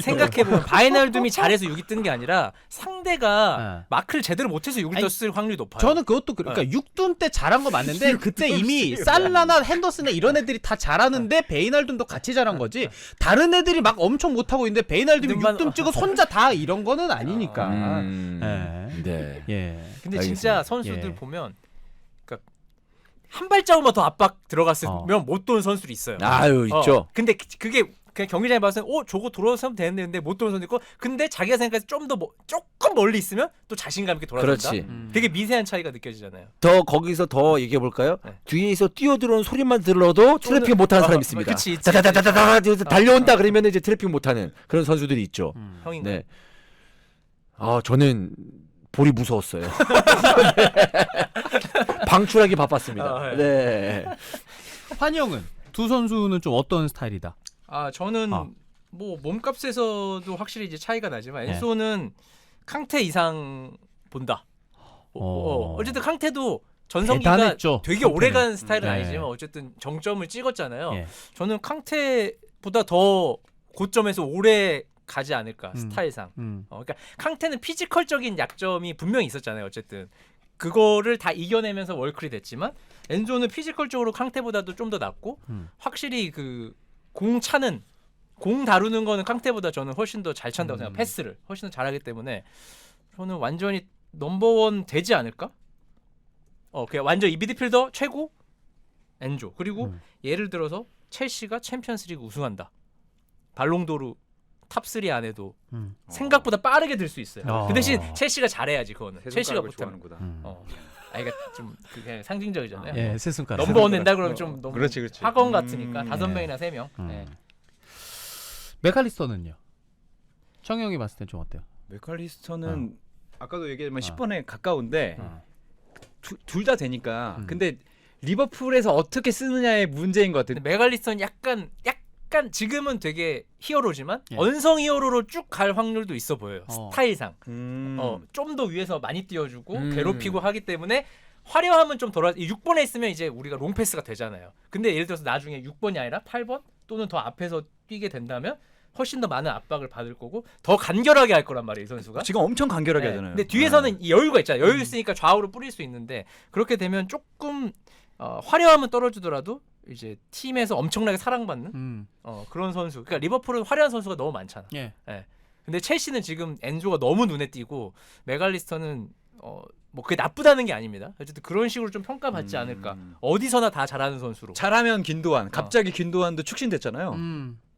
생각해보면 바이날둠이 잘해서 6이 뜬 게 아니라 상대가 네. 마크를 제대로 못해서 6을 아니, 떴을 확률이 높아요. 저는 그것도 그러니까 6둔 때 잘한 거 맞는데 그때 이미 살라나 핸더슨이나 이런 애들이 다 잘하는데 베이날둠도 같이 잘한 거지. 다른 애들이 막 엄청 못하고 있는데 베이날둠이 근데 6둔 찍어 혼자 다 이런 거는 아니니까. 네. 예. 근데 근데 진짜 알겠습니다. 선수들 예. 보면 그러니까 한 발자국만 더 압박 들어갔으면 어. 못 도는 선수들이 있어요. 아유, 있죠. 근데 그게 그냥 경기장에 봐서 저거 돌아서 하면 되는데 못 도는 선수 있고 근데 자기가 생각해서 좀 더 조금 멀리 있으면 또 자신감 있게 돌아선다. 그렇지. 되게 미세한 차이가 느껴지잖아요. 더 거기서 더 얘기해 볼까요? 네. 뒤에서 뛰어들어온 소리만 들어도 트래핑 못하는 사람이 있습니다. 그치, 있지. 다다다다다 달려온다 그러면 이제 트래핑 못하는 그런 선수들이 있죠. 형인가? 네. 아 저는 볼이 무서웠어요. 방출하기 바빴습니다. 아, 네. 환영은 두 선수는 좀 어떤 스타일이다? 저는 아. 뭐 몸값에서도 확실히 이제 차이가 나지만 네. 엔소는 캉테 이상 본다. 어쨌든 캉테도 전성기가 대단했죠, 되게 캉테는. 오래간 스타일은 네. 아니지만 어쨌든 정점을 찍었잖아요. 예. 저는 캉테보다 더 고점에서 오래 가지 않을까 스타일상. 그러니까 캉테는 피지컬적인 약점이 분명히 있었잖아요. 어쨌든 그거를 다 이겨내면서 월클이 됐지만 엔조는 피지컬적으로 캉테보다도 좀 더 낫고 확실히 그 공 차는 공 다루는 거는 캉테보다 저는 훨씬 더 잘 찬다고 생각. 패스를 훨씬 더 잘하기 때문에 저는 완전히 넘버원 되지 않을까? 그냥 완전 이 미드필더 최고 엔조. 그리고 예를 들어서 첼시가 챔피언스리그 우승한다. 발롱도르 탑3 안에도 생각보다 빠르게 들 수 있어요. 그 대신 첼시가 잘해야지 그거는. 첼시가 못하면. 그러니까 좀 그게 상징적이잖아요. 예, 세 손가락. 넘버원 된다 그러면 좀 너무 그렇지. 학원 같으니까 예. 5명이나 3명. 네. 메칼리스터는요? 청영이 봤을 때 좀 어때요? 메칼리스터는 아까도 얘기했지만 10번에 어. 가까운데 둘 다 되니까. 근데 리버풀에서 어떻게 쓰느냐의 문제인 것 같아요. 근데 메갈리스턴 약간 지금은 되게 히어로지만 예. 언성 히어로로 쭉 갈 확률도 있어 보여요. 스타일상. 좀 더 위에서 많이 띄워주고 괴롭히고 하기 때문에 화려함은 좀 덜하. 6번에 있으면 이제 우리가 롱패스가 되잖아요. 근데 예를 들어서 나중에 6번이 아니라 8번 또는 더 앞에서 뛰게 된다면 훨씬 더 많은 압박을 받을 거고 더 간결하게 할 거란 말이에요, 이 선수가. 지금 엄청 간결하게 네. 하잖아요. 근데 뒤에서는 이 여유가 있잖아요. 여유 있으니까 좌우로 뿌릴 수 있는데 그렇게 되면 조금 화려함은 떨어지더라도 이제 팀에서 엄청나게 사랑받는 그런 선수. 그러니까 리버풀은 화려한 선수가 너무 많잖아. 예. 근데 첼시는 지금 엔조가 너무 눈에 띄고 메갈리스터는 뭐 그게 나쁘다는 게 아닙니다. 어쨌든 그런 식으로 좀 평가받지 않을까. 어디서나 다 잘하는 선수로. 잘하면 균도안. 갑자기 균도안도 축신됐잖아요.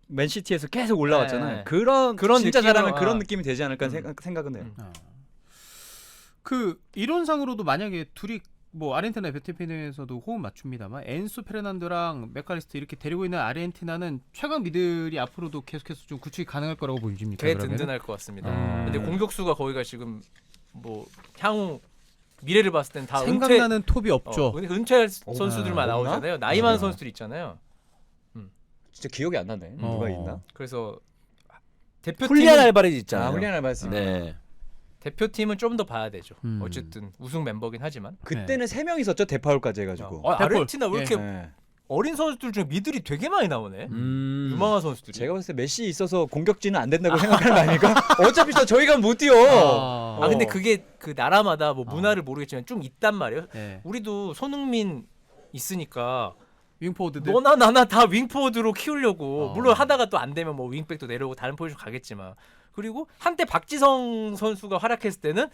맨시티에서 계속 올라왔잖아요. 네. 그런 진짜 느낌으로, 잘하면 그런 느낌이 되지 않을까 생각은 해요. 그 이론상으로도 만약에 둘이 뭐 아르헨티나 대표팀에서도 호흡 맞춥니다만 엔소 페르난도랑 맥칼리스터 이렇게 데리고 있는 아르헨티나는 최강 미들이 앞으로도 계속해서 좀 구축이 가능할 거라고 보입니까? 꽤 그러면은? 든든할 것 같습니다. 근데 공격수가 거기가 지금 뭐 향후 미래를 봤을 땐 다 생각나는 톱이 없죠. 은퇴할 선수들만 없나? 나오잖아요. 나이 많은 선수들 있잖아요. 진짜 기억이 안 나네. 누가 있나? 그래서 훌리안 대표팀은 알바레즈 있잖아요. 훌리안 알바레스. 네. 대표팀은 좀 더 봐야 되죠. 어쨌든 우승 멤버긴 하지만. 그때는 3명 있었죠. 데파울까지 해가지고. 아르헨티나 왜 이렇게 네. 어린 선수들 중에 미들이 되게 많이 나오네. 유망한 선수들이. 제가 봤을 때 메시 있어서 공격진은 안 된다고 생각하는 거 아닙니까? 어차피 저희가 못 뛰어. 근데 그게 그 나라마다 뭐 문화를 모르겠지만 좀 있단 말이에요. 네. 우리도 손흥민 있으니까 윙포워드들 너나 나나 다 윙포워드로 키우려고 물론 하다가 또 안 되면 뭐 윙백도 내려오고 다른 포지션 가겠지만 그리고 한때 박지성 선수가 활약했을 때는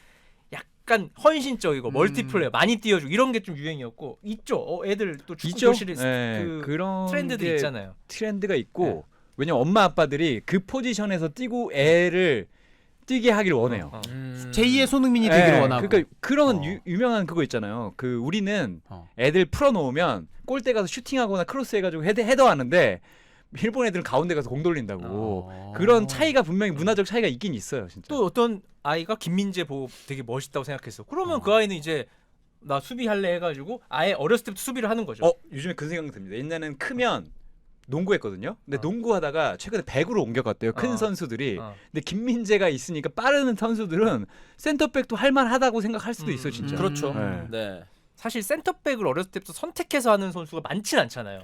약간 헌신적이고 멀티플레이어 많이 띄워주고 이런 게 좀 유행이었고 있죠. 애들 또 축구 있죠? 교실에 네, 그 그런 트렌드들 게 있잖아요. 트렌드가 있고 왜냐면 엄마 아빠들이 그 포지션에서 뛰고 애를 뛰게 하길 원해요. 제2의 손흥민이 되기를 네, 원하고. 그러니까 그런 유명한 그거 있잖아요. 그 우리는 애들 풀어놓으면 골대 가서 슈팅하거나 크로스 해가지고 헤더하는데 일본 애들은 가운데 가서 공 돌린다고. 그런 차이가 분명히 문화적 차이가 있긴 있어요, 진짜. 또 어떤 아이가 김민재 보고 되게 멋있다고 생각했어. 그러면 그 아이는 이제 나 수비할래 해가지고 아예 어렸을 때부터 수비를 하는 거죠. 요즘에 그 생각 듭니다. 옛날에는 크면 농구했거든요. 근데 농구하다가 최근에 배구로 옮겨갔대요. 큰 선수들이. 근데 김민재가 있으니까 빠른 선수들은 센터백도 할만하다고 생각할 수도 있어, 진짜. 그렇죠. 네. 네. 사실 센터백을 어렸을 때부터 선택해서 하는 선수가 많진 않잖아요.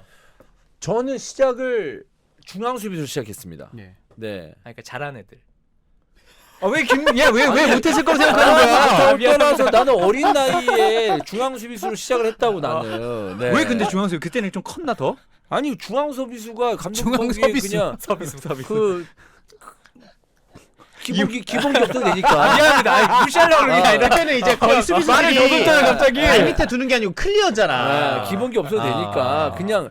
저는 시작을 중앙 수비수로 시작했습니다. 네. 네. 그러니까 잘하는 애들. 왜 못했을 거라고 생각하는 거야? 떠나서 나는 어린 나이에 중앙 수비수로 시작을 했다고 나는. 네. 왜 근데 중앙수 그때는 좀 컸나 더? 아니 중앙 수비수가 감독 중앙 보기에 서비스. 그냥 서비스. 그 기본기 없어도 되니까. 미안합니다. 무시하려고 그러는 게 아니라 그때는 이제 거의 수비수들이 말을 더듬잖아, 갑자기. 발 밑에 두는 게 아니고 클리어잖아. 네, 기본기 없어도 되니까 그냥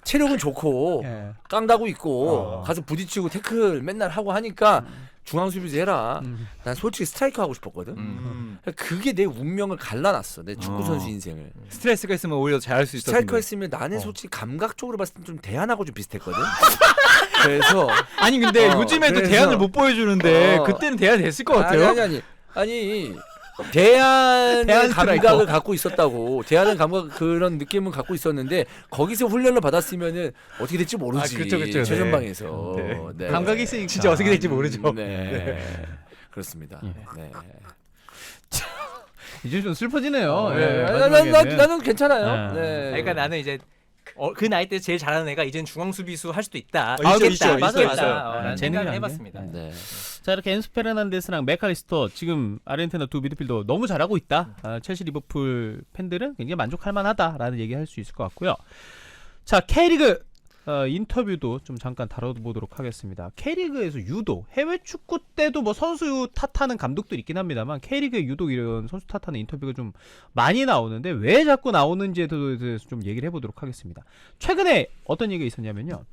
체력은 좋고 예. 깡다구 있고 가서 부딪히고 태클 맨날 하고 하니까 중앙 수비수 해라. 난 솔직히 스트라이커 하고 싶었거든. 그게 내 운명을 갈라놨어. 내 축구 선수 인생을. 스트레스가 있으면 오히려 잘할 수 있었는데. 스트라이커 했으면 나는 솔직히 감각적으로 봤을 때 좀 대안하고 좀 비슷했거든. 그래서 아니 근데 요즘에도 그래서- 대안을 못 보여주는데 어. 그때는 대안 됐을 것 같아요. 아니 대안의 대안 스트라이커. 감각을 갖고 있었다고. 대안의 감각 그런 느낌은 갖고 있었는데 거기서 훈련을 받았으면 어떻게 될지 모르지. 그쵸. 최전방에서. 네. 네. 감각이 있으니까. 진짜 어떻게 될지 모르죠. 네. 그렇습니다. 네. 이제 좀 슬퍼지네요. 네. 예, 나는 나는 괜찮아요. 네. 네. 그러니까 나는 이제 그 나이 때 제일 잘하는 애가 이젠 중앙 수비수 할 수도 있다. 있죠. 맞아요. 재능이라는 생각을 게. 해봤습니다. 네. 자, 이렇게 엔수 페르난데스랑 맥칼리스터 지금 아르헨티나 두 미드필더 너무 잘하고 있다. 첼시 리버풀 팬들은 굉장히 만족할 만하다라는 얘기할 수 있을 것 같고요. 자, K리그 인터뷰도 좀 잠깐 다뤄보도록 하겠습니다. K리그에서 유독 해외 축구 때도 뭐 선수 탓하는 감독들이 있긴 합니다만 K리그에 유독 이런 선수 탓하는 인터뷰가 좀 많이 나오는데 왜 자꾸 나오는지에 대해서 좀 얘기를 해보도록 하겠습니다. 최근에 어떤 얘기가 있었냐면요.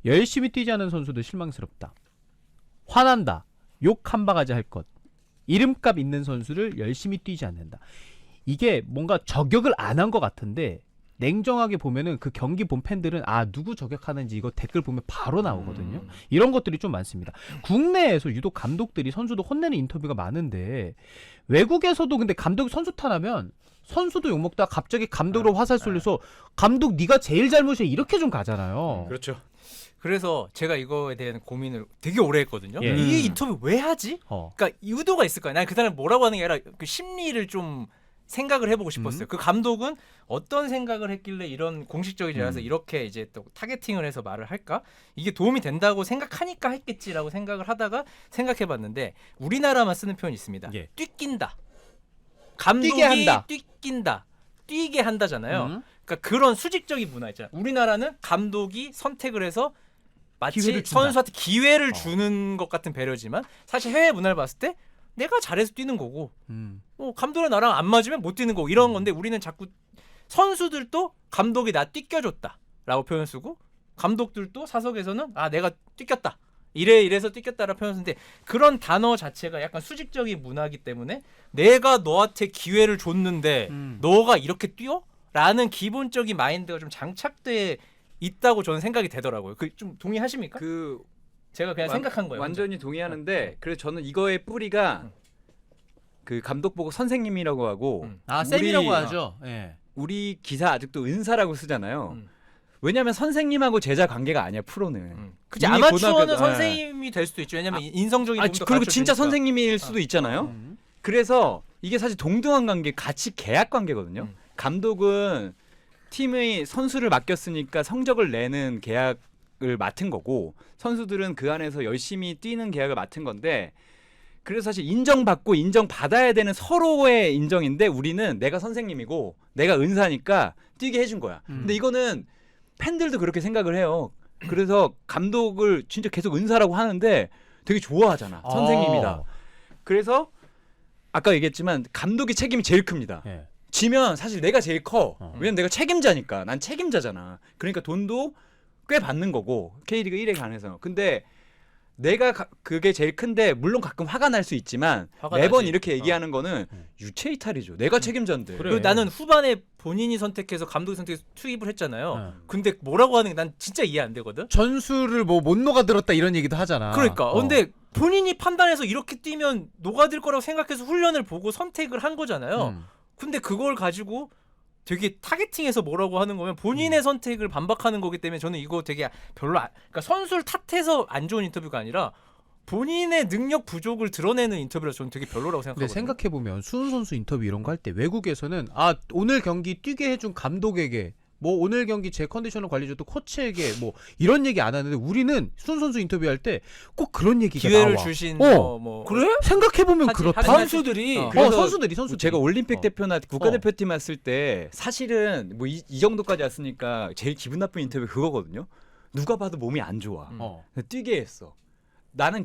열심히 뛰지 않은 선수들 실망스럽다. 화난다. 욕 한 바가지 할 것. 이름값 있는 선수를 열심히 뛰지 않는다. 이게 뭔가 저격을 안 한 것 같은데 냉정하게 보면은 그 경기 본 팬들은 누구 저격하는지 이거 댓글 보면 바로 나오거든요. 이런 것들이 좀 많습니다. 국내에서 유독 감독들이 선수도 혼내는 인터뷰가 많은데 외국에서도 근데 감독이 선수 탓하면 선수도 욕먹다 갑자기 감독으로 화살 쏠려서 감독 네가 제일 잘못이야 이렇게 좀 가잖아요. 그렇죠. 그래서 제가 이거에 대한 고민을 되게 오래 했거든요. 예. 이 인터뷰 왜 하지? 그러니까 의도가 있을 거야. 난 그 사람 뭐라고 하는 게 아니라 그 심리를 좀 생각을 해보고 싶었어요. 그 감독은 어떤 생각을 했길래 이런 공식적이지 않아서 이렇게 이제 또 타겟팅을 해서 말을 할까? 이게 도움이 된다고 생각하니까 했겠지라고 생각을 하다가 생각해봤는데 우리나라만 쓰는 표현이 있습니다. 예. 뛰낀다. 감독이 뛰게 한다. 뛰낀다. 뛰게 한다잖아요. 그러니까 그런 수직적인 문화 있잖아요. 우리나라는 감독이 선택을 해서 마치 기회를 준다. 선수한테 기회를 주는 것 같은 배려지만 사실 해외 문화를 봤을 때 내가 잘해서 뛰는 거고 감독이랑 나랑 안 맞으면 못 뛰는 거고 이런 건데 우리는 자꾸 선수들도 감독이 나 뛰겨줬다 라고 표현 쓰고 감독들도 사석에서는 내가 뛰겼다 이래서 뛰겠다라 표현했는데 그런 단어 자체가 약간 수직적인 문화이기 때문에 내가 너한테 기회를 줬는데 너가 이렇게 뛰어? 라는 기본적인 마인드가 좀 장착돼 있다고 저는 생각이 되더라고요. 그 좀 동의하십니까? 제가 그냥 생각한 거예요. 완전히 동의하는데 그래서 저는 이거의 뿌리가 그 감독 보고 선생님이라고 하고 쌤이라고 하죠. 예. 우리 기사 아직도 은사라고 쓰잖아요. 왜냐하면 선생님하고 제자 관계가 아니야 프로는. 그치, 이미 아마추어는 고등학교- 선생님이 될 수도 있죠. 왜냐면 인성적인 부분도 그리고 진짜 갖춰지니까. 선생님일 수도 있잖아요. 그래서 이게 사실 동등한 관계, 같이 계약 관계거든요. 감독은 팀의 선수를 맡겼으니까 성적을 내는 계약을 맡은 거고 선수들은 그 안에서 열심히 뛰는 계약을 맡은 건데 그래서 사실 인정받고 인정받아야 되는 서로의 인정인데 우리는 내가 선생님이고 내가 은사니까 뛰게 해준 거야. 근데 이거는 팬들도 그렇게 생각을 해요. 그래서 감독을 진짜 계속 은사라고 하는데 되게 좋아하잖아. 선생님이다. 그래서 아까 얘기했지만 감독의 책임이 제일 큽니다. 예. 지면 사실 내가 제일 커. 왜냐면 내가 책임자니까. 난 책임자잖아. 그러니까 돈도 꽤 받는 거고 K리그 1에 관해서. 근데 내가 그게 제일 큰데 물론 가끔 화가 날 수 있지만 화가 매번 나지. 이렇게 얘기하는 거는 유체 이탈이죠. 내가 책임자인데. 그래. 그리고 나는 후반에 본인이 선택해서 감독이 선택해서 투입을 했잖아요. 근데 뭐라고 하는 게 난 진짜 이해 안 되거든. 전술을 뭐 못 녹아들었다 이런 얘기도 하잖아. 그러니까. 근데 본인이 판단해서 이렇게 뛰면 녹아들 거라고 생각해서 훈련을 보고 선택을 한 거잖아요. 근데 그걸 가지고 되게 타겟팅해서 뭐라고 하는 거면 본인의 선택을 반박하는 거기 때문에 저는 이거 되게 별로 그러니까 선수를 탓해서 안 좋은 인터뷰가 아니라 본인의 능력 부족을 드러내는 인터뷰라서 저는 되게 별로라고 근데 생각하거든요. 생각해 보면 수훈 선수 인터뷰 이런 거 할 때 외국에서는 오늘 경기 뛰게 해준 감독에게 뭐 오늘 경기 제 컨디션을 관리해줬던 코치에게 뭐 이런 얘기 안 하는데 우리는 수훈 선수 인터뷰할 때 꼭 그런 얘기가 기회를 나와. 주신 뭐 그래? 생각해 보면 하지, 그렇다. 하지, 선수들이 그래서 선수들이 제가 올림픽 대표나 국가대표팀 어. 왔을 때 사실은 뭐 이 정도까지 왔으니까 제일 기분 나쁜 인터뷰 그거거든요. 누가 봐도 몸이 안 좋아. 뛰게 했어. 나는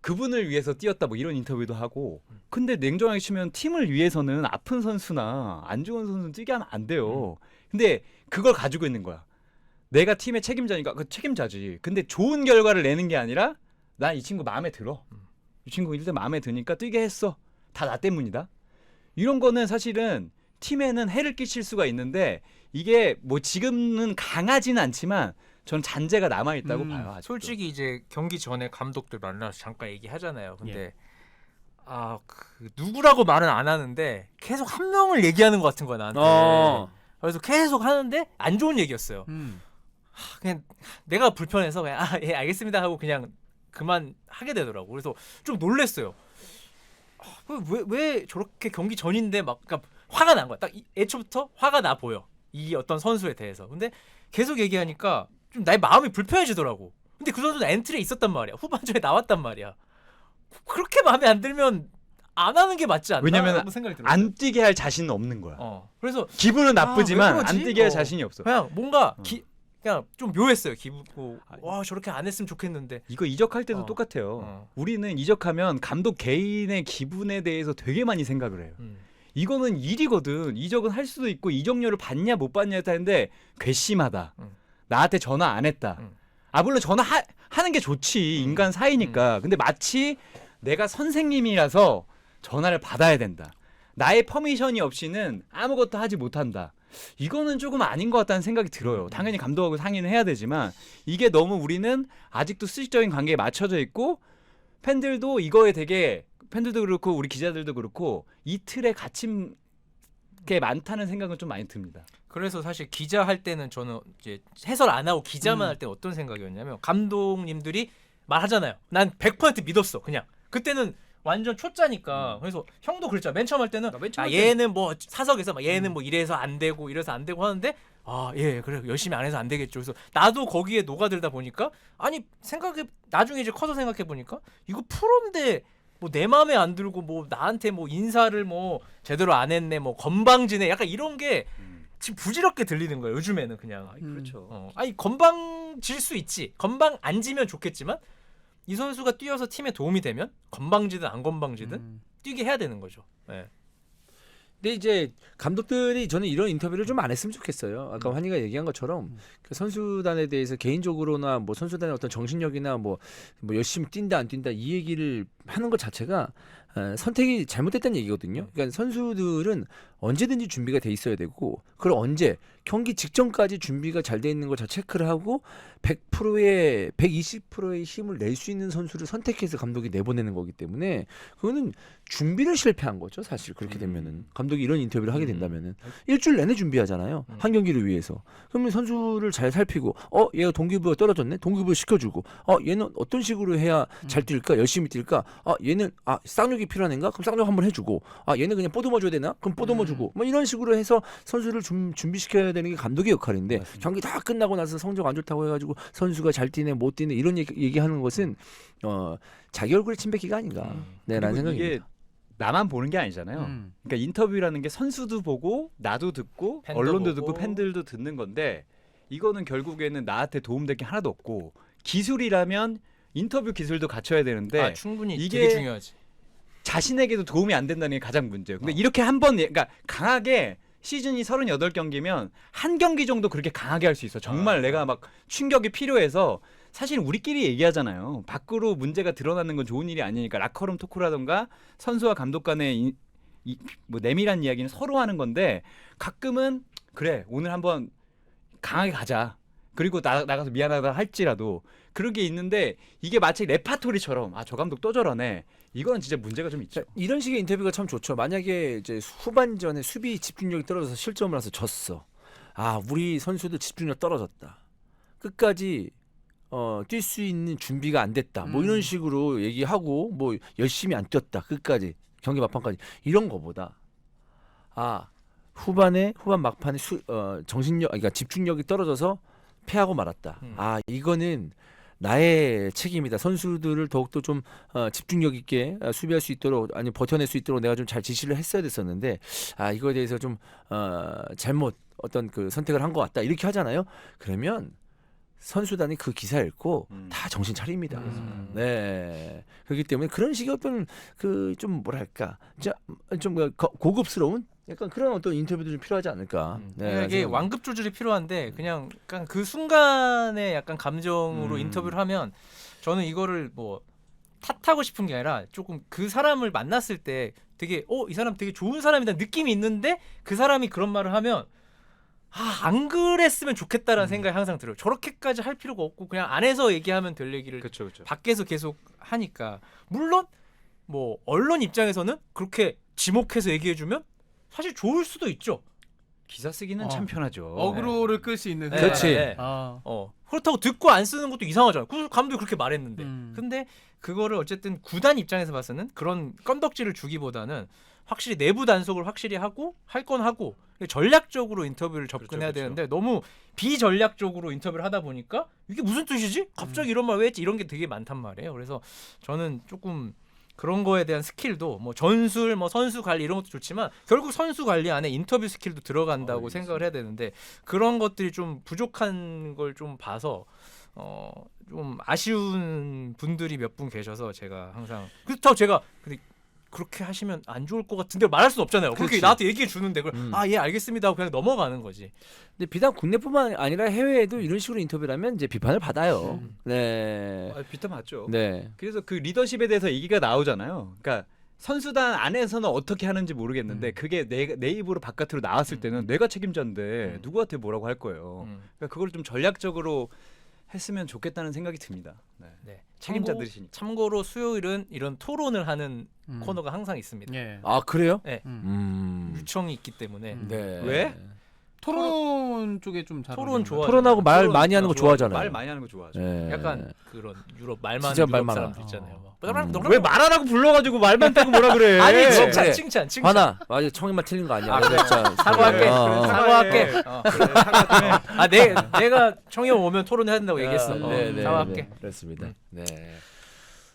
그분을 위해서 뛰었다 뭐 이런 인터뷰도 하고. 근데 냉정하게 치면 팀을 위해서는 아픈 선수나 안 좋은 선수는 뛰게 하면 안 돼요. 근데 그걸 가지고 있는 거야. 내가 팀의 책임자니까 그 책임자지. 근데 좋은 결과를 내는 게 아니라 난 이 친구 마음에 들어. 이 친구 일단 마음에 드니까 뛰게 했어. 다 나 때문이다. 이런 거는 사실은 팀에는 해를 끼칠 수가 있는데 이게 뭐 지금은 강하지는 않지만 전 잔재가 남아 있다고 봐요. 아직도. 솔직히 이제 경기 전에 감독들 만나서 잠깐 얘기하잖아요. 근데 그 누구라고 말은 안 하는데 계속 한 명을 얘기하는 것 같은 거야 나한테. 그래서 계속 하는데 안 좋은 얘기였어요. 그냥 내가 불편해서 그냥 예 알겠습니다 하고 그냥 그만 하게 되더라고. 그래서 좀 놀랬어요. 왜 저렇게 경기 전인데 막 그러니까 화가 난 거야. 딱 애초부터 화가 나 보여. 이 어떤 선수에 대해서. 근데 계속 얘기하니까 좀 나의 마음이 불편해지더라고. 근데 그 선수는 엔트리에 있었단 말이야. 후반전에 나왔단 말이야. 그렇게 마음에 안 들면 안 하는 게 맞지 않나? 왜냐면 생각이 들었어요. 안 뛰게 할 자신은 없는 거야. 그래서 기분은 나쁘지만 왜 그러지? 안 뛰게 할 자신이 없어. 그냥 뭔가 그냥 좀 묘했어요. 기분 와 저렇게 안 했으면 좋겠는데. 이거 이적할 때도 똑같아요. 우리는 이적하면 감독 개인의 기분에 대해서 되게 많이 생각을 해요. 이거는 일이거든. 이적은 할 수도 있고 이적료를 받냐 못 받냐에 따른데 괘씸하다. 나한테 전화 안 했다. 물론 전화하는 게 좋지. 인간 사이니까. 근데 마치 내가 선생님이라서 전화를 받아야 된다. 나의 퍼미션이 없이는 아무것도 하지 못한다. 이거는 조금 아닌 것 같다는 생각이 들어요. 당연히 감독하고 상의는 해야 되지만 이게 너무 우리는 아직도 수직적인 관계에 맞춰져 있고 팬들도 이거에 되게 팬들도 그렇고 우리 기자들도 그렇고 이 틀에 갇힌 게 많다는 생각은 좀 많이 듭니다. 그래서 사실 기자 할 때는 저는 이제 해설 안 하고 기자만 할 때 어떤 생각이었냐면 감독님들이 말하잖아요. 난 100% 믿었어. 그냥 그때는 완전 초짜니까. 그래서 형도 그랬잖아. 맨 처음 할 때는 얘는 뭐 사석에서 막 얘는 뭐 이래서 안 되고 이래서 안 되고 하는데 예 그래 열심히 안 해서 안 되겠죠. 그래서 나도 거기에 녹아들다 보니까 아니 나중에 이제 커서 생각해 보니까 이거 프로인데 뭐 내 마음에 안 들고 뭐 나한테 뭐 인사를 뭐 제대로 안 했네 뭐 건방지네 약간 이런 게 지금 부질없게 들리는 거예요. 요즘에는 그냥. 그렇죠. 아니 건방질 수 있지. 건방 안 지면 좋겠지만 이 선수가 뛰어서 팀에 도움이 되면 건방지든 안 건방지든 뛰게 해야 되는 거죠. 네. 근데 이제 감독들이 저는 이런 인터뷰를 좀 안 했으면 좋겠어요. 아까 환희가 얘기한 것처럼 그 선수단에 대해서 개인적으로나 뭐 선수단의 어떤 정신력이나 뭐 열심히 뛴다 안 뛴다 이 얘기를 하는 것 자체가 선택이 잘못됐다는 얘기거든요. 그러니까 선수들은 언제든지 준비가 돼 있어야 되고 그걸 언제 경기 직전까지 준비가 잘 돼 있는 걸 잘 체크를 하고 100%의 120%의 힘을 낼 수 있는 선수를 선택해서 감독이 내보내는 거기 때문에 그거는 준비를 실패한 거죠. 사실 그렇게 되면은 감독이 이런 인터뷰를 하게 된다면은 일주일 내내 준비하잖아요. 한 경기를 위해서. 그러면 선수를 잘 살피고 얘가 동기부여가 떨어졌네. 동기부여 시켜주고 얘는 어떤 식으로 해야 잘 뛸까? 열심히 뛸까? 얘는 쌍욕이 필요한 애인가? 그럼 쌍욕 한번 해주고 얘는 그냥 뽀드머 줘야 되나? 그럼 뽀드머 주고 뭐 이런 식으로 해서 선수를 준비시켜야 되는 게 감독의 역할인데 경기 다 끝나고 나서 성적 안 좋다고 해가지고 선수가 잘 뛰네 못 뛰네 이런 얘기하는 것은 자기 얼굴에 침뱉기가 아닌가 라는 생각입니다. 이게 나만 보는 게 아니잖아요. 그러니까 인터뷰라는 게 선수도 보고 나도 듣고 언론도 듣고 팬들도 듣는 건데 이거는 결국에는 나한테 도움될 게 하나도 없고 기술이라면 인터뷰 기술도 갖춰야 되는데 충분히 이게 되게 중요하지. 자신에게도 도움이 안 된다는 게 가장 문제예요. 근데 이렇게 한번 그러니까 강하게 시즌이 38경기면 한 경기 정도 그렇게 강하게 할 수 있어. 정말 내가 막 충격이 필요해서 사실 우리끼리 얘기하잖아요. 밖으로 문제가 드러나는 건 좋은 일이 아니니까 라커룸 토크라던가 선수와 감독 간의 뭐 내밀한 이야기는 서로 하는 건데 가끔은 그래 오늘 한번 강하게 가자. 그리고 나가서 미안하다 할지라도 그런 게 있는데 이게 마치 레파토리처럼 저 감독 또 저러네. 이건 진짜 문제가 좀 있죠. 이런 식의 인터뷰가 참 좋죠. 만약에 이제 후반전에 수비 집중력이 떨어져서 실점을 해서 졌어. 우리 선수들 집중력 떨어졌다. 끝까지 뛸 수 있는 준비가 안 됐다. 뭐 이런 식으로 얘기하고 뭐 열심히 안 뛰었다. 끝까지 경기 막판까지 이런 거보다 후반 막판에 정신력 그러니까 집중력이 떨어져서 패하고 말았다. 이거는 나의 책임이다. 선수들을 더욱더 좀 집중력 있게 수비할 수 있도록 아니 버텨낼 수 있도록 내가 좀 잘 지시를 했어야 됐었는데 이거에 대해서 좀 잘못 어떤 그 선택을 한 것 같다. 이렇게 하잖아요. 그러면 선수단이 그 기사 읽고 다 정신 차립니다. 네. 그렇기 때문에 그런 식의 어떤 그 좀 뭐랄까 좀 고급스러운 약간 그런 어떤 인터뷰도 좀 필요하지 않을까. 네, 이게 완급 조절이 필요한데 그냥 그 순간에 약간 감정으로 인터뷰를 하면 저는 이거를 뭐 탓하고 싶은 게 아니라 조금 그 사람을 만났을 때 되게 이 사람 되게 좋은 사람이다 느낌이 있는데 그 사람이 그런 말을 하면 안 그랬으면 좋겠다라는 생각이 항상 들어요. 저렇게까지 할 필요가 없고 그냥 안에서 얘기하면 될 얘기를 그쵸. 밖에서 계속 하니까 물론 뭐 언론 입장에서는 그렇게 지목해서 얘기해주면 사실 좋을 수도 있죠. 기사 쓰기는 참 편하죠. 어그로를 끌 수 있는. 그렇지. 네. 그렇다고 듣고 안 쓰는 것도 이상하잖아. 감독이 그렇게 말했는데. 근데 그거를 어쨌든 구단 입장에서 봐서는 그런 건덕지를 주기보다는 확실히 내부 단속을 확실히 하고 할 건 하고 전략적으로 인터뷰를 접근해야 되는데 너무 비전략적으로 인터뷰를 하다 보니까 이게 무슨 뜻이지? 갑자기 이런 말 왜 했지? 이런 게 되게 많단 말이에요. 그래서 저는 조금 그런 거에 대한 스킬도 뭐 전술 뭐 선수 관리 이런 것도 좋지만 결국 선수 관리 안에 인터뷰 스킬도 들어간다고 생각을 해야 되는데 그런 것들이 좀 부족한 걸 좀 봐서 좀 아쉬운 분들이 몇 분 계셔서 제가 항상 그렇다고 제가 근데 그렇게 하시면 안 좋을 것 같은데 말할 수는 없잖아요. 그렇게 그렇지. 나한테 얘기해 주는데 그걸 예 알겠습니다 하고 그냥 넘어가는 거지. 근데 비단 국내뿐만 아니라 해외에도 이런 식으로 인터뷰를 하면 이제 비판을 받아요. 네. 비타 맞죠. 네. 그래서 그 리더십에 대해서 얘기가 나오잖아요. 그러니까 선수단 안에서는 어떻게 하는지 모르겠는데 그게 내 입으로 바깥으로 나왔을 때는 내가 책임자인데 누구한테 뭐라고 할 거예요. 그러니까 그걸 좀 전략적으로 했으면 좋겠다는 생각이 듭니다. 네. 책임자들이시니까. 참고로 수요일은 이런 토론을 하는 코너가 항상 있습니다. 예. 그래요? 네. 유청이 있기 때문에 네. 왜? 토론 쪽에 좀 잘. 토론 좋아. 토론하고 말 많이 하는 거 좋아하잖아요. 말 많이 하는 거 좋아하죠. 네. 약간 그런 유럽 말 많은 진짜 유럽 말 많아. 사람들 있잖아요. 왜 말하라고 불러가지고 말 많다고 뭐라 그래? 아니 그래. 칭찬. 하나 맞아 청이만 틀린 거 아니야. 그래. 사과할게. 사과할게. 내가 청이 형 오면 토론해야 된다고 얘기했어. 네, 사과할게. 네, 그렇습니다. 네.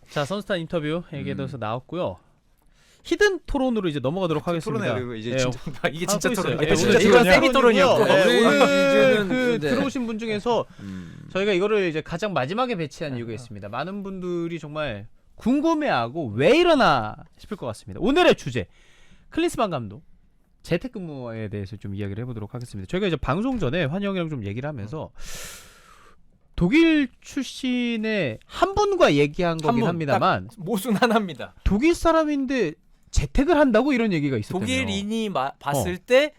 자 선수단 인터뷰 얘기에 대해서 나왔고요. 히든 토론으로 이제 넘어가도록 하겠습니다. 토론해요. 이제 예, 진짜 이게 진짜 하고 토론. 있어요. 이거 진짜 이건 토론이고요. 세미 토론이었고. 네, 오늘 이제는 그 네. 들어오신 분 중에서 저희가 이거를 이제 가장 마지막에 배치한 이유가 있습니다. 많은 분들이 정말 궁금해하고 왜 이러나 싶을 것 같습니다. 오늘의 주제 클린스만 감독 재택근무에 대해서 좀 이야기를 해보도록 하겠습니다. 저희가 이제 방송 전에 환영이랑 좀 얘기를 하면서 독일 출신의 한 분과 얘기한 거긴 분, 합니다만 모순 하나입니다. 독일 사람인데 재택을 한다고 이런 얘기가 있었대요. 독일인이 봤을 때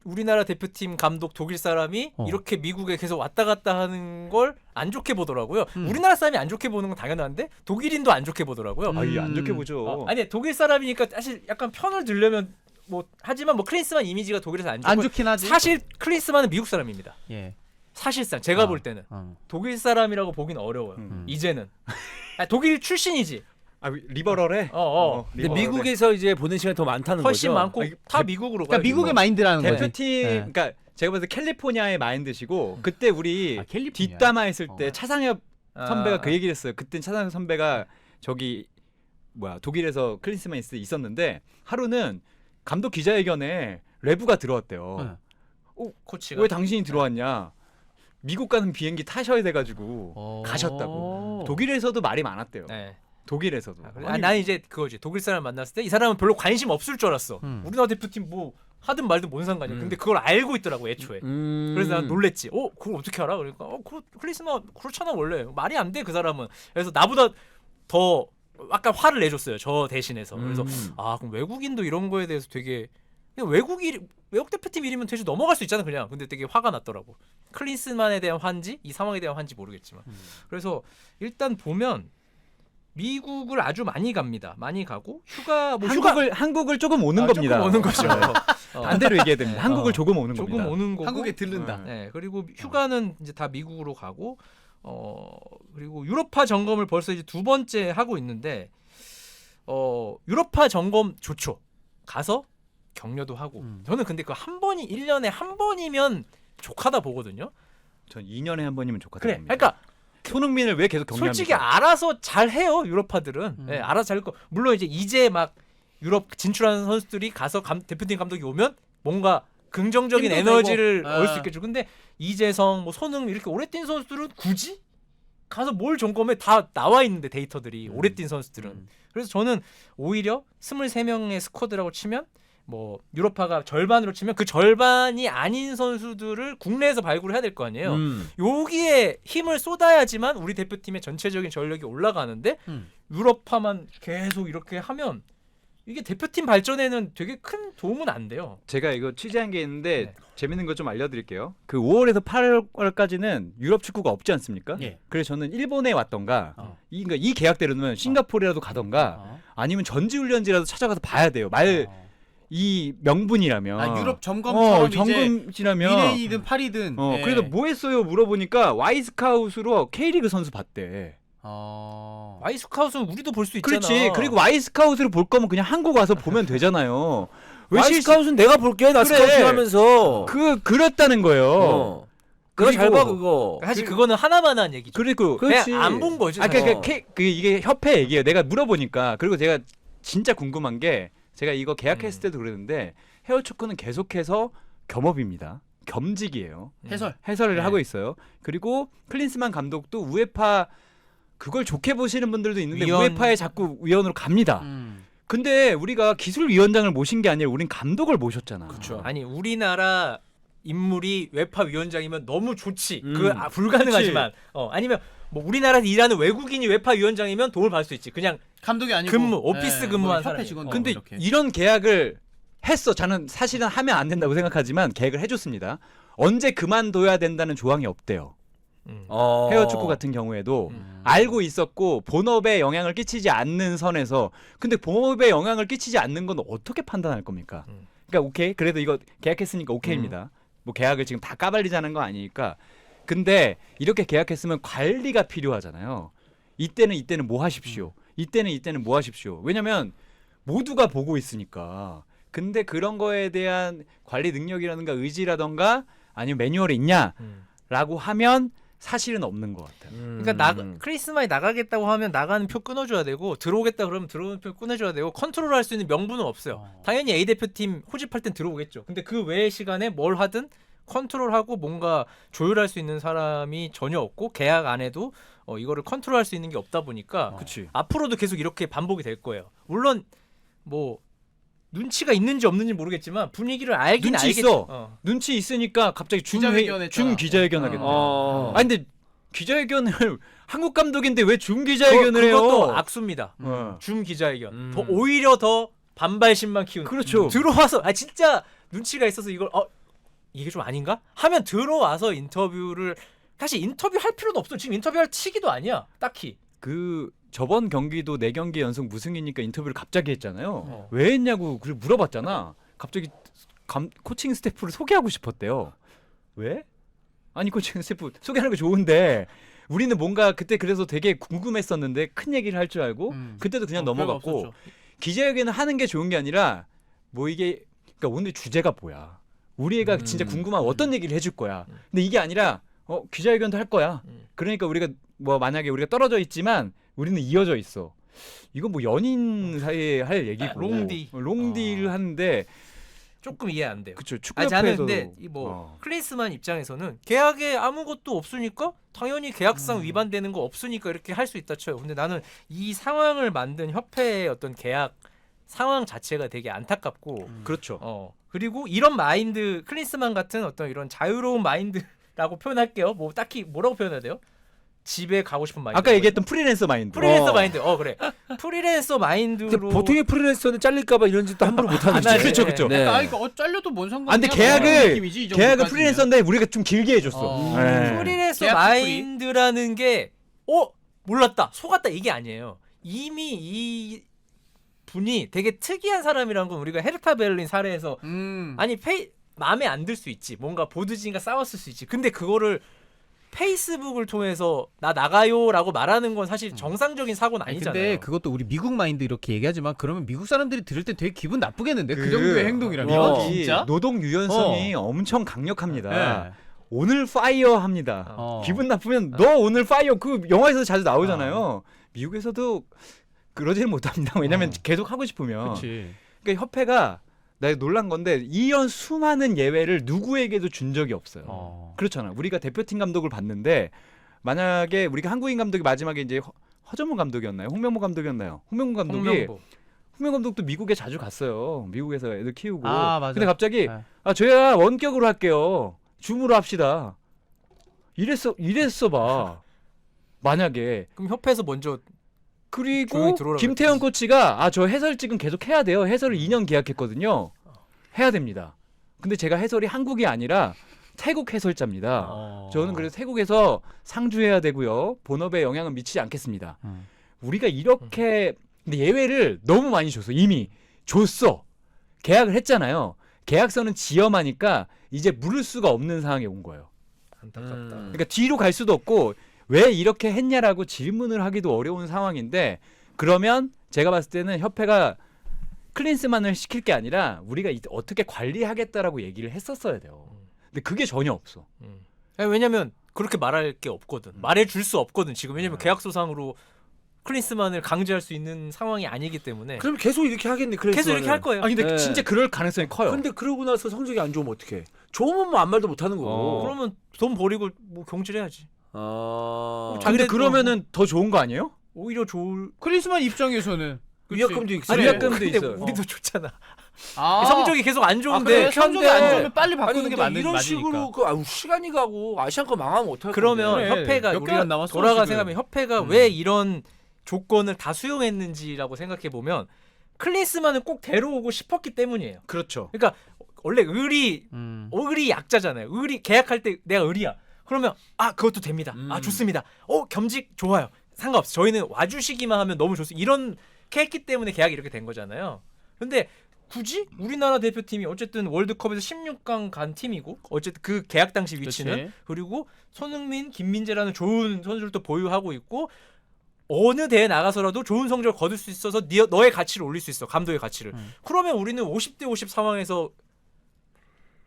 우리나라 대표팀 감독 독일 사람이 이렇게 미국에 계속 왔다 갔다 하는 걸 안 좋게 보더라고요. 우리나라 사람이 안 좋게 보는 건 당연한데 독일인도 안 좋게 보더라고요. 아니 안 좋게 보죠. 아니 독일 사람이니까 사실 약간 편을 들려면 뭐 하지만 뭐 클린스만 이미지가 독일에서 안 좋긴 하지. 사실 클린스만은 미국 사람입니다. 예. 사실상 제가 볼 때는 독일 사람이라고 보긴 어려워요. 이제는 독일 출신이지. 리버럴해. 근데 미국에서 이제 보는 시간이 더 많다는 훨씬 거죠. 많고 다 미국으로 그러니까 가요. 미국의 마인드라는 거지. 대표팀 그러니까 제가 봤을 때 캘리포니아의 마인드시고 그때 우리 캘리포니아. 뒷담화 했을 때 차상엽 아. 선배가 그 얘기를 했어요. 그때 차상엽 선배가 저기 독일에서 클린스만 있었는데 하루는 감독 기자회견에 레브가 들어왔대요. 코치가 왜 당신이 들어왔냐? 미국 가는 비행기 타셔야 돼가지고 가셨다고. 독일에서도 말이 많았대요. 네. 독일에서도. 난 이제 그거지. 독일 사람 만났을 때 이 사람은 별로 관심 없을 줄 알았어. 우리나라 대표팀 뭐 하든 말든 뭔 상관이야. 근데 그걸 알고 있더라고 애초에. 그래서 난 놀랬지. 그걸 어떻게 알아? 그러니까 클리스만 그렇잖아 원래. 말이 안 돼 그 사람은. 그래서 나보다 더 약간 화를 내줬어요. 저 대신해서. 그래서 그럼 외국인도 이런 거에 대해서 되게 그냥 외국 대표팀 일이면 되게 넘어갈 수 있잖아 그냥. 근데 되게 화가 났더라고. 클린스만에 대한 화인지 이 상황에 대한 화인지 모르겠지만. 그래서 일단 보면 미국을 아주 많이 갑니다. 많이 가고 한국을 조금 오는 겁니다. 조금 오는 거죠. 반대로 얘기해야 됩니다. 한국을 조금 오는 겁니다. 조금 오는 거고. 한국에 들른다. 네. 그리고 휴가는 이제 다 미국으로 가고 그리고 유럽파 점검을 벌써 이제 2번째 하고 있는데 유럽파 점검 좋죠. 가서 격려도 하고. 저는 근데 그 한 번이 1년에 한 번이면 족하다 보거든요. 전 2년에 한 번이면 좋겠다. 그래. 그러니까 손흥민을 왜 계속 격려합니까? 솔직히 알아서 잘 해요. 유럽파들은. 네, 알아서 잘 거. 물론 이제 막 유럽 진출하는 선수들이 가서 대표팀 감독이 오면 뭔가 긍정적인 에너지를 얻을 수 있겠죠. 근데 이재성, 뭐 손흥민 이렇게 오래 뛴 선수들은 굳이 가서 뭘 점검해 다 나와 있는데 데이터들이 오래 뛴 선수들은. 그래서 저는 오히려 23명의 스쿼드라고 치면 뭐 유럽파가 절반으로 치면 그 절반이 아닌 선수들을 국내에서 발굴해야 될 거 아니에요. 여기에 힘을 쏟아야지만 우리 대표팀의 전체적인 전력이 올라가는데 유럽파만 계속 이렇게 하면 이게 대표팀 발전에는 되게 큰 도움은 안 돼요. 제가 이거 취재한 게 있는데 재밌는 거 좀 알려드릴게요. 그 5월에서 8월까지는 유럽 축구가 없지 않습니까? 예. 그래서 저는 일본에 왔던가 그러니까 이 계약대로는 싱가포르라도 가던가 아니면 전지훈련지라도 찾아가서 봐야 돼요. 이 명분이라면 유럽 점검처럼 점검지라면 2년이든 8이든 그래서 뭐 했어요 물어보니까 Y스카웃으로 K리그 선수 봤대. Y스카웃은 우리도 볼 수 있잖아. 그렇지. 그리고 Y스카웃으로 볼 거면 그냥 한국 와서 보면 되잖아요. Y스카웃은 내가 볼게. 나 그래. 스카우팅 하면서. 그랬다는 거예요. 그거 잘 봐 그거. 사실 그거는 하나만한 얘기죠. 그리고 그냥 안 본 거지. 이게 협회 얘기예요. 내가 물어보니까. 그리고 제가 진짜 궁금한 게 제가 이거 계약했을 때도 그랬는데 헤어 축구는 계속해서 겸업입니다. 겸직이에요. 해설을 하고 있어요. 그리고 클린스만 감독도 우에파 그걸 좋게 보시는 분들도 있는데 우에파에 자꾸 위원으로 갑니다. 근데 우리가 기술위원장을 모신 게 아니라 우린 감독을 모셨잖아. 그렇죠. 아니 우리나라 인물이 웨파 위원장이면 너무 좋지. 불가능하지만 아니면 뭐 우리나라에서 일하는 외국인이 웨파 위원장이면 도움을 받을 수 있지. 그냥 감독이 아니고 오피스 근무한 사람. 근데 이런 계약을 했어. 저는 사실은 하면 안 된다고 생각하지만 계약을 해줬습니다. 언제 그만둬야 된다는 조항이 없대요. 헤어 축구 같은 경우에도 알고 있었고 본업에 영향을 끼치지 않는 선에서 근데 본업에 영향을 끼치지 않는 건 어떻게 판단할 겁니까? 그러니까 오케이 그래도 이거 계약했으니까 오케이입니다. 뭐 계약을 지금 다 까발리자는 거 아니니까. 근데 이렇게 계약했으면 관리가 필요하잖아요. 이때는 뭐 하십시오. 이때는 뭐 하십시오. 왜냐면 모두가 보고 있으니까. 근데 그런 거에 대한 관리 능력이라든가 의지라든가 아니면 매뉴얼이 있냐라고 하면 사실은 없는 것 같아요. 그러니까 크리스마에 나가겠다고 하면 나가는 표 끊어줘야 되고 들어오겠다 그러면 들어오는 표 끊어줘야 되고 컨트롤할 수 있는 명분은 없어요. 당연히 A 대표팀 호집할 땐 들어오겠죠. 근데 그 외의 시간에 뭘 하든 컨트롤하고 뭔가 조율할 수 있는 사람이 전혀 없고 계약 안에도 이거를 컨트롤할 수 있는 게 없다 보니까 앞으로도 계속 이렇게 반복이 될 거예요. 물론 뭐 눈치가 있는지 없는지 모르겠지만 분위기를 알긴 눈치 알겠죠. 있어. 눈치 있으니까 갑자기 기자회견 했잖아. 준 기자회견 하겠대. 아니 근데 기자회견을 한국 감독인데 왜 준 기자회견을 해요? 그것도 악수입니다. 줌 기자회견. 더 오히려 더 반발심만 키우는. 그렇죠. 들어와서 진짜 눈치가 있어서 이걸 이게 좀 아닌가? 하면 들어와서 인터뷰를 사실 인터뷰 할 필요도 없어. 지금 인터뷰할 시기도 아니야. 딱히. 그 저번 경기도 4경기 연속 무승이니까 인터뷰를 갑자기 했잖아요. 왜 했냐고 그걸 물어봤잖아. 갑자기 코칭 스태프를 소개하고 싶었대요. 왜? 아니 코칭 스태프 소개하는 거 좋은데 우리는 뭔가 그때 그래서 되게 궁금했었는데 큰 얘기를 할 줄 알고 그때도 그냥 넘어갔고 기자회견을 하는 게 좋은 게 아니라 뭐 이게 그러니까 오늘 주제가 뭐야. 우리 애가 진짜 궁금한 어떤 얘기를 해줄 거야. 근데 이게 아니라 기자회견도 할 거야. 그러니까 우리가 뭐 만약에 우리가 떨어져 있지만 우리는 이어져 있어. 이건 뭐 연인 사이에 할 얘기고 롱디를 하는데 조금 이해 안 돼요. 그렇죠. 저는 축구협회에서도 근데 클린스만 입장에서는 계약에 아무것도 없으니까 당연히 계약상 위반되는 거 없으니까 이렇게 할 수 있다 쳐요. 근데 나는 이 상황을 만든 협회의 어떤 계약 상황 자체가 되게 안타깝고 그렇죠. 그리고 이런 마인드 클린스만 같은 어떤 이런 자유로운 마인드라고 표현할게요. 뭐 딱히 뭐라고 표현해야 돼요? 집에 가고 싶은 마인드. 아까 얘기했던 프리랜서 마인드. 프리랜서 마인드. 그래. 프리랜서 마인드로. 보통의 프리랜서는 잘릴까봐 이런 짓도 함부로 못하는 거죠. 그렇죠. 네. 잘려도 뭔 상관이야. 근데 계약은 프리랜서인데 우리가 좀 길게 해줬어. 프리랜서 마인드라는 게 몰랐다, 속았다 이게 아니에요. 이미 이 분이 되게 특이한 사람이라는 건 우리가 헤르타 베를린 사례에서 마음에 안 들 수 있지. 뭔가 보드진과 싸웠을 수 있지. 근데 그거를 페이스북을 통해서 나 나가요라고 말하는 건 사실 정상적인 사고는 아니잖아요. 근데 그것도 우리 미국 마인드 이렇게 얘기하지만 그러면 미국 사람들이 들을 때 되게 기분 나쁘겠는데 그 정도의 행동이라면 진짜 노동 유연성이 엄청 강력합니다. 네. 오늘 파이어 합니다. 기분 나쁘면 너 오늘 파이어 그 영화에서 자주 나오잖아요. 미국에서도 그러지는 못합니다. 왜냐면 계속 하고 싶으면. 그치. 그러니까 협회가 나 놀란 건데 이런 수많은 예외를 누구에게도 준 적이 없어요. 그렇잖아. 우리가 대표팀 감독을 봤는데 만약에 우리가 한국인 감독이 마지막에 이제 허정무 감독이었나요? 홍명보 감독이었나요? 홍명보 감독도 미국에 자주 갔어요. 미국에서 애들 키우고. 맞아. 근데 갑자기 저야 원격으로 할게요. 줌으로 합시다. 이랬어 봐. 만약에 그럼 협회에서 먼저 그리고 김태형 코치가 저 해설직은 계속 해야 돼요. 해설을 2년 계약했거든요. 해야 됩니다. 근데 제가 해설이 한국이 아니라 태국 해설자입니다. 저는 그래서 태국에서 상주해야 되고요. 본업에 영향은 미치지 않겠습니다. 우리가 이렇게 근데 예외를 너무 많이 줬어. 이미 줬어. 계약을 했잖아요. 계약서는 지엄하니까 이제 물을 수가 없는 상황에 온 거예요. 안타깝다. 그러니까 뒤로 갈 수도 없고 왜 이렇게 했냐라고 질문을 하기도 어려운 상황인데 그러면 제가 봤을 때는 협회가 클린스만을 시킬 게 아니라 우리가 어떻게 관리하겠다라고 얘기를 했었어야 돼요. 근데 그게 전혀 없어. 왜냐면 그렇게 말할 게 없거든. 말해줄 수 없거든 지금. 왜냐면 계약서상으로 클린스만을 강제할 수 있는 상황이 아니기 때문에. 그럼 계속 이렇게 하겠네. 계속 이렇게 할 거예요. 근데 진짜 그럴 가능성이 커요. 근데 그러고 나서 성적이 안 좋으면 어떡해? 좋으면 뭐 아무 말도 못 하는 거고. 그러면 돈 버리고 뭐 경질해야지. 근데 그러면은 더 좋은 거 아니에요? 오히려 좋을. 클린스만 입장에서는 위약금도 있어요. 위약금도 근데 있어요. 우리도 좋잖아. 성적이 계속 안 좋은데. 그래? 성적이 안 좋으면 빨리 바꾸는 아니, 게 맞는 이런 맞으니까. 식으로 시간이 가고 아시안컵 망하면 어떡할 그러면 건데. 협회가 몇 개월 우리가 남았어, 돌아가 지금. 생각하면 협회가 왜 이런 조건을 다 수용했는지라고 생각해 보면 클린스만은 꼭 데려오고 싶었기 때문이에요. 그렇죠. 그러니까 원래 을이 약자잖아요. 을이 계약할 때 내가 을이야. 그러면 그것도 됩니다. 좋습니다. 겸직 좋아요. 상관없어. 저희는 와주시기만 하면 너무 좋습니다. 이런 했기 때문에 계약이 이렇게 된 거잖아요. 근데 굳이 우리나라 대표팀이 어쨌든 월드컵에서 16강 간 팀이고 어쨌든 그 계약 당시 위치는 그치. 그리고 손흥민, 김민재라는 좋은 선수들도 보유하고 있고 어느 대회 나가서라도 좋은 성적을 거둘 수 있어서 너의 가치를 올릴 수 있어. 감독의 가치를. 그러면 우리는 50대 50 상황에서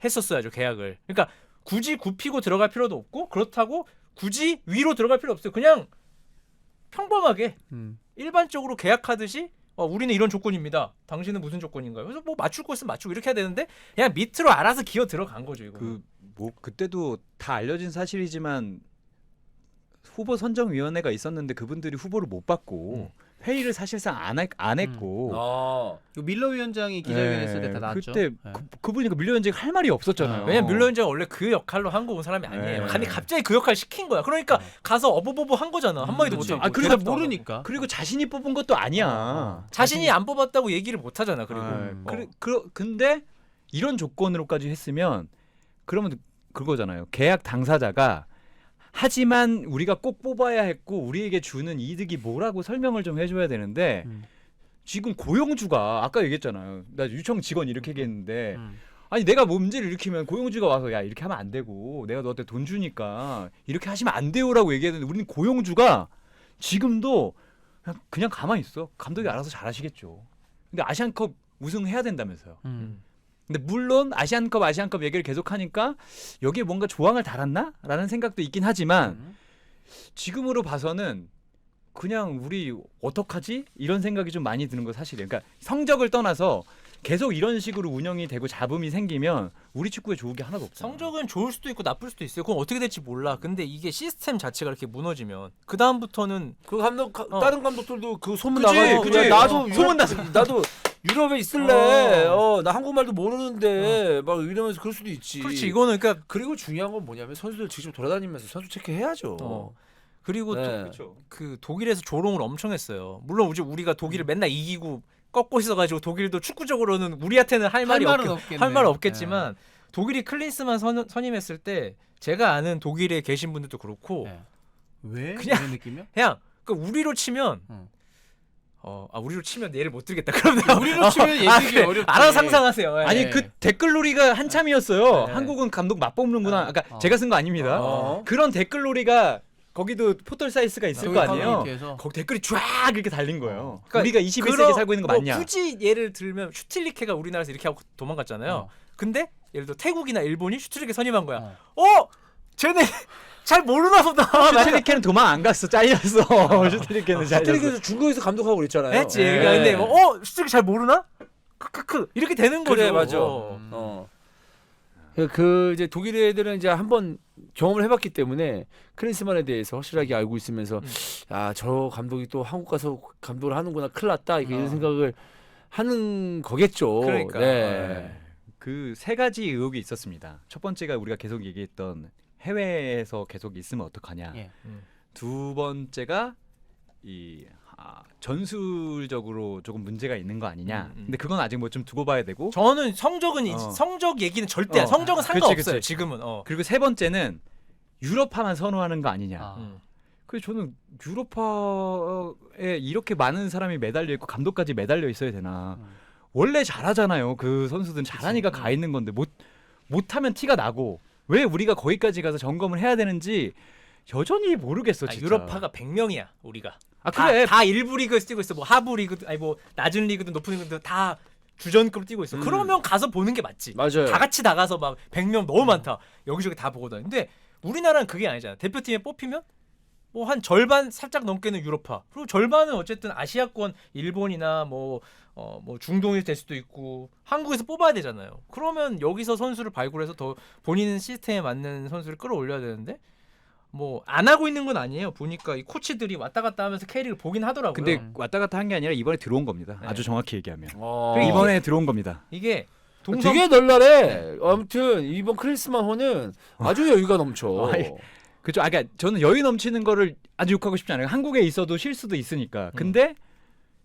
했었어야죠. 계약을. 그러니까 굳이 굽히고 들어갈 필요도 없고 그렇다고 굳이 위로 들어갈 필요 없어요. 그냥 평범하게 일반적으로 계약하듯이 우리는 이런 조건입니다. 당신은 무슨 조건인가요? 그래서 뭐 맞출 거 있으면 맞추고 이렇게 해야 되는데 그냥 밑으로 알아서 기어 들어간 거죠. 이거. 그때도 다 알려진 사실이지만 후보 선정위원회가 있었는데 그분들이 후보를 못 받고 회의를 사실상 안 했고 그 밀러 위원장이 기자회견했을 때 다 나왔죠. 그때 네. 그분이 밀러 위원장이 할 말이 없었잖아요. 왜냐면 밀러 위원장은 원래 그 역할로 한국 온 사람이 아니에요. 네. 근데 갑자기 그 역할 시킨 거야. 그러니까 가서 어버버버 한 거잖아. 한마디도 그치. 못하고. 아, 그리고 대답도 안 하고. 모르니까. 그리고 자신이 뽑은 것도 아니야. 자신이 안 뽑았다고 얘기를 못 하잖아. 그리고 근데 이런 조건으로까지 했으면 그러면 그거잖아요. 계약 당사자가 하지만 우리가 꼭 뽑아야 했고 우리에게 주는 이득이 뭐라고 설명을 좀 해줘야 되는데 지금 고용주가 아까 얘기했잖아요. 나 유청 직원 이렇게 얘기했는데 아니 내가 문제를 일으키면 고용주가 와서 야 이렇게 하면 안 되고 내가 너한테 돈 주니까 이렇게 하시면 안 돼요라고 얘기했는데 우리는 고용주가 지금도 그냥 가만히 있어. 감독이 알아서 잘하시겠죠. 근데 아시안컵 우승해야 된다면서요. 근데 물론 아시안컵 얘기를 계속하니까 여기에 뭔가 조항을 달았나라는 생각도 있긴 하지만 지금으로 봐서는 그냥 우리 어떡하지? 이런 생각이 좀 많이 드는 거 사실이에요. 그러니까 성적을 떠나서 계속 이런 식으로 운영이 되고 잡음이 생기면 우리 축구에 좋은 게 하나도 없어요. 성적은 좋을 수도 있고 나쁠 수도 있어요. 그건 어떻게 될지 몰라. 근데 이게 시스템 자체가 이렇게 무너지면 그 다음부터는 그 감독 다른 감독들도 그 소문 그치, 나가고 그치. 야, 나도 소문 나도 유럽에 있을래. 나 한국말도 모르는데 막 이러면서 그럴 수도 있지. 그렇지. 이거는 그러니까 그리고 중요한 건 뭐냐면 선수들 직접 돌아다니면서 선수 체크해야죠. 그리고 네. 또 그렇죠. 그 독일에서 조롱을 엄청 했어요. 물론 우리가 독일을 맨날 이기고 꺾고 있어가지고 독일도 축구적으로는 우리한테는 할 말이 할 말 없겠지만 독일이 클린스만 선임했을 때 제가 아는 독일에 계신 분들도 그렇고 왜? 그냥- 이런 느낌이야? 그냥 그 우리로 치면 우리로 치면 예를 못 들겠다. 그럼 우리로 치면 예측이 그래. 어렵지. 알아서 상상하세요. 예. 아니 그 댓글놀이가 한참이었어요. 네. 한국은 감독 맞뽑는구나. 그러니까 제가 쓴 거 아닙니다. 어. 그런 댓글놀이가 거기도 포털 사이트가 있을 거 아니에요. 커뮤니티에서. 거기 댓글이 쫙 이렇게 달린 거예요. 그러니까 우리가 21세기에 살고 있는 거 맞냐? 굳이 예를 들면 슈틸리케가 우리나라에서 이렇게 하고 도망갔잖아요. 근데 예를 들어 태국이나 일본이 슈틸리케 선임한 거야. 쟤네 잘 모르나 보다. 슈틸리케는 도망 안 갔어. 잘렸어. 슈틸리케는 잘렸어. 스트리크에서 중국에서 감독하고 그랬잖아요. 했지. 예. 그러니까 근데 슈틸리케 잘 모르나? 크크크 이렇게 되는 거죠. 그래 맞아. 그 이제 독일 애들은 이제 한번 경험을 해봤기 때문에 크린스만에 대해서 확실하게 알고 있으면서 저 감독이 또 한국 가서 감독을 하는구나 큰일 났다 이런 생각을 하는 거겠죠. 그러니까. 네. 그 세 가지 의혹이 있었습니다. 첫 번째가 우리가 계속 얘기했던 해외에서 계속 있으면 어떡하냐. 예. 두 번째가 이 전술적으로 조금 문제가 있는 거 아니냐. 근데 그건 아직 뭐 좀 두고 봐야 되고. 저는 성적은 성적 얘기는 절대 성적은 상관없어요. 그치. 지금은. 그리고 세 번째는 유럽파만 선호하는 거 아니냐. 그래서 저는 유럽파에 이렇게 많은 사람이 매달려 있고 감독까지 매달려 있어야 되나. 원래 잘하잖아요. 그 선수들은 잘하니까 가 있는 건데 못하면 티가 나고 왜 우리가 거기까지 가서 점검을 해야 되는지 여전히 모르겠어. 진짜. 유럽파가 100명이야 우리가. 그래. 다 일부 리그에서 뛰고 있어. 뭐 하부 리그든 아니 뭐 낮은 리그든 높은 리그든 다 주전급으로 뛰고 있어. 그러면 가서 보는 게 맞지. 맞아요. 다 같이 나가서 막 100명 너무 많다. 여기저기 다 보고 다니. 근데 우리나라는 그게 아니잖아. 대표팀에 뽑히면 뭐 한 절반 살짝 넘게는 유럽파. 그리고 절반은 어쨌든 아시아권 일본이나 뭐 중동이 될 수도 있고 한국에서 뽑아야 되잖아요. 그러면 여기서 선수를 발굴해서 더 본인 시스템에 맞는 선수를 끌어올려야 되는데 뭐 안 하고 있는 건 아니에요. 보니까 이 코치들이 왔다 갔다 하면서 K리그를 보긴 하더라고요. 근데 왔다 갔다 한 게 아니라 이번에 들어온 겁니다. 네. 아주 정확히 얘기하면. 그리고 이번에 들어온 겁니다. 이게 동성 되게 널널해. 아무튼 이번 크리스만 호는 아주 여유가 넘쳐. 그죠? 그러니까 저는 여유 넘치는 거를 아주 욕하고 싶지 않아요. 한국에 있어도 쉴 수도 있으니까. 근데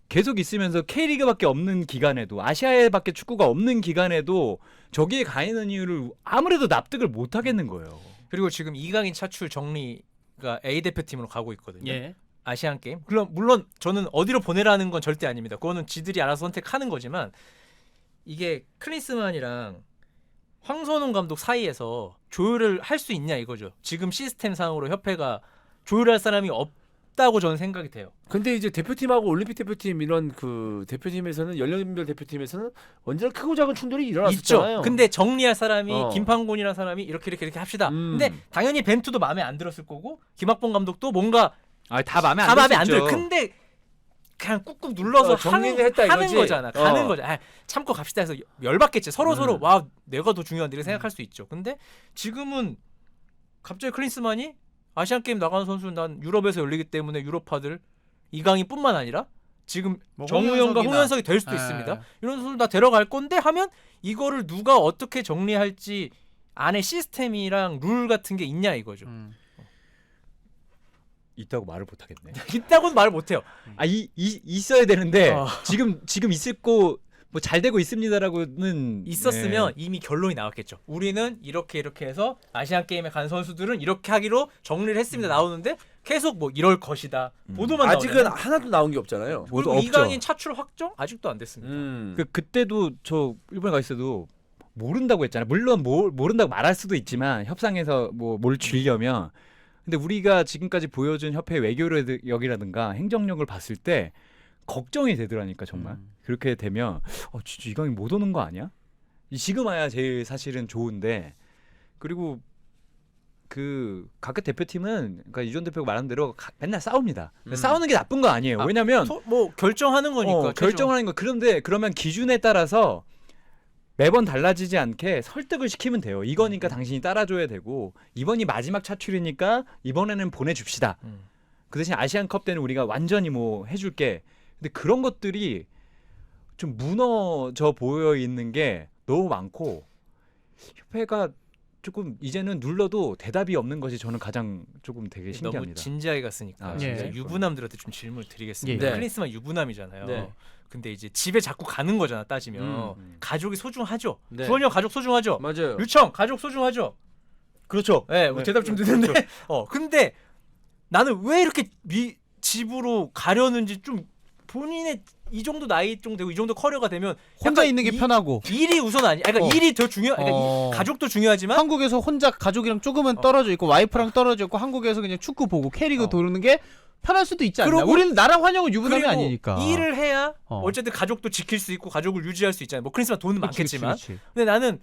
계속 있으면서 K리그밖에 없는 기간에도 아시아에밖에 축구가 없는 기간에도 저기에 가 있는 이유를 아무래도 납득을 못 하겠는 거예요. 그리고 지금 이강인 차출 정리가 A 대표팀으로 가고 있거든요. 예. 아시안 게임. 물론 저는 어디로 보내라는 건 절대 아닙니다. 그거는 지들이 알아서 선택하는 거지만 이게 클린스만이랑 황선홍 감독 사이에서 조율을 할 수 있냐 이거죠. 지금 시스템상으로 협회가 조율할 사람이 없다고 저는 생각이 돼요. 근데 이제 대표팀하고 올림픽 대표팀 이런 그 대표팀에서는 연령별 대표팀에서는 언제나 크고 작은 충돌이 일어났었잖아요. 있죠. 근데 정리할 사람이 김판곤이라는 사람이 이렇게 합시다. 근데 당연히 벤투도 마음에 안 들었을 거고 김학봉 감독도 뭔가 다 마음에 안 들어. 근데 그냥 꾹꾹 눌러서 정리를 했다 하는 이거지? 거잖아. 가는 거죠. 참고 갑시다 해서 열받겠지. 서로 와 내가 더 중요한데 이렇게 생각할 수 있죠. 근데 지금은 갑자기 클린스만이 아시안 게임 나가는 선수는 난 유럽에서 열리기 때문에 유럽파들 이강인뿐만 아니라 지금 뭐 정우영과 홍현석이나- 홍현석이 될 수도 예. 있습니다. 이런 선수들 다 데려갈 건데 하면 이거를 누가 어떻게 정리할지 안에 시스템이랑 룰 같은 게 있냐 이거죠. 있다고 말을 못 하겠네. 있다고는 말 못해요. 있어야 되는데 어. 지금 있을 거 뭐 잘 되고 있습니다라고는 있었으면 이미 결론이 나왔겠죠. 우리는 이렇게 해서 아시안 게임에 간 선수들은 이렇게 하기로 정리를 했습니다. 나오는데 계속 뭐 이럴 것이다. 보도만 아직은 나오잖아요. 하나도 나온 게 없잖아요. 그리고 없죠. 이강인 차출 확정 아직도 안 됐습니다. 그때도 저 일본에 가 있어도 모른다고 했잖아요. 물론 모른다고 말할 수도 있지만 협상에서 뭐 뭘 쥐려면 근데 우리가 지금까지 보여준 협회 외교력이라든가 행정력을 봤을 때 걱정이 되더라니까 정말. 그렇게 되면 진짜 이강인 못 오는 거 아니야? 지금 와야 제일 사실은 좋은데 그리고 그 각각 대표팀은 그러니까 이전 대표가 말한 대로 맨날 싸웁니다. 싸우는 게 나쁜 거 아니에요. 왜냐면 뭐 결정하는 거니까. 결정하는 거. 그런데 그러면 기준에 따라서 매번 달라지지 않게 설득을 시키면 돼요. 이거니까 당신이 따라줘야 되고 이번이 마지막 차출이니까 이번에는 보내줍시다. 그 대신 아시안컵 때는 우리가 완전히 뭐 해줄게. 근데 그런 것들이 좀 무너져 보여 있는 게 너무 많고 협회가 조금 이제는 눌러도 대답이 없는 것이 저는 가장 조금 되게 너무 신기합니다. 진지하게 갔으니까 아, 이제 네. 유부남들한테 좀 질문을 드리겠습니다. 예. 네. 클린스만 유부남이잖아요. 네. 근데 이제 집에 자꾸 가는 거잖아 따지면 가족이 소중하죠. 네. 주원이 형 가족 소중하죠. 맞아요. 유청 가족 소중하죠. 그렇죠. 네, 뭐 대답 좀 듣는데 근데 나는 왜 이렇게 집으로 가려는지 좀 본인의 이 정도 나이 정도 되고 이 정도 커리어가 되면 혼자 약간 있는 게 편하고 일이 우선 아니. 그러니까 일이 더 중요. 그러니까 가족도 중요하지만 한국에서 혼자 가족이랑 조금은 떨어져 있고 와이프랑 떨어져 있고 한국에서 그냥 축구 보고 캐리그 도는 게 편할 수도 있지 않나? 그리고- 우리는 나랑 환영은 유부남이 그리고 아니니까. 일을 해야 어. 어쨌든 가족도 지킬 수 있고 가족을 유지할 수 있잖아요. 뭐 크리스만 돈은 그치, 많겠지만. 그치. 근데 나는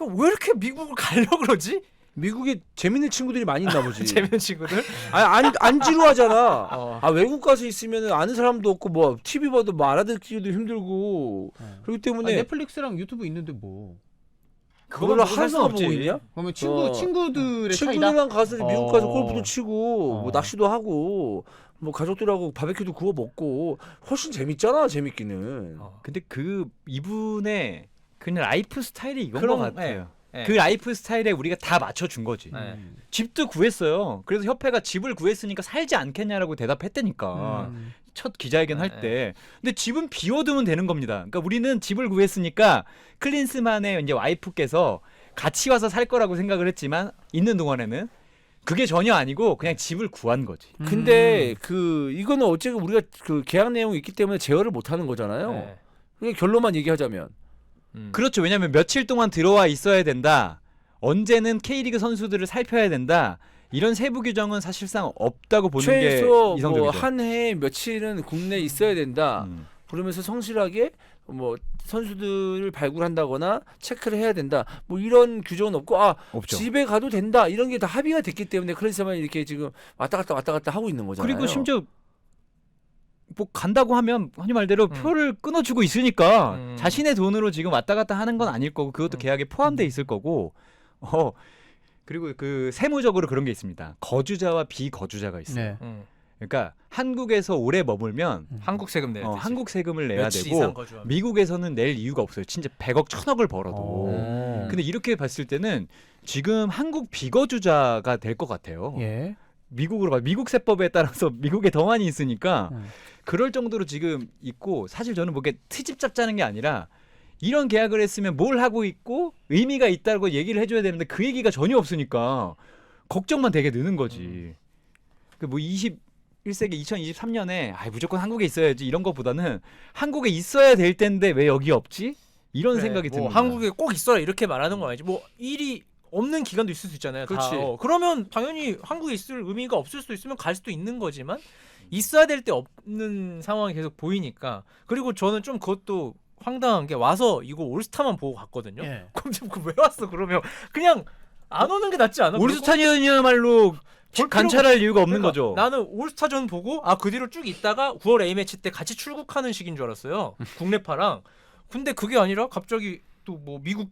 왜 이렇게 미국을 가려고 그러지? 미국에 재밌는 친구들이 많이 있나 보지. 재밌는 친구들. 안 지루하잖아. 어. 외국 가서 있으면 아는 사람도 없고 뭐 TV 봐도 뭐 알아듣기도 힘들고 그렇기 때문에 넷플릭스랑 유튜브 있는데 뭐. 그거를 보고 살 하루도 수는 없지. 보고 있냐? 그러면 어. 친구들의 차이다. 친구들이랑 가서 미국 가서 어. 골프도 치고 어. 뭐 낚시도 하고 뭐 가족들하고 바베큐도 구워 먹고 훨씬 재밌잖아. 재밌기는. 근데 그 이분의 그냥 라이프 스타일이 이건 그런- 것 같아요. 네. 그 라이프 스타일에 우리가 다 맞춰준 거지. 네. 집도 구했어요. 그래서 협회가 집을 구했으니까 살지 않겠냐라고 대답했다니까. 첫 기자회견 할 때. 근데 집은 비워두면 되는 겁니다. 그러니까 우리는 집을 구했으니까 클린스만의 이제 와이프께서 같이 와서 살 거라고 생각을 했지만 있는 동안에는 그게 전혀 아니고 그냥 집을 구한 거지. 근데 그 이거는 어쨌든 우리가 그 계약 내용이 있기 때문에 제어를 못 하는 거잖아요. 네. 그게 결론만 얘기하자면 그렇죠. 왜냐하면 며칠 동안 들어와 있어야 된다. 언제는 K리그 선수들을 살펴야 된다. 이런 세부 규정은 사실상 없다고 보는 게 최소 이성적이죠. 뭐 한 해에 며칠은 국내에 있어야 된다. 그러면서 성실하게 뭐 선수들을 발굴한다거나 체크를 해야 된다. 뭐 이런 규정은 없고 없죠. 집에 가도 된다. 이런 게 다 합의가 됐기 때문에 클린스만 이렇게 지금 왔다 갔다 하고 있는 거잖아요. 그리고 심지어 뭐 간다고 하면 흔히 말대로 표를 끊어주고 있으니까 자신의 돈으로 지금 왔다 갔다 하는 건 아닐 거고 그것도 계약에 포함돼 있을 거고 그리고 그 세무적으로 그런 게 있습니다. 거주자와 비거주자가 있어요. 네. 그러니까 한국에서 오래 머물면 한국 세금 내야 되지. 한국 세금을 내야 며칠 이상 되고 거주하면. 미국에서는 낼 이유가 없어요. 진짜 100억 1000억을 벌어도. 근데 이렇게 봤을 때는 지금 한국 비거주자가 될 것 같아요. 예. 미국으로 봐. 미국 세법에 따라서 미국에 더 많이 있으니까 그럴 정도로 지금 있고 사실 저는 뭐 이렇게 트집 잡자는 게 아니라 이런 계약을 했으면 뭘 하고 있고 의미가 있다고 얘기를 해줘야 되는데 그 얘기가 전혀 없으니까 걱정만 되게 느는 거지. 그 뭐 21세기 2023년에 무조건 한국에 있어야지 이런 것보다는 한국에 있어야 될 텐데 왜 여기 없지? 이런 그래, 생각이 뭐 듭니다. 한국에 꼭 있어라 이렇게 말하는 건 아니지. 뭐 일이 없는 기간도 있을 수 있잖아요. 그렇지. 그러면 당연히 한국에 있을 의미가 없을 수도 있으면 갈 수도 있는 거지만 있어야 될 때 없는 상황이 계속 보이니까. 그리고 저는 좀 그것도 황당한 게 와서 이거 올스타만 보고 갔거든요. 예. 그럼 지금 왜 왔어? 그러면 그냥 안 오는 게 낫지 않아? 올스타니야말로 볼 관찰할 이유가 없는 그러니까 거죠. 나는 올스타전 보고 그 뒤로 쭉 있다가 9월 A매치 때 같이 출국하는 식인 줄 알았어요. 국내파랑. 근데 그게 아니라 갑자기 또 뭐 미국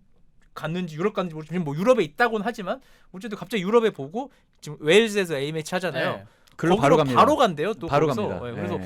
갔는지 유럽 갔는지 모르지만 뭐 유럽에 있다고는 하지만 어쨌든 갑자기 유럽에 보고 지금 웨일즈에서 A매치 하잖아요. 네. 글로 거기로 바로 갑니다. 바로 간대요. 또 바로 거기서. 갑니다. 네, 그래서 네.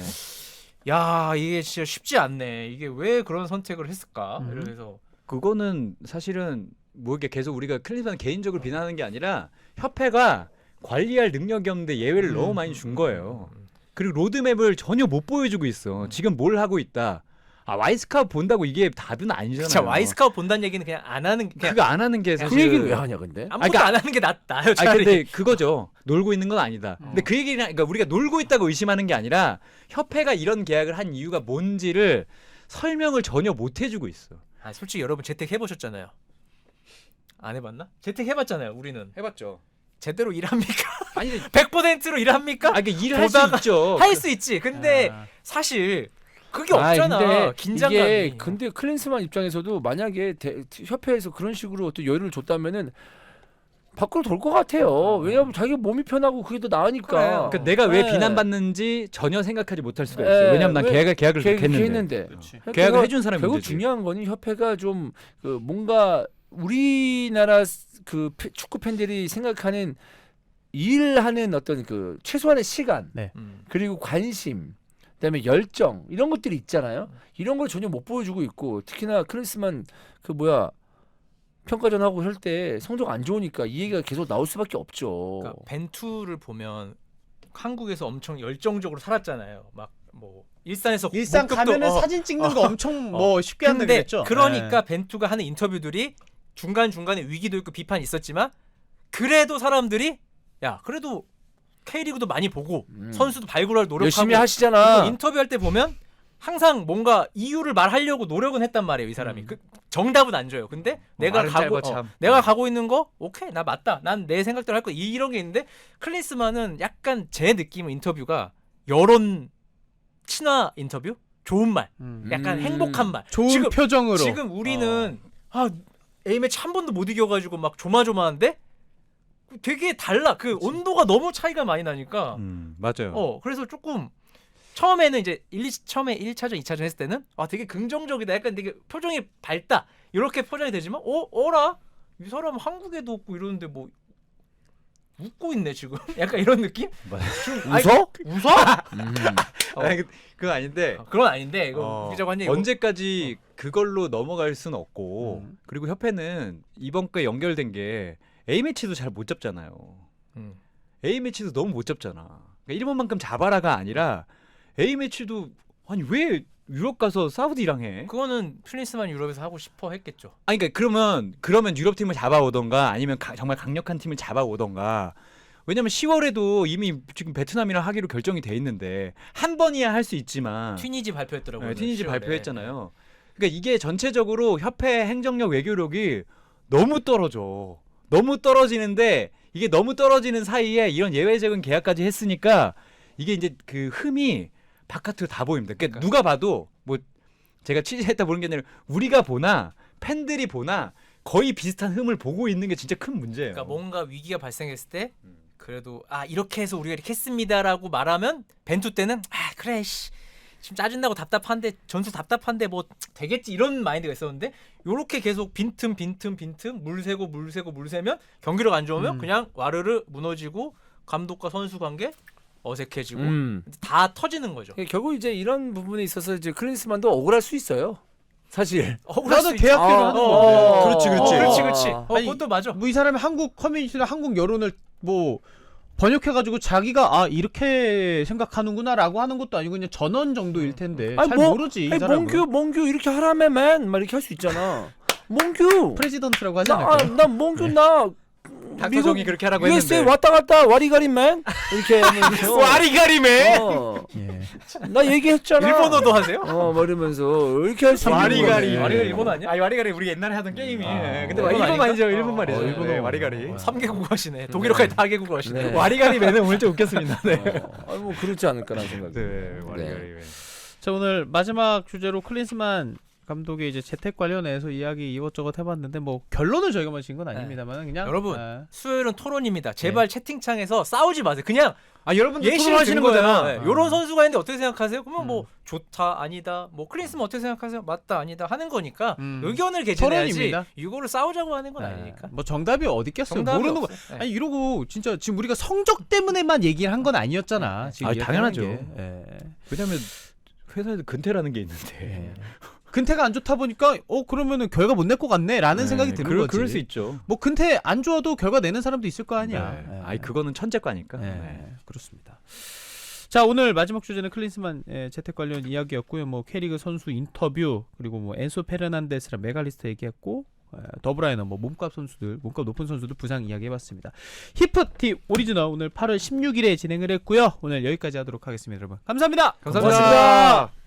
야 이게 진짜 쉽지 않네. 이게 왜 그런 선택을 했을까? 이러면서 그거는 사실은 뭐 이렇게 계속 우리가 클린스만 개인적으로 비난하는 게 아니라 협회가 관리할 능력이 없는데 예외를 너무 많이 준 거예요. 그리고 로드맵을 전혀 못 보여주고 있어. 지금 뭘 하고 있다. 와이스카우트 본다고 이게 답은 아니잖아요. 진짜 와이스카우트 본다는 얘기는 그냥 안 하는 그냥 그거 안 하는 게 그 사실 얘기를 왜 하냐 근데? 아무것도 그러니까- 안 하는 게 낫다. 근데 그거죠. 놀고 있는 건 아니다. 근데 그 얘기는 그러니까 우리가 놀고 있다고 의심하는 게 아니라 협회가 이런 계약을 한 이유가 뭔지를 설명을 전혀 못 해주고 있어. 솔직히 여러분 재택 해보셨잖아요. 안 해봤나? 재택 해봤잖아요. 우리는 해봤죠. 제대로 일합니까? 아니 100%로 일합니까? 그러니까 일할 수 보다가 있죠. 할 수 있지. 근데 사실 그게 없잖아. 근데 긴장감이. 이게 근데 클린스만 입장에서도 만약에 협회에서 그런 식으로 어떤 여유를 줬다면은 밖으로 돌 것 같아요. 왜냐하면 자기 몸이 편하고 그게 더 나으니까. 그래요. 그러니까 내가 왜 네. 비난받는지 전혀 생각하지 못할 수가 네. 있어요. 왜냐면 난 왜 계약을 그렇게 했는데. 했는데. 그렇지. 계약을 해준 사람이 결국 문제지. 중요한 거는 협회가 좀 그 뭔가 우리나라 그 축구 팬들이 생각하는 일하는 어떤 그 최소한의 시간 그리고 관심 그다음에 열정 이런 것들이 있잖아요. 이런 걸 전혀 못 보여주고 있고 특히나 클린스만 그 뭐야 평가전 하고 할 때 성적 안 좋으니까 이 얘기가 계속 나올 수밖에 없죠. 그러니까 벤투를 보면 한국에서 엄청 열정적으로 살았잖아요. 막 뭐 일산에서 일산 목격도- 가면은 사진 찍는 거 엄청 뭐 쉽게 한다 근데 그랬죠. 그러니까 벤투가 하는 인터뷰들이 중간 중간에 위기도 있고 비판이 있었지만 그래도 사람들이 야 그래도 K리그도 많이 보고 선수도 발굴할 노력하고 열심히 하시잖아. 인터뷰할 때 보면 항상 뭔가 이유를 말하려고 노력은 했단 말이에요. 이 사람이 그 정답은 안 줘요. 근데 내가 말은 가고 짧아, 참. 내가 가고 있는 거 오케이 나 맞다. 난 내 생각대로 할 거 이런 게 있는데 클린스만은 약간 제 느낌은 인터뷰가 여론 친화 인터뷰 좋은 말 약간 행복한 말 좋은 지금 표정으로. 지금 우리는 A매치 한 번도 못 이겨가지고 막 조마조마한데 되게 달라. 그 온도가 너무 차이가 많이 나니까. 맞아요. 그래서 조금 처음에는 이제 처음에 1차전, 2차전 했을 때는 되게 긍정적이다. 약간 되게 표정이 밝다. 이렇게 표정이 되지만 어라? 이 사람 한국에도 없고 이러는데 뭐 웃고 있네 지금. 약간 이런 느낌? 웃어? 웃어? 아니, 그거 아닌데. 그건 아닌데 이거 웃기자고 한 얘기. 언제까지 그걸로 넘어갈 수는 없고 그리고 협회는 이번 거에 연결된 게 A매치도 잘 못 잡잖아요. A매치도 너무 못 잡잖아. 그러니까 일본만큼 잡아라가 아니라 A매치도 아니 왜 유럽 가서 사우디랑 해? 그거는 클린스만 유럽에서 하고 싶어 했겠죠. 아니 그러니까 그러면 유럽 팀을 잡아오던가 아니면 정말 강력한 팀을 잡아오던가. 왜냐면 10월에도 이미 지금 베트남이랑 하기로 결정이 돼 있는데 한 번이야 할 수 있지만 튀니지 발표했더라고요. 네, 튀니지 10월에. 발표했잖아요. 그러니까 이게 전체적으로 협회 행정력 외교력이 너무 떨어져. 너무 떨어지는데 이게 너무 떨어지는 사이에 이런 예외적인 계약까지 했으니까 이게 이제 그 흠이 바깥으로 다 보입니다. 그러니까 누가 봐도 뭐 제가 취재했다 보는 게 아니라 우리가 보나 팬들이 보나 거의 비슷한 흠을 보고 있는 게 진짜 큰 문제예요. 그러니까 뭔가 위기가 발생했을 때 그래도 이렇게 해서 우리가 이렇게 했습니다라고 말하면 벤투 때는 그래 씨 지금 짜증나고 답답한데 전술 답답한데 뭐 되겠지 이런 마인드가 있었는데 요렇게 계속 빈틈 물 세면 경기력 안 좋으면 그냥 와르르 무너지고 감독과 선수 관계 어색해지고 다 터지는 거죠. 결국 이제 이런 부분에 있어서 이제 클린스만도 억울할 수 있어요. 사실. 나도 계약대로 하는 건데. 그렇지. 아니, 그것도 맞아. 뭐 이 사람이 한국 커뮤니티나 한국 여론을 뭐 번역해가지고 자기가 이렇게 생각하는구나라고 하는 것도 아니고 그냥 전원 정도일 텐데 잘 모르지 이 사람은. 몽규 이렇게 하라면 막 이렇게 할 수 있잖아. 몽규 프레지던트라고 하지 않을까요? 나 몽규 나 닥터정이 그렇게 하라고 USA 했는데 왔다 갔다 와리가리맨 이렇게 하면서 와리가리맨. 예. 나 얘기했잖아. 일본어도 하세요? 막 이러면서 이렇게 할 수 있는 와리가리. 거네. 와리가리 일본어 아니야? 와리가리 우리 옛날에 하던 게임이. 근데 일본 일본 아닌가? 말이죠. 일본 말이죠. 일본어. 네, 와리가리. 3개국어 하시네. 독일어까지 4개국어 하시네. 네. 와리가리 매는 오늘 좀 웃겼습니다. 네. 뭐 그렇지 않을까라는 생각이. 네, 와리가리 매. 자 오늘 마지막 주제로 클린스만 감독의 이제 재택 관련해서 이야기 이것저것 해봤는데 뭐 결론을 저희가 마친 건 아닙니다만 그냥 여러분 수요일은 토론입니다. 제발 채팅창에서 싸우지 마세요. 그냥 여러분들 예시를 토론하시는 든 거잖아. 요런 선수가 있는데 어떻게 생각하세요? 그러면 뭐 좋다 아니다. 뭐 클린스만 어떻게 생각하세요? 맞다 아니다 하는 거니까 의견을 개진해야지. 토론입니다. 이거를 싸우자고 하는 건 아니니까. 뭐 정답이 어디 있겠어요. 정답이 모르는 거. 없어. 아니 이러고 진짜 지금 우리가 성적 때문에만 얘기를 한 건 아니었잖아. 지금 당연하죠. 이야기하는 게. 왜냐면 회사에서 근태라는 게 있는데 근태가 안 좋다 보니까 그러면은 결과 못 낼 것 같네라는 생각이 드는 거지. 그럴 수 있죠. 뭐 근태 안 좋아도 결과 내는 사람도 있을 거 아니야. 네. 아이 그거는 천재과니까. 그렇습니다. 자, 오늘 마지막 주제는 클린스만 재택 관련 이야기였고요. 뭐 K리그 선수 인터뷰, 그리고 뭐 엔소 페르난데스랑 메갈리스트 얘기했고, 더브라이너 뭐 몸값 높은 선수들 부상 이야기해봤습니다. 히프티 오리지널 오늘 8월 16일에 진행을 했고요. 오늘 여기까지 하도록 하겠습니다, 여러분. 감사합니다. 감사합니다.